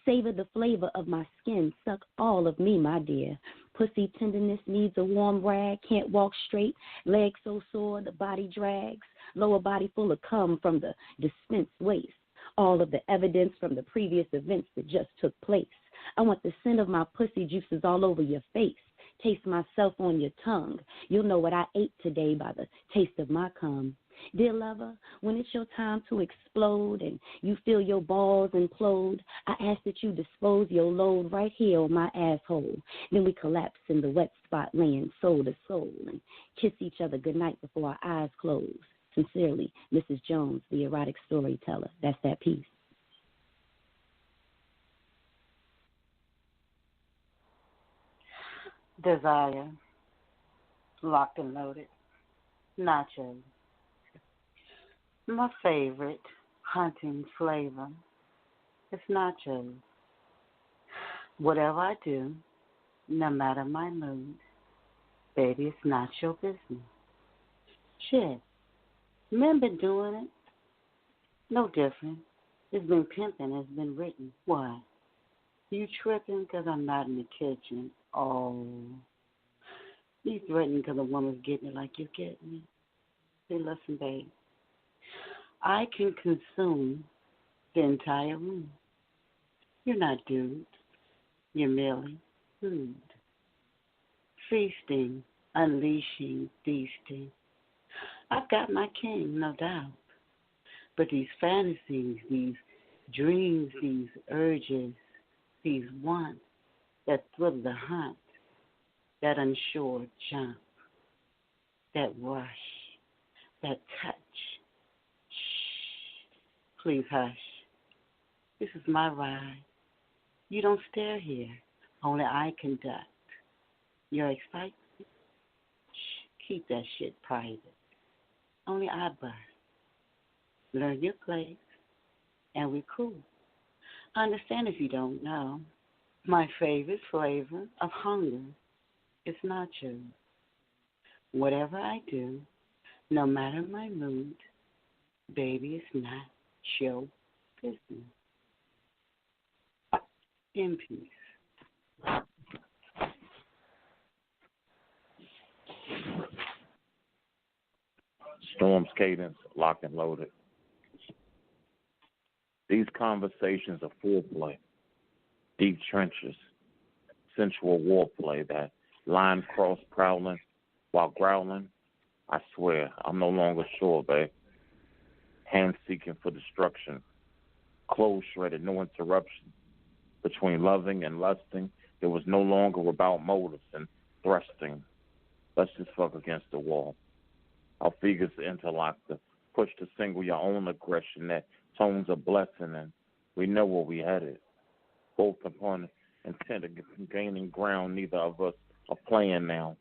Savor the flavor of my skin. Suck all of me, my dear. Pussy tenderness needs a warm rag. Can't walk straight. Legs so sore the body drags. Lower body full of cum from the dispensed waste. All of the evidence from the previous events that just took place. I want the scent of my pussy juices all over your face. Taste myself on your tongue. You'll know what I ate today by the taste of my cum. Dear lover, when it's your time to explode and you feel your balls implode, I ask that you dispose your load right here on my asshole. Then we collapse in the wet spot laying soul to soul and kiss each other goodnight before our eyes close. Sincerely, Mrs. Jones, the erotic storyteller. That's that piece. Desire, locked and loaded, nachos. My favorite hunting flavor is nachos. Whatever I do, no matter my mood, baby, it's not your business. Shit, men been doing it. No different. It's been pimping, it's been written. Why? You tripping because I'm not in the kitchen? Oh. You threatening because a woman's getting it like you're getting it? Say, listen, babe. I can consume the entire room. You're not dude. You're merely food. Feasting, unleashing, feasting. I've got my king, no doubt. But these fantasies, these dreams, these urges, these wants, that thrill of the hunt, that unsure jump, that rush, that touch. Shh, please hush. This is my ride. You don't stare here. Only I conduct. Your excitement? Shh, keep that shit private. Only I bust. Learn your place, and we're cool. I understand if you don't know. My favorite flavor of hunger is nachos. Whatever I do, no matter my mood, baby, it's not your business. In peace. Storm's cadence, locked and loaded. These conversations are foreplay, deep trenches, sensual warplay, that line cross prowling while growling. I swear, I'm no longer sure, babe. Hands seeking for destruction, clothes shredded, no interruption. Between loving and lusting, it was no longer about motives and thrusting. Let's just fuck against the wall. Our figures interlock, the push to single your own aggression, that tones a blessing, and we know where we headed. Both upon intent of gaining ground, neither of us are playing now.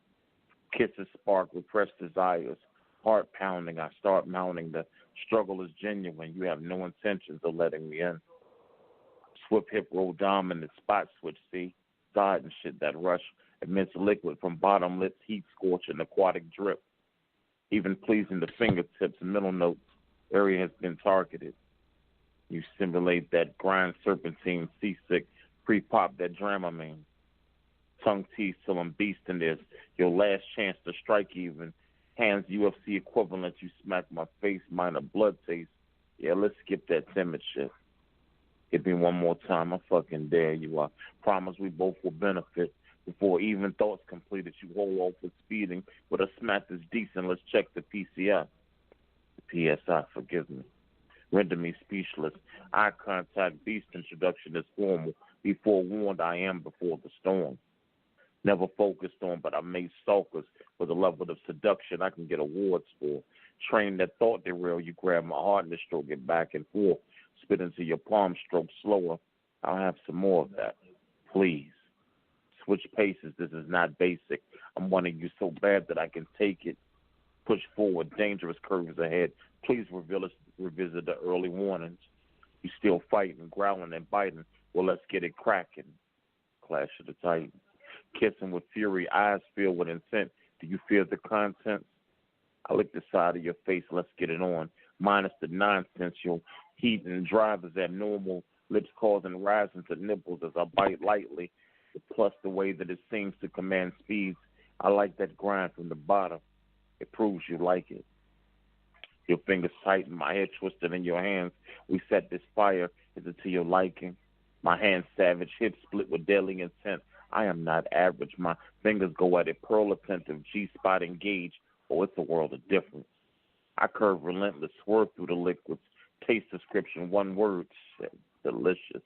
Kisses spark repressed desires, heart pounding, I start mounting. The struggle is genuine, you have no intentions of letting me in. Swift hip roll dominant, spot switch, see? Side and shit, that rush amidst liquid from bottom lips, heat scorching, aquatic drip. Even pleasing the fingertips, middle notes, area has been targeted. You simulate that grind serpentine, seasick, pre-pop that Dramamine. Tongue teeth till I'm beasting this. Your last chance to strike even. Hands UFC equivalent, you smack my face, minor blood taste. Yeah, let's skip that timid shit. Hit me one more time, I fucking dare you. I promise we both will benefit. Before even thoughts completed, you hold off with speeding. With a smack that's decent, let's check the PCI. The PSI, forgive me. Render me speechless. Eye contact, beast introduction is formal. Be forewarned, I am before the storm. Never focused on, but I made stalkers with a level of seduction I can get awards for. Train that thought derail, you grab my heart and stroke it back and forth. Spit into your palm, stroke slower. I'll have some more of that. Please. Switch paces, this is not basic. I'm wanting you so bad that I can take it. Push forward, dangerous curves ahead. Please revisit the early warnings. You still fighting, growling and biting. Well, let's get it cracking. Clash of the Titans. Kissing with fury, eyes filled with intent. Do you feel the contents? I lick the side of your face, let's get it on. Minus the nonsense, your heat and drive is abnormal. Lips causing rising to nipples as I bite lightly. Plus the way that it seems to command speeds. I like that grind from the bottom. It proves you like it. Your fingers tighten, my head twisted in your hands. We set this fire. Is it to your liking? My hands savage, hips split with deadly intent. I am not average. My fingers go at it, pearl attentive, G-spot engaged. Oh, it's a world of difference. I curve relentless, swerve through the liquids. Taste description, one word, shit, delicious.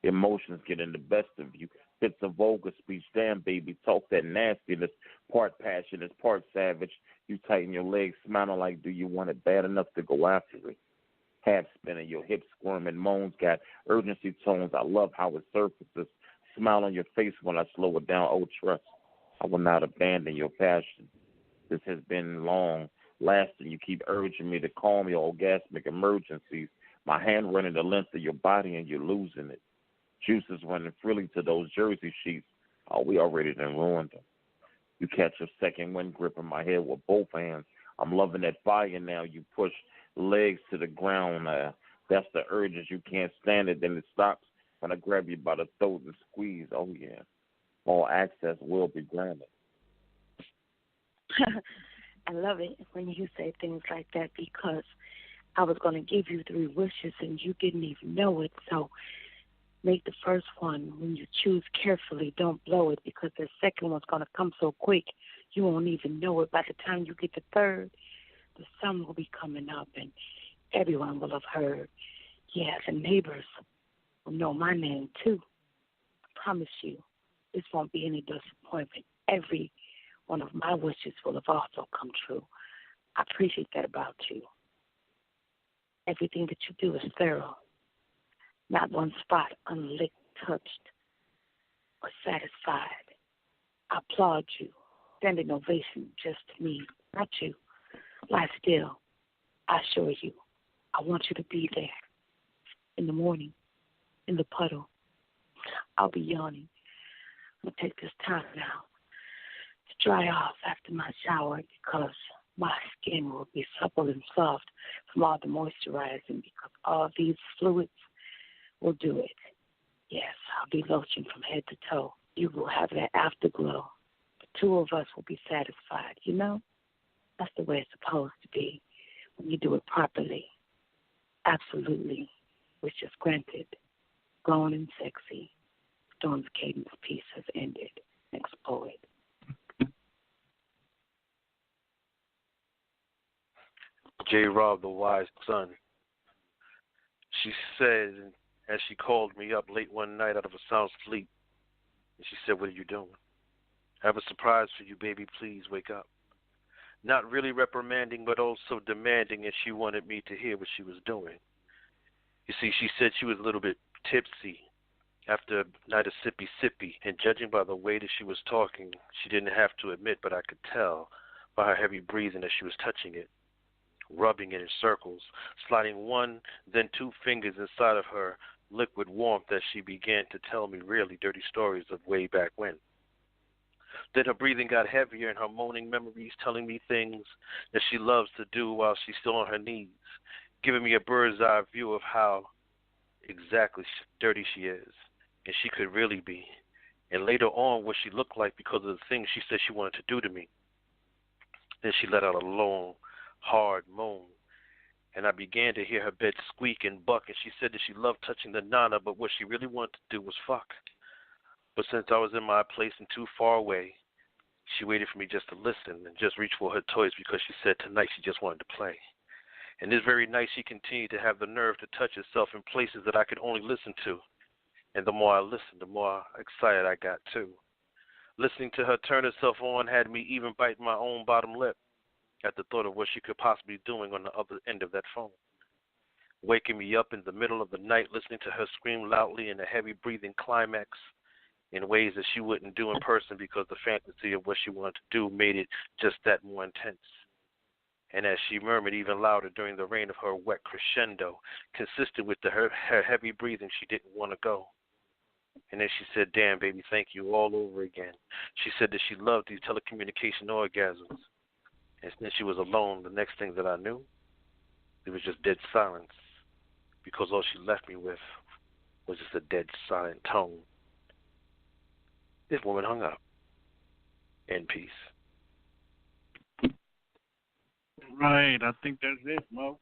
Emotions getting the best of you. Fits of vulgar speech, damn baby, talk that nastiness. Part passionate, part savage. You tighten your legs, smiling like, do you want it bad enough to go after it? Half spinning, your hips squirming, moans got urgency tones. I love how it surfaces. Smile on your face when I slow it down. Oh, trust, I will not abandon your passion. This has been long lasting. You keep urging me to calm your orgasmic emergencies. My hand running the length of your body and you're losing it. Juices running freely to those jersey sheets. Oh, we already done ruined them. You catch a second wind gripping my head with both hands. I'm loving that fire now. You push legs to the ground. That's the urges. You can't stand it. Then it stops when I grab you by the throat and squeeze. Oh, yeah. All access will be granted. I love it when you say things like that because I was going to give you 3 wishes and you didn't even know it. So make the first one when you choose carefully. Don't blow it because the second one's going to come so quick you won't even know it. By the time you get the third, the sun will be coming up and everyone will have heard. Yeah, the neighbors will know my name too. I promise you, this won't be any disappointment. Every one of my wishes will have also come true. I appreciate that about you. Everything that you do is thorough. Not one spot unlicked, touched, or satisfied. I applaud you. Standing ovation just to me, not you. Lie still. I assure you, I want you to be there. In the morning, in the puddle, I'll be yawning. I'm going to take this time now to dry off after my shower because my skin will be supple and soft from all the moisturizing because all these fluids will do it. Yes, I'll be lotion from head to toe. You will have that afterglow. The 2 of us will be satisfied, you know? That's the way it's supposed to be when you do it properly. Absolutely. Which is granted. Grown and sexy. Storm's cadence piece has ended. Next poet. J. Rob, the wise son. She said, as she called me up late one night out of a sound sleep, and she said, what are you doing? I have a surprise for you, baby. Please wake up. Not really reprimanding, but also demanding, and she wanted me to hear what she was doing. You see, she said she was a little bit tipsy after a night of sippy, and judging by the way that she was talking, she didn't have to admit, but I could tell by her heavy breathing as she was touching it, rubbing it in circles, sliding 1, then 2 fingers inside of her liquid warmth as she began to tell me really dirty stories of way back when. Then her breathing got heavier and her moaning memories telling me things that she loves to do while she's still on her knees, giving me a bird's eye view of how exactly dirty she is, and she could really be, and later on what she looked like because of the things she said she wanted to do to me. Then she let out a long, hard moan, and I began to hear her bed squeak and buck, and she said that she loved touching the nana, but what she really wanted to do was fuck. But since I was in my place and too far away, she waited for me just to listen and just reach for her toys because she said tonight she just wanted to play. And this very night she continued to have the nerve to touch herself in places that I could only listen to. And the more I listened, the more excited I got too. Listening to her turn herself on had me even bite my own bottom lip at the thought of what she could possibly be doing on the other end of that phone. Waking me up in the middle of the night, listening to her scream loudly in a heavy breathing climax in ways that she wouldn't do in person because the fantasy of what she wanted to do made it just that more intense. And as she murmured even louder during the reign of her wet crescendo, consistent with her heavy breathing, she didn't want to go. And then she said, damn, baby, thank you, all over again. She said that she loved these telecommunication orgasms. And since she was alone, the next thing that I knew, it was just dead silence. Because all she left me with was just a dead silent tone. This woman hung up. In peace. Right, I think that's it, Mo.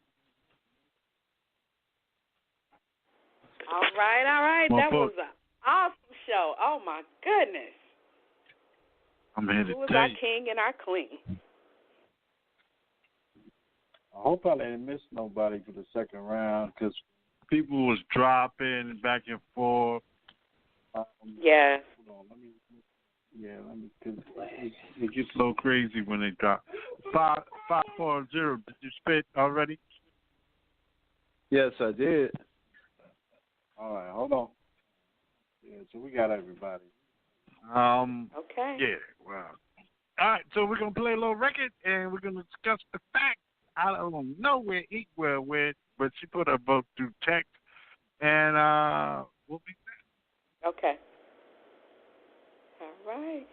All right. Mo That Po- was an awesome show. Oh, my goodness. I'm here to Who is tell our you. king and our queen? I hope I didn't miss nobody for the second round because People was dropping back and forth. Yeah. Hold on, let me, because It gets a little crazy when they drop. 540. Did you spit already? Yes, I did. all right, hold on. Yeah, so we got everybody. Okay. Yeah. Wow. All right. So we're gonna play a little record and we're gonna discuss the fact. I don't know where Equal went, but she put her vote through text, and we'll be back. Okay. All right.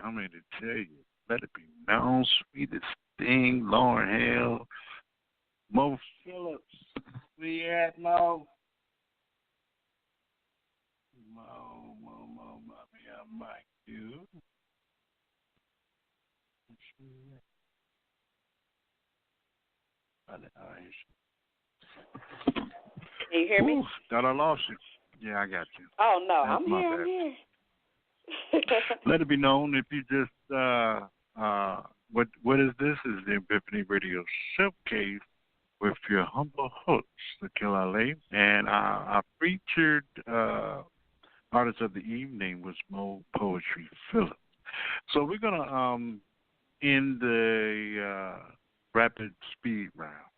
I'm here to tell you. Let it be known, sweetest thing, Lauren Hill, Mo Phillips. We at Mo. Mommy, I mic you. Can you hear me? Thought I lost you. Yeah, I got you. Oh, no. That's I'm my here. bad. I'm here. Let it be known if you just what is this? Is the Epiphany Radio Showcase with your humble host, Aquil Ali, and our featured artist of the evening was Mo Poetry Phillips. So we're gonna in the rapid speed round.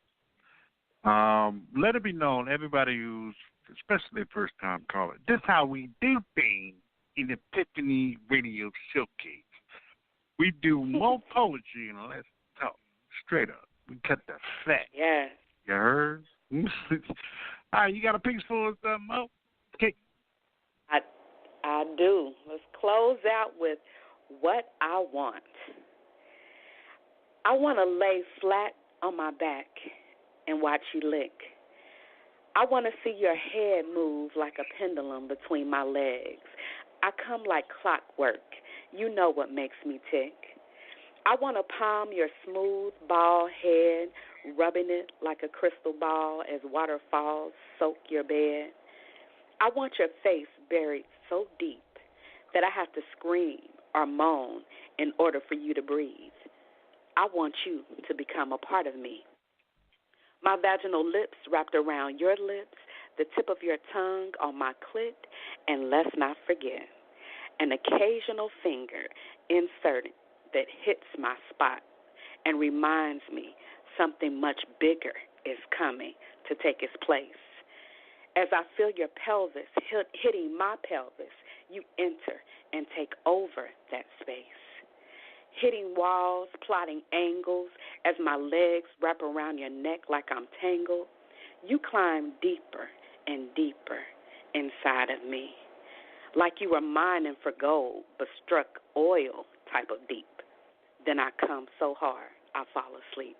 Let it be known, everybody who's, especially first time caller, this is how we do things in Epiphany Radio Showcase. We do more poetry and let's talk straight up. We cut the fat. Yes. You heard? All right, you got a piece for us, Mo? Okay. I do. Let's close out with what I want. I want to lay flat on my back and watch you lick. I want to see your head move like a pendulum between my legs. I come like clockwork. You know what makes me tick. I want to palm your smooth, bald head, rubbing it like a crystal ball as waterfalls soak your bed. I want your face buried so deep that I have to scream or moan in order for you to breathe. I want you to become a part of me. My vaginal lips wrapped around your lips, the tip of your tongue on my clit, and let's not forget, an occasional finger inserted that hits my spot and reminds me something much bigger is coming to take its place. As I feel your pelvis hitting my pelvis, you enter and take over that space. Hitting walls, plotting angles, as my legs wrap around your neck like I'm tangled, you climb deeper and deeper inside of me. Like you were mining for gold, but struck oil type of deep. Then I come so hard, I fall asleep.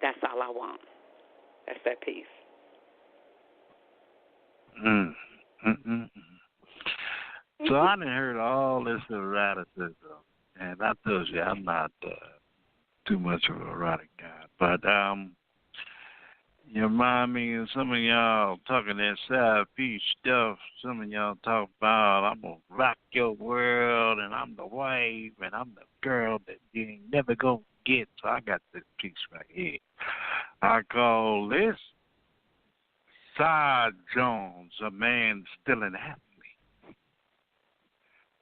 That's all I want. That's that piece. So I done heard all this eroticism, and I told you I'm not too much of an erotic guy, but you remind me of some of y'all talking that side piece stuff. Some of y'all talk about I'm gonna rock your world, and I'm the wife, and I'm the girl that you ain't never gonna get. So I got this piece right here. I call this Side Jones, a man still an athlete.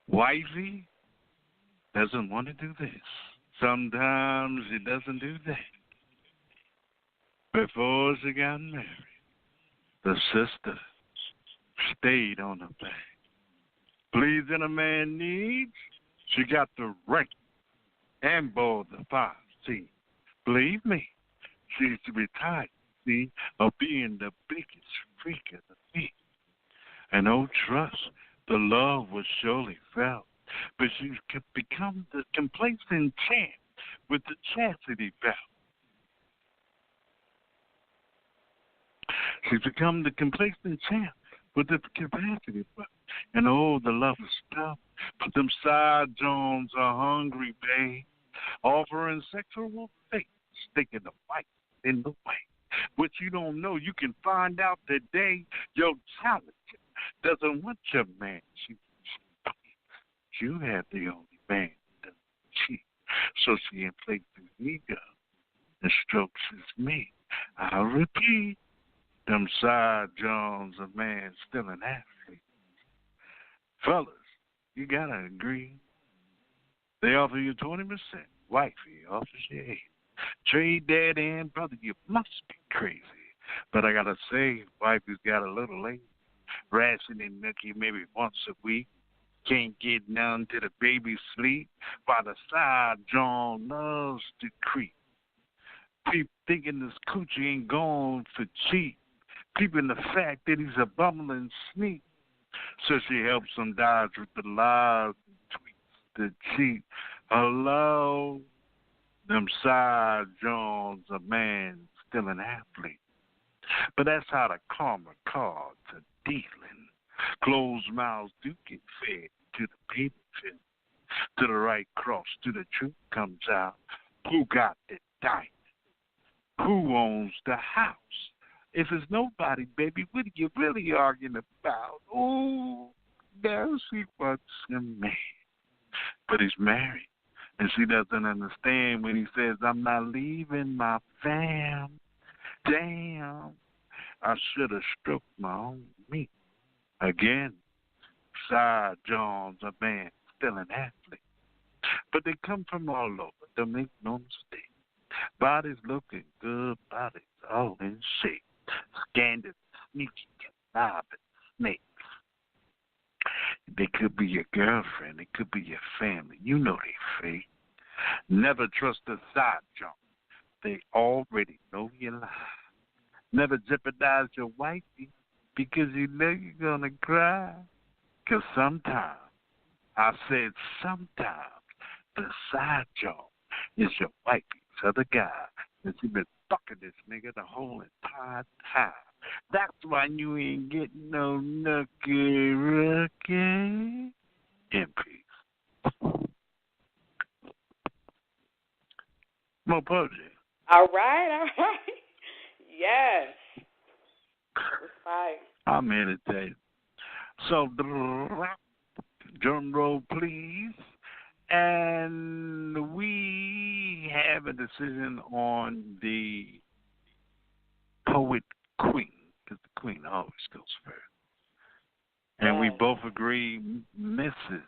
Wifey doesn't want to do this. Sometimes he doesn't do that. Before she got married, the sister stayed on her back. Pleasing a man needs, she got the rank and bore the 5. See, believe me, she's retired, see, of being the biggest freak of the week. And oh, trust, the love was surely felt, but she's become the complacent champ with the chastity belt. She's become the complacent champ with the capacity belt. And oh, the love is tough, but them side Jones are hungry, babe. Offering sexual faith, sticking the fight in the way. What you don't know, you can find out today. Your talent doesn't want your man. You have the only man that cheat. So she inflates his ego and strokes his me. I'll repeat, them side Jones, a man still an athlete. Fellas, you gotta agree. They offer you 20%. Wifey offers you 8. Trade that in, brother, you must be crazy. But I gotta say, wifey's got a little late. Rationing Nookie maybe once a week. Can't get none to the baby sleep. While the side John loves to creep. People thinking this coochie ain't going for cheap. Peeping the fact that he's a bumbling sneak. So she helps him dodge with the lies and tweets the cheat. Hello, them side Jones, a man still an athlete. But that's how the karma cards are dealing. Closed mouths do get fed to the baby fit. To the right cross, to the truth comes out. Who got the diamond? Who owns the house? If it's nobody, baby, what are you really arguing about? Ooh, now she wants a man. But he's married. And she doesn't understand when he says, I'm not leaving my fam. Damn, I should have stroked my own meat. Again, side Jones, a man, still an athlete. But they come from all over. don't make no mistake. Body's looking good, body's all in shape. Scandal, sneaky, conniving snakes. They could be your girlfriend, it could be your family. You know they fake. Never trust a side jump. They already know your lie. Never jeopardize your wifey because you know you're gonna cry. 'Cause sometimes, I said sometimes, the side job is your wifey's other guy. And she been fucking this nigga the whole entire time. That's why you ain't getting no nookie rookie. In peace. Mo Poetry. All right. Yes. It's fine. I'm here to tell you. So, drum roll, please. And we have a decision on the poet queen, because the queen always goes first. And we both agree Mrs.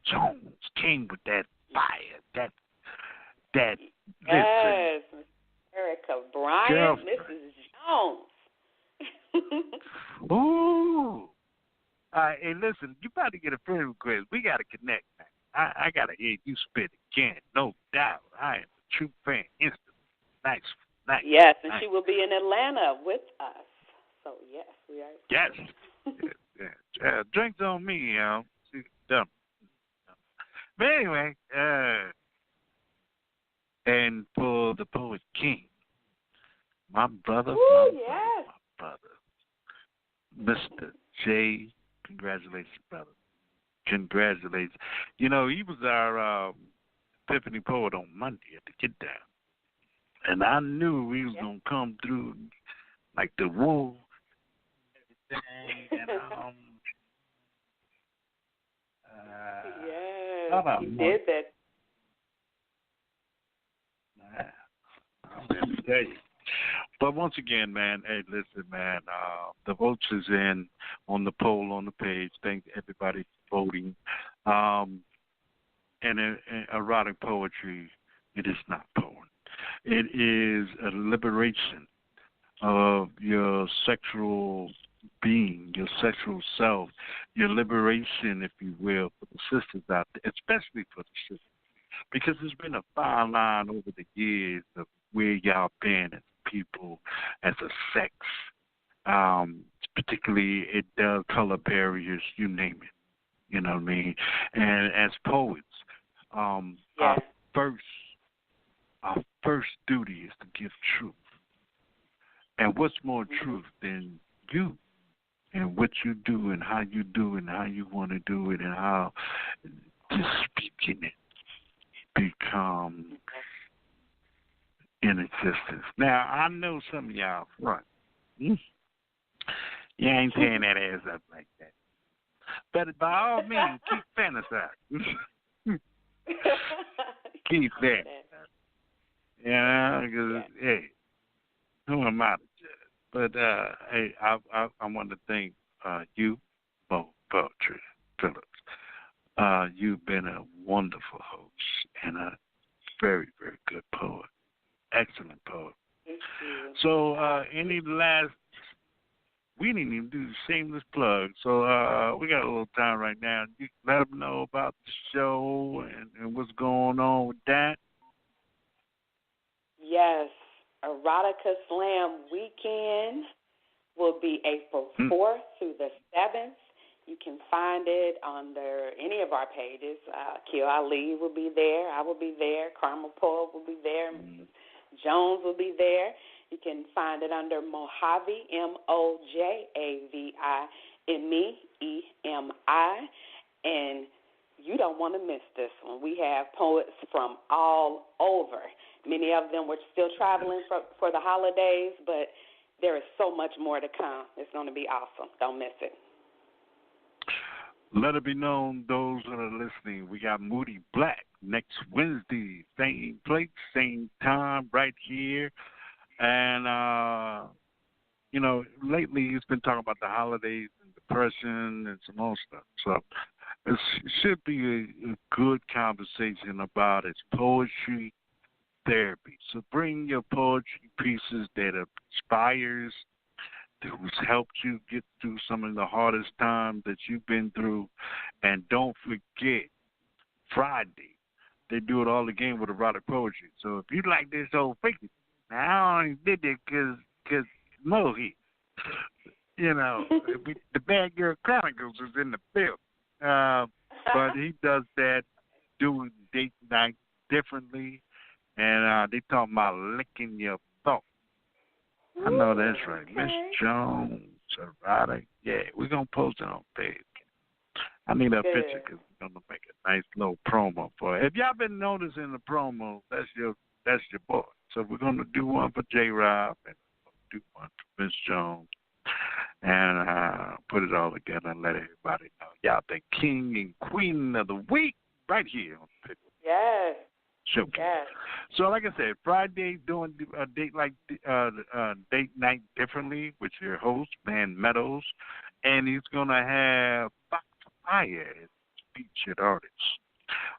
Jones came with that fire, that Yes, listen, Erica Bryant, girlfriend. Mrs. Jones. Ooh. Hey, listen, you about to get a friend request. We got to connect, man. I got to hear you spit again, no doubt. I am a true fan instantly. Nice. Yes, and nice. she will be in Atlanta with us. So, yes, we are. Yes. yeah. Drinks on me, you know. She's dumb. But anyway, and for the Poet King, my brother, Mr. J, congratulations, brother. Congratulations. You know, he was our Epiphany poet on Monday at the Get Down. And I knew he was going to come through like the wolf. And, yes, he did that. I'm going to tell you. But once again, man, hey, listen, man, the votes is in on the poll on the page. Thank everybody for voting. And erotic poetry, it is not porn. It is a liberation of your sexual being, your sexual self, your liberation, if you will, for the sisters out there, especially for the sisters. Because there's been a fine line over the years of where y'all been as people, as a sex, particularly color barriers, you name it. You know what I mean? And as poets, our first duty is to give truth. And what's more truth than you and what you do and how you do it and how you want to do it and how just speaking it become in existence. Now, I know some of y'all front. You ain't tearing that ass up like that. But by all means, keep fantasizing. Keep that. Yeah, because, hey, who am I to judge? But, hey, I want to thank you, Mo Poetry Phillips. You've been a wonderful host and a very, very good poet. Excellent poet. Thank you. So, any last, we didn't even do the shameless plug. So, we got a little time right now. You let them know about the show and what's going on with that. Yes, Erotica Slam Weekend will be April 4th through the 7th. You can find it under any of our pages. Aquil Ali will be there. I will be there. Carmel Poet will be there. Mrs. Jones will be there. You can find it under Mojave, Mojavi, MEEMI. And you don't want to miss this one. We have poets from all over. Many of them were still traveling for the holidays, but there is so much more to come. It's going to be awesome. Don't miss it. Let it be known, those that are listening, we got Moody Black next Wednesday, same place, same time, right here. And, you know, lately he's been talking about the holidays and depression and some more stuff. So it should be a good conversation about his poetry therapy. So bring your poetry pieces that inspires, who's helped you get through some of the hardest times that you've been through. And don't forget, Friday, they do it all again with erotic poetry. So if you like this old freaky, I only did it because Mo here. You know, the Bad Girl Chronicles is in the film. But he does that, doing date night differently. And they talking about licking your thought. I know that's right. Miss Jones, erotic. Yeah, we're going to post it on page. I need a picture because we're going to make a nice little promo for it. If y'all been noticing the promo, that's your boy. So we're going to do one for J-Rob and do one for Miss Jones. And put it all together and let everybody know. Y'all the king and queen of the week right here on the Yes. Showcase. Yes. So like I said, Friday doing a date date night differently with your host, Man Meadows. And he's going to have Fox Fire as featured artist.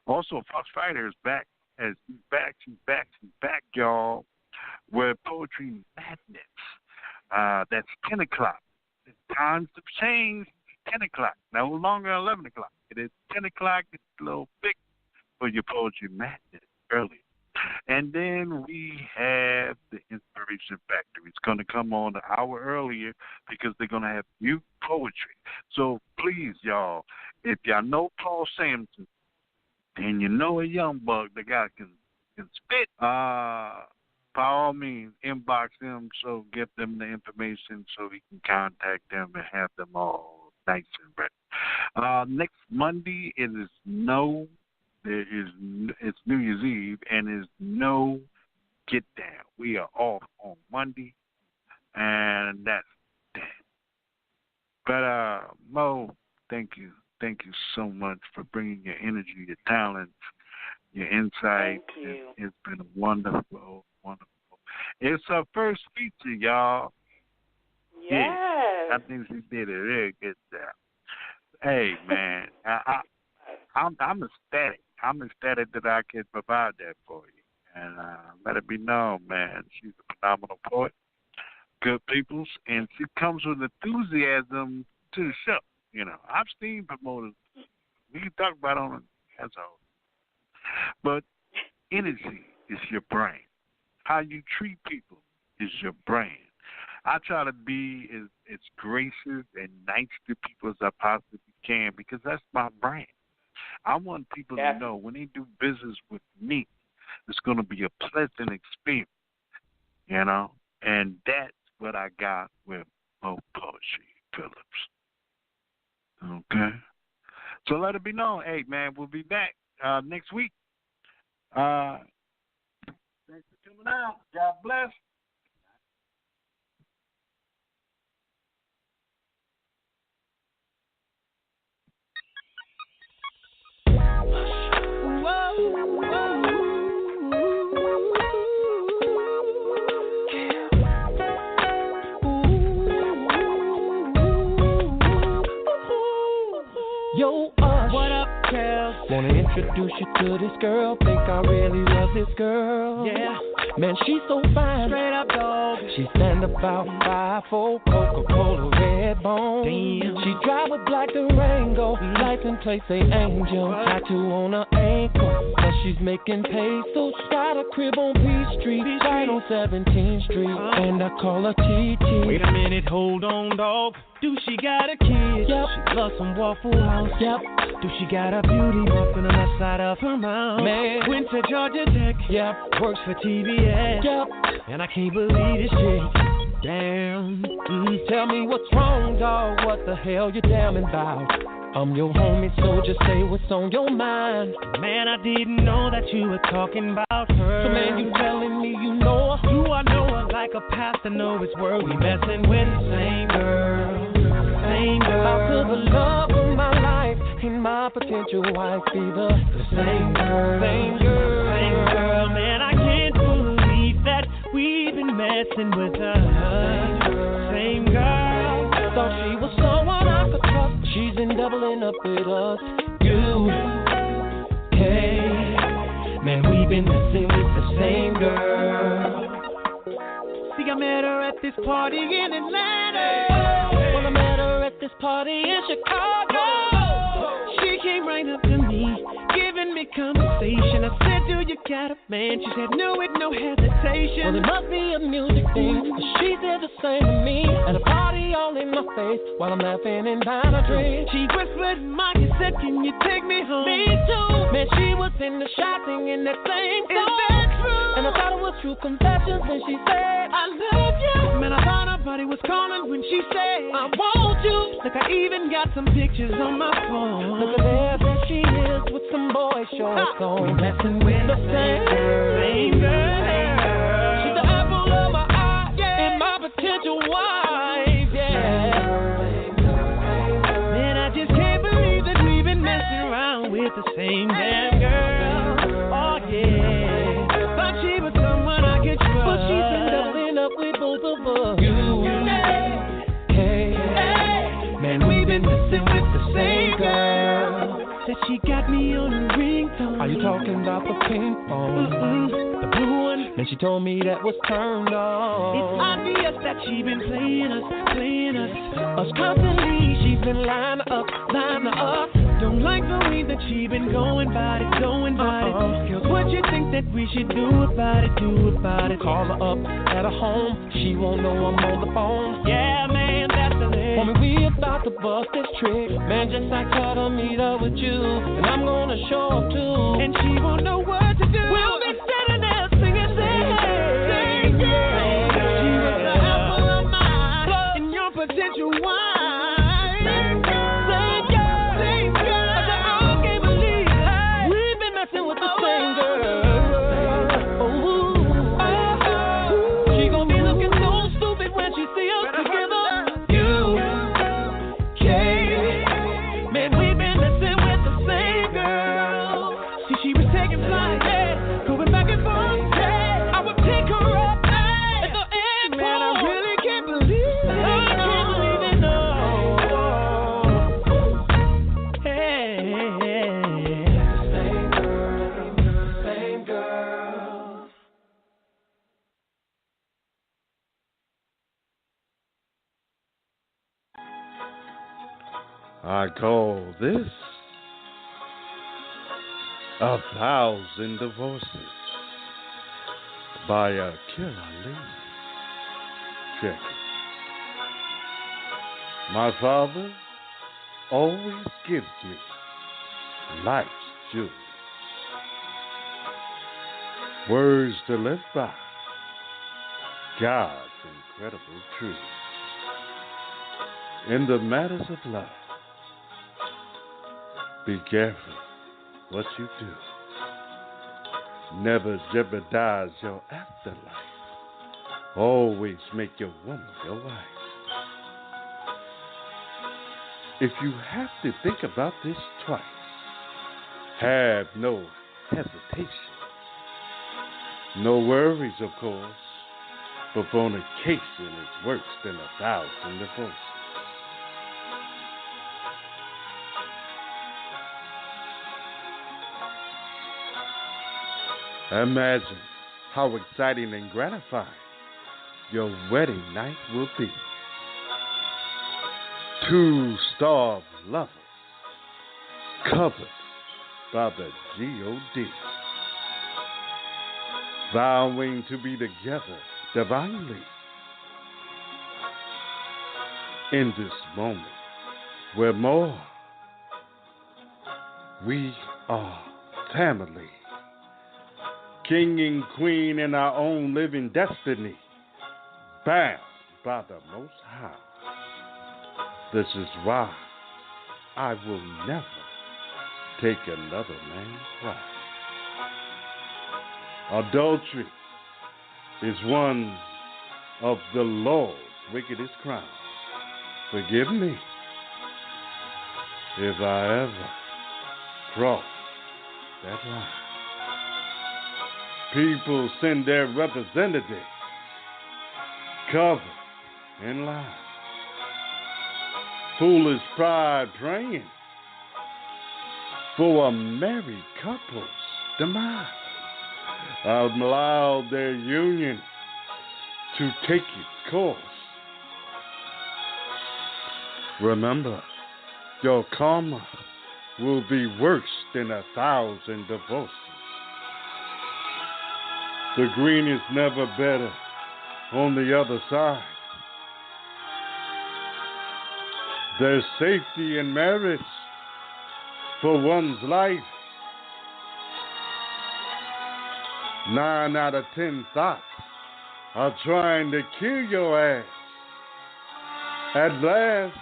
Also, Fox Fire is back. He's back, y'all, with Poetry Madness. That's 10 o'clock. The times have changed. 10 o'clock. No longer 11 o'clock. It is 10 o'clock. It's a little big for your Poetry Madness early. And then we have the Inspiration Factory. It's going to come on an hour earlier because they're going to have new poetry. So please, y'all, if y'all know Paul Sampson and you know a young bug, the guy can spit, by all means, inbox them, so give them the information so we can contact them and have them all nice and ready. Next Monday, it's New Year's Eve, and there's no get down. We are off on Monday, and that's that. But Mo, thank you so much for bringing your energy, your talent, your insight. Thank you. It's been wonderful. It's our first feature, y'all. Yes. Yeah, I think she did a really good job. Hey, man, I'm ecstatic. I'm ecstatic that I can provide that for you. And let it be known, man, she's a phenomenal poet, good peoples, and she comes with enthusiasm to the show. You know, I've seen promoters, we can talk about it on that's all. But energy is your brain. How you treat people is your brain. I try to be as gracious and nice to people as I possibly can because that's my brain. I want people to know when they do business with me, it's going to be a pleasant experience, you know? And that's what I got with Mo Poetry Phillips. Okay? So let it be known, hey, man, we'll be back next week. Thanks for coming out. God bless. Yo, what up, Kel? Wanna introduce you to this girl. Think I really love this girl. Yeah, man, she's so fine. Straight up, dog. She stand about 5'4", Coca-Cola red bone. Damn. She drive a black Durango. License plate say Angel. Tattoo on her ankle. Cause she's making pesos. Got a crib on P Street, right on 17th Street. And I call her TT. Wait a minute, hold on, dog. Do she got a kid? Yep. She loves some Waffle House. Yep. Do she got a beauty mark on the left side of her mouth? Man. Went to Georgia Tech. Yep. Works for TBS. Yep. And I can't believe this shit. Damn. Tell me what's wrong, dog. What the hell you damning about? I'm your homie, so just say what's on your mind. Man, I didn't know that you were talking about her. So man, you telling me you know her? Do I know her like a pastor know his word? We messing with the same girl. Same girl. How could the love of my life and my potential wife be the same girl? Same girl. Same girl. Man, I can't believe that we've been messing with her. Same girl. Thought she was someone I could trust. She's been doubling up with us. You, hey, man, we've been messing with the same girl. this party in Atlanta. Well, I met her at this party in Chicago. She came right up to me, giving me conversation. I said, do you got a man? She said, no, with no hesitation. Well, it must be a music thing, 'cause she said the same to me. At a party all in my face, while I'm laughing and buying a drink. She whispered in my ear, said, can you take me home? Me too. Man, she was in the shot singing that same song. Is that true? And I thought it was true confessions when she said, I love you. Man, I thought her body was calling when she said, I want you. Look, I even got some pictures on my phone. Look at there she is with some boy shorts on. Messing with the same girl. She's the apple of my eye, yeah. And my potential wife, yeah. Man, I just can't believe that we've been messing around with the same damn girl. Oh, yeah. Thought she was someone I could trust, but she's been doubling up with both of us. Hey, man, we've been messing with the same girl. Said she got me on a ringtone. Are you talking about the pink phone? The blue one. And she told me that was turned on. It's obvious that she been playing us constantly. She's been lining up. Don't like the way that she been going about it. Girls, what you think that we should do about it? Call her up at her home. She won't know I'm on the phone. Yeah, man, that's the thing. Homie, we about to bust this trick. Man, just like her to meet up with you. And I'm gonna show up too. And she won't know what to do. We'll be sitting there singing, same girl. She was the apple of my eye. And your potential wife. I call this 1,000 Divorces by Aquil Ali. Check it. My father always gives me life's jewels, words to live by, God's incredible truth. In the matters of love, be careful what you do. Never jeopardize your afterlife. Always make your woman your wife. If you have to think about this twice, have no hesitation. No worries, of course, but fornication is worse than 1,000 divorces. Imagine how exciting and gratifying your wedding night will be. 2 starved lovers covered by the God, vowing to be together divinely. In this moment where more we are family, king and queen in our own living destiny, bound by the Most High. This is why I will never take another man's wife. Adultery is one of the Lord's wickedest crimes. Forgive me if I ever cross that line. People send their representatives covered in lies. Foolish pride praying for a married couple's demise. Allowed their union to take its course. Remember, your karma will be worse than 1,000 divorces. The green is never better on the other side. There's safety in marriage for one's life. 9 out of 10 thoughts are trying to kill your ass. At last,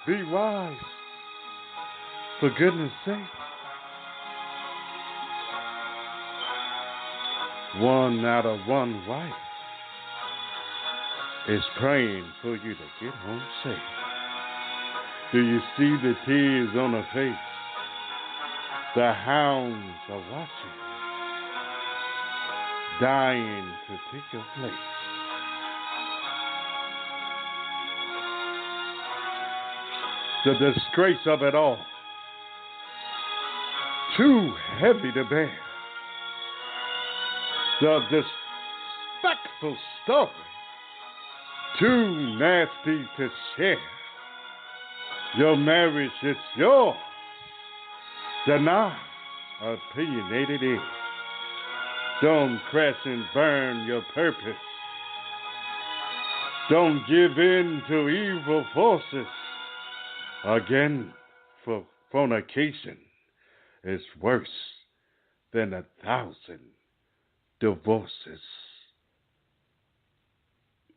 be wise. For goodness sake. 1 out of 1 wife is praying for you to get home safe. Do you see the tears on her face? The hounds are watching, dying to take your place. The disgrace of it all, too heavy to bear. The disrespectful story, too nasty to share. Your marriage is yours. Deny opinionated is. Don't crash and burn your purpose. Don't give in to evil forces. Again, for fornication is worse than 1,000 divorces.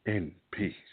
In peace.